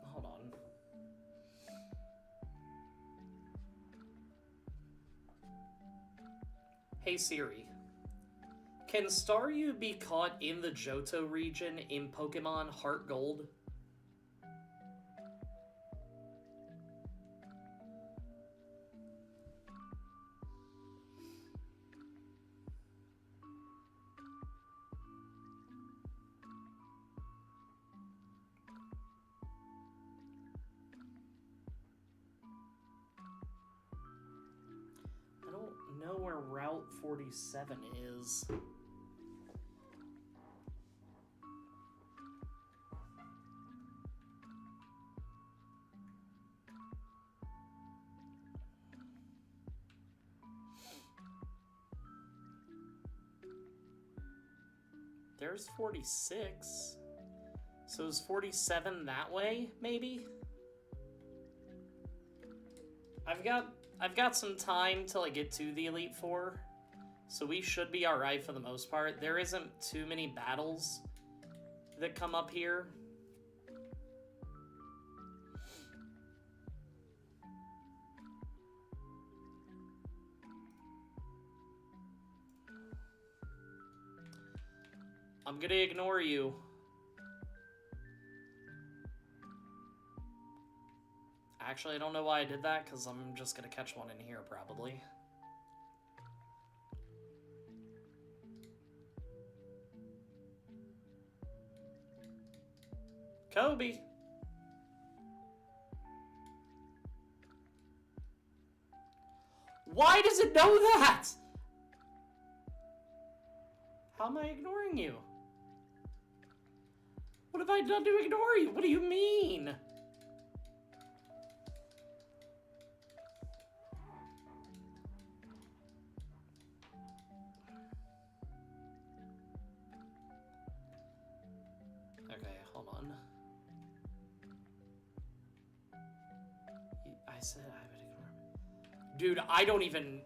hold on. Hey Siri, can Staryu be caught in the Johto region in Pokemon HeartGold? Know where Route 47 is. There's 46. So is 47 that way, maybe? I've got some time till I get to the Elite Four, so we should be alright for the most part. There isn't too many battles that come up here. I'm gonna ignore you. Actually, I don't know why I did that, because I'm just gonna catch one in here, probably. Kobe! Why does it know that? How am I ignoring you? What have I done to ignore you? What do you mean? Okay, hold on. I said I would ignore him. Dude, I don't even...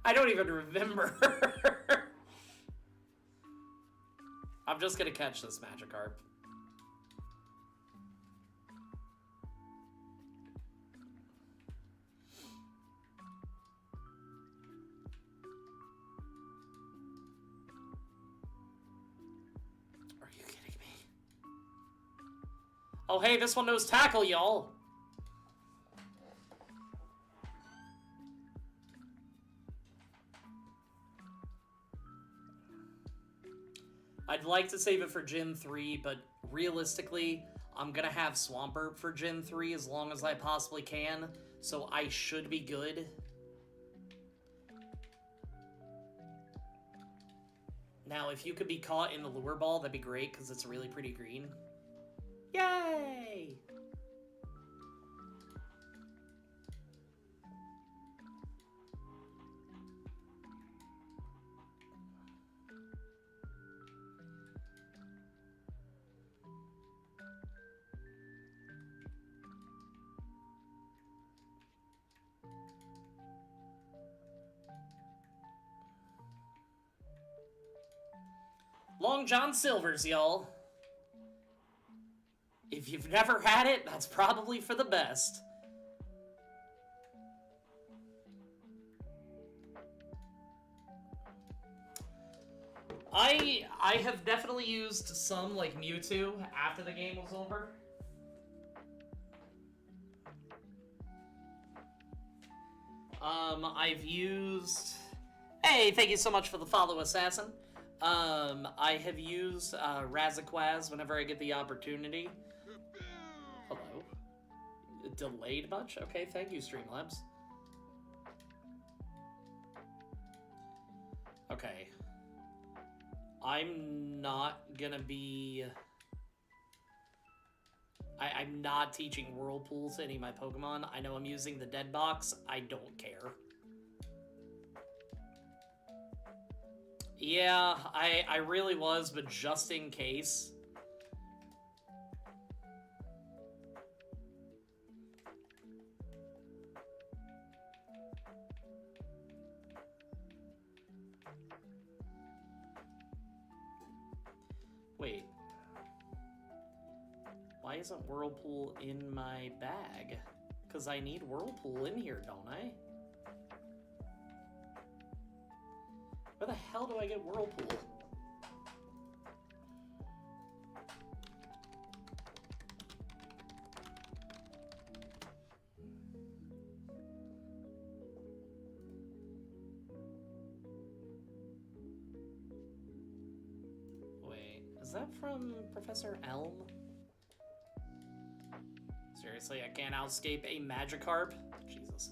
I don't even remember. I'm just gonna catch this Magikarp. Are you kidding me? Oh, hey, this one knows tackle, y'all. I'd like to save it for Gen 3, but realistically, I'm gonna have Swampert for Gen 3 as long as I possibly can, so I should be good. Now, if you could be caught in the lure ball, that'd be great, because it's really pretty green. Yay! Long John Silver's, y'all. If you've never had it, that's probably for the best. I have definitely used some, like, Mewtwo after the game was over. I've used... Hey, thank you so much for the follow, Assassin. I have used Razquaz whenever I get the opportunity. Hello. Delayed much? Okay, thank you, Streamlabs. Okay. I'm not gonna be... I'm not teaching Whirlpool to any of my Pokemon. I know I'm using the Dead Box. I don't care. Yeah, I really was, but just in case. Wait. Why isn't Whirlpool in my bag? Because I need Whirlpool in here, don't I? Where the hell do I get Whirlpool? Wait, is that from Professor Elm? Seriously, I can't outscape a Magikarp? Jesus.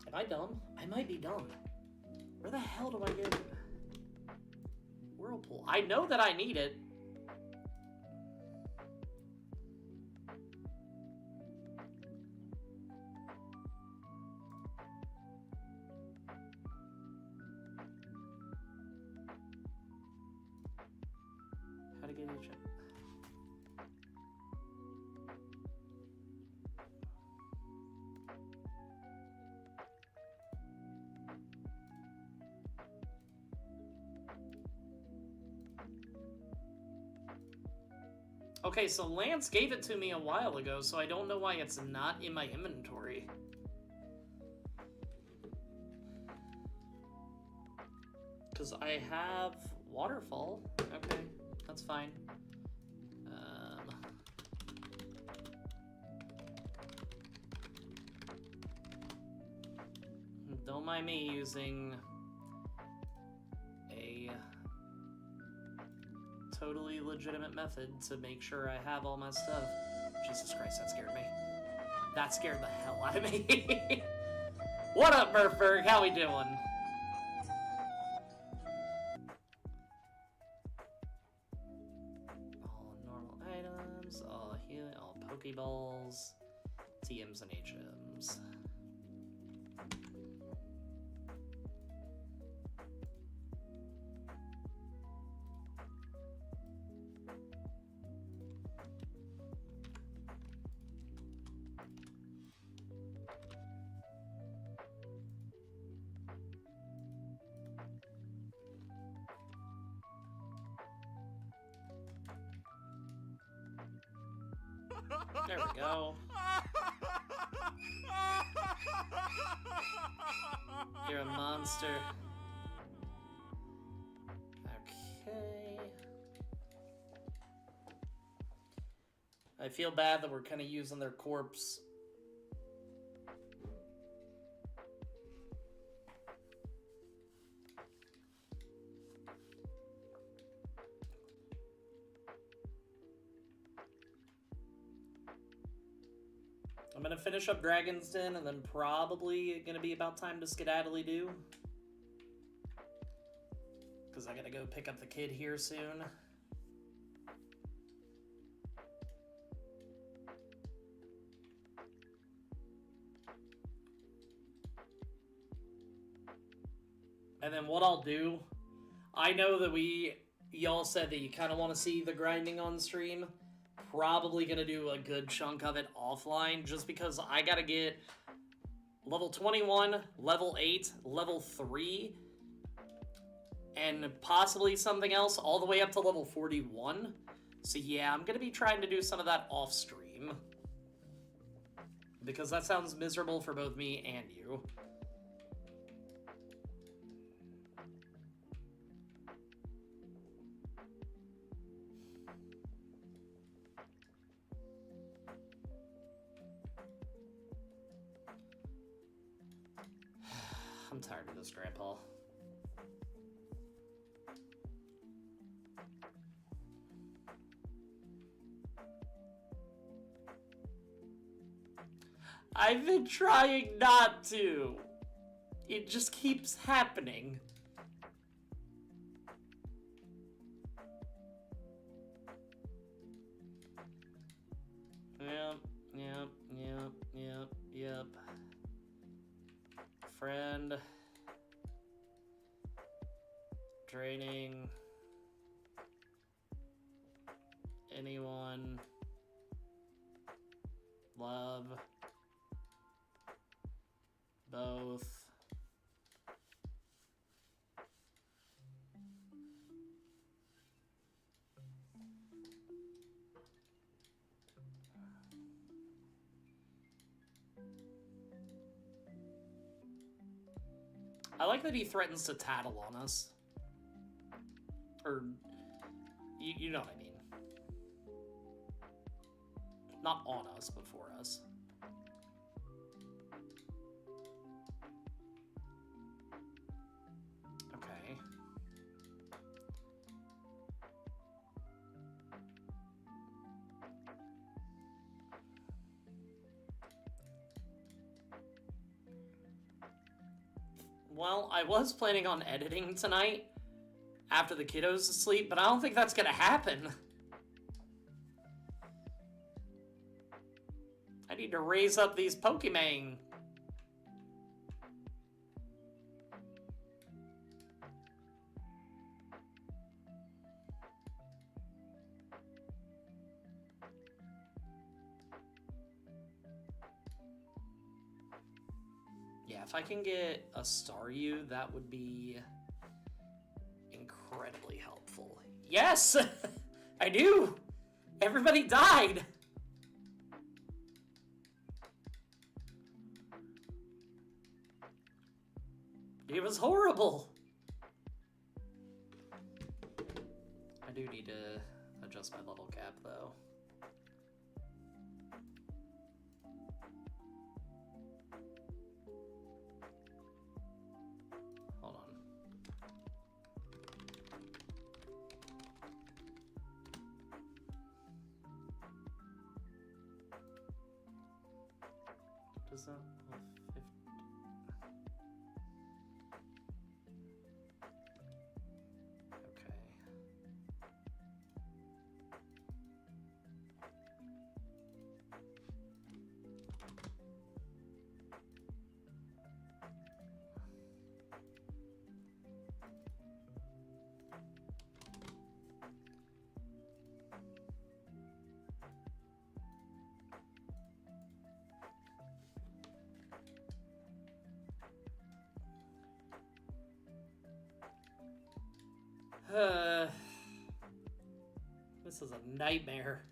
Am I dumb? I might be dumb. Where the hell do I get Whirlpool? I know that I need it. How to get each of... Okay, so Lance gave it to me a while ago, so I don't know why it's not in my inventory. Because I have Waterfall. Okay, that's fine. Don't mind me using a totally legitimate method to make sure I have all my stuff. Jesus Christ, that scared me. That scared the hell out of me. What up, Murphberg? How we doing? All normal items, all healing, all Pokeballs, TMs and HMs. There we go. You're a monster. Okay. I feel bad that we're kind of using their corpse. I'm gonna finish up Dragon's Den and then probably gonna be about time to skedaddly-do. Because I gotta go pick up the kid here soon. And then what I'll do, I know that y'all said that you kind of want to see the grinding on stream. Probably going to do a good chunk of it offline, just because I got to get level 21, level 8, level 3, and possibly something else all the way up to level 41. So yeah, I'm going to be trying to do some of that off stream. Because that sounds miserable for both me and you. I'm tired of this, Grandpa. I've been trying not to. It just keeps happening. Yep. Friend. Draining. Anyone. Love. Both. I like that he threatens to tattle on us. Or, you know what I mean. Not on us, but for us. Okay. Well, I was planning on editing tonight after the kiddo's asleep, but I don't think that's gonna happen. I need to raise up these Pokemon. Yeah, if I can get a Staryu, that would be incredibly helpful. Yes! I do! Everybody died! It was horrible! I do need to adjust my level cap, though. Hold on. Does that... This is a nightmare.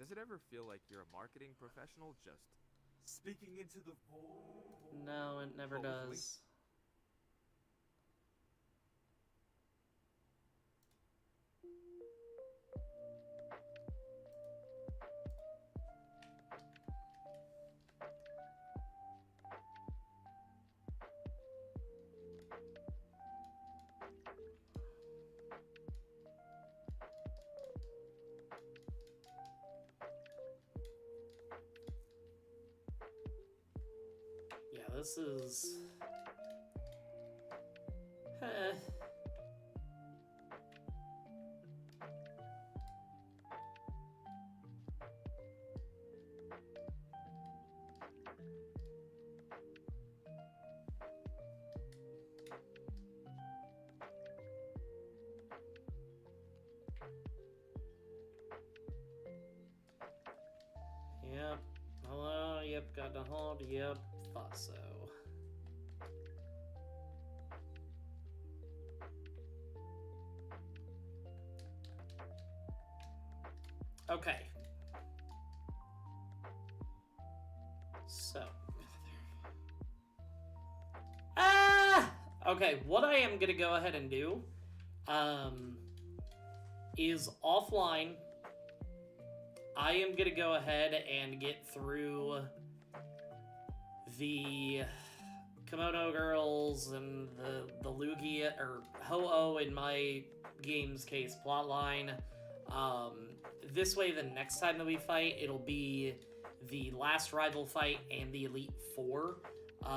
Does it ever feel like you're a marketing professional just speaking into the void? No, it never does. Yeah, this is... Yep. Hello, yep, got to hold, yep, thought so. Okay. So. Okay, what I am gonna go ahead and do, is offline. I am gonna go ahead and get through the Kimono Girls and the Lugia, or Ho-Oh in my game's case plotline. This way, the next time that we fight, it'll be the last rival fight and the Elite Four,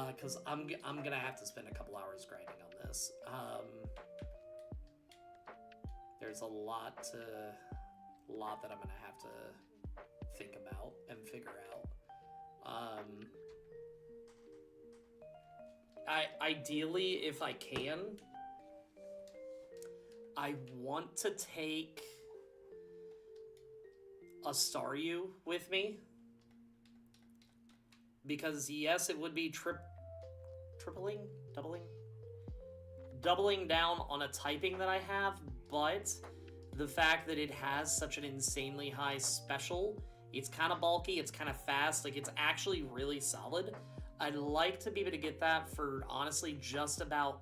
because I'm gonna have to spend a couple hours grinding on this. There's a lot that I'm gonna have to think about and figure out. Ideally, if I can, I want to take a Staryu with me, because yes, it would be doubling down on a typing that I have, but the fact that it has such an insanely high special, it's kind of bulky, it's kind of fast, like it's actually really solid. I'd like to be able to get that for honestly just about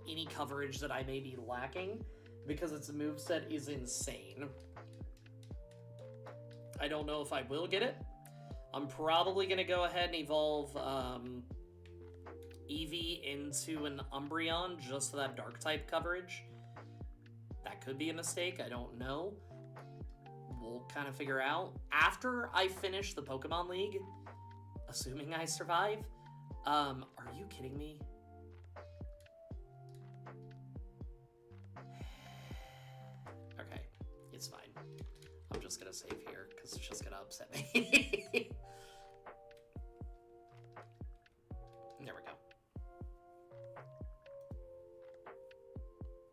any coverage that I may be lacking, because its moveset is insane. I don't know if I will get it. I'm probably going to go ahead and evolve Eevee into an Umbreon just for that Dark-type coverage. That could be a mistake, I don't know. We'll kind of figure out. After I finish the Pokemon League, assuming I survive, are you kidding me? Okay, it's fine. I'm just gonna save here, because it's just gonna upset me. There we go.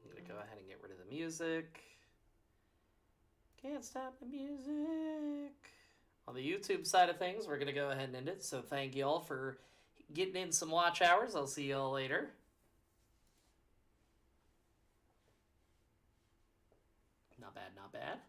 I'm gonna go ahead and get rid of the music. Can't stop the music. On the YouTube side of things, we're gonna go ahead and end it, so thank you all for getting in some watch hours. I'll see you all later. Not bad, not bad.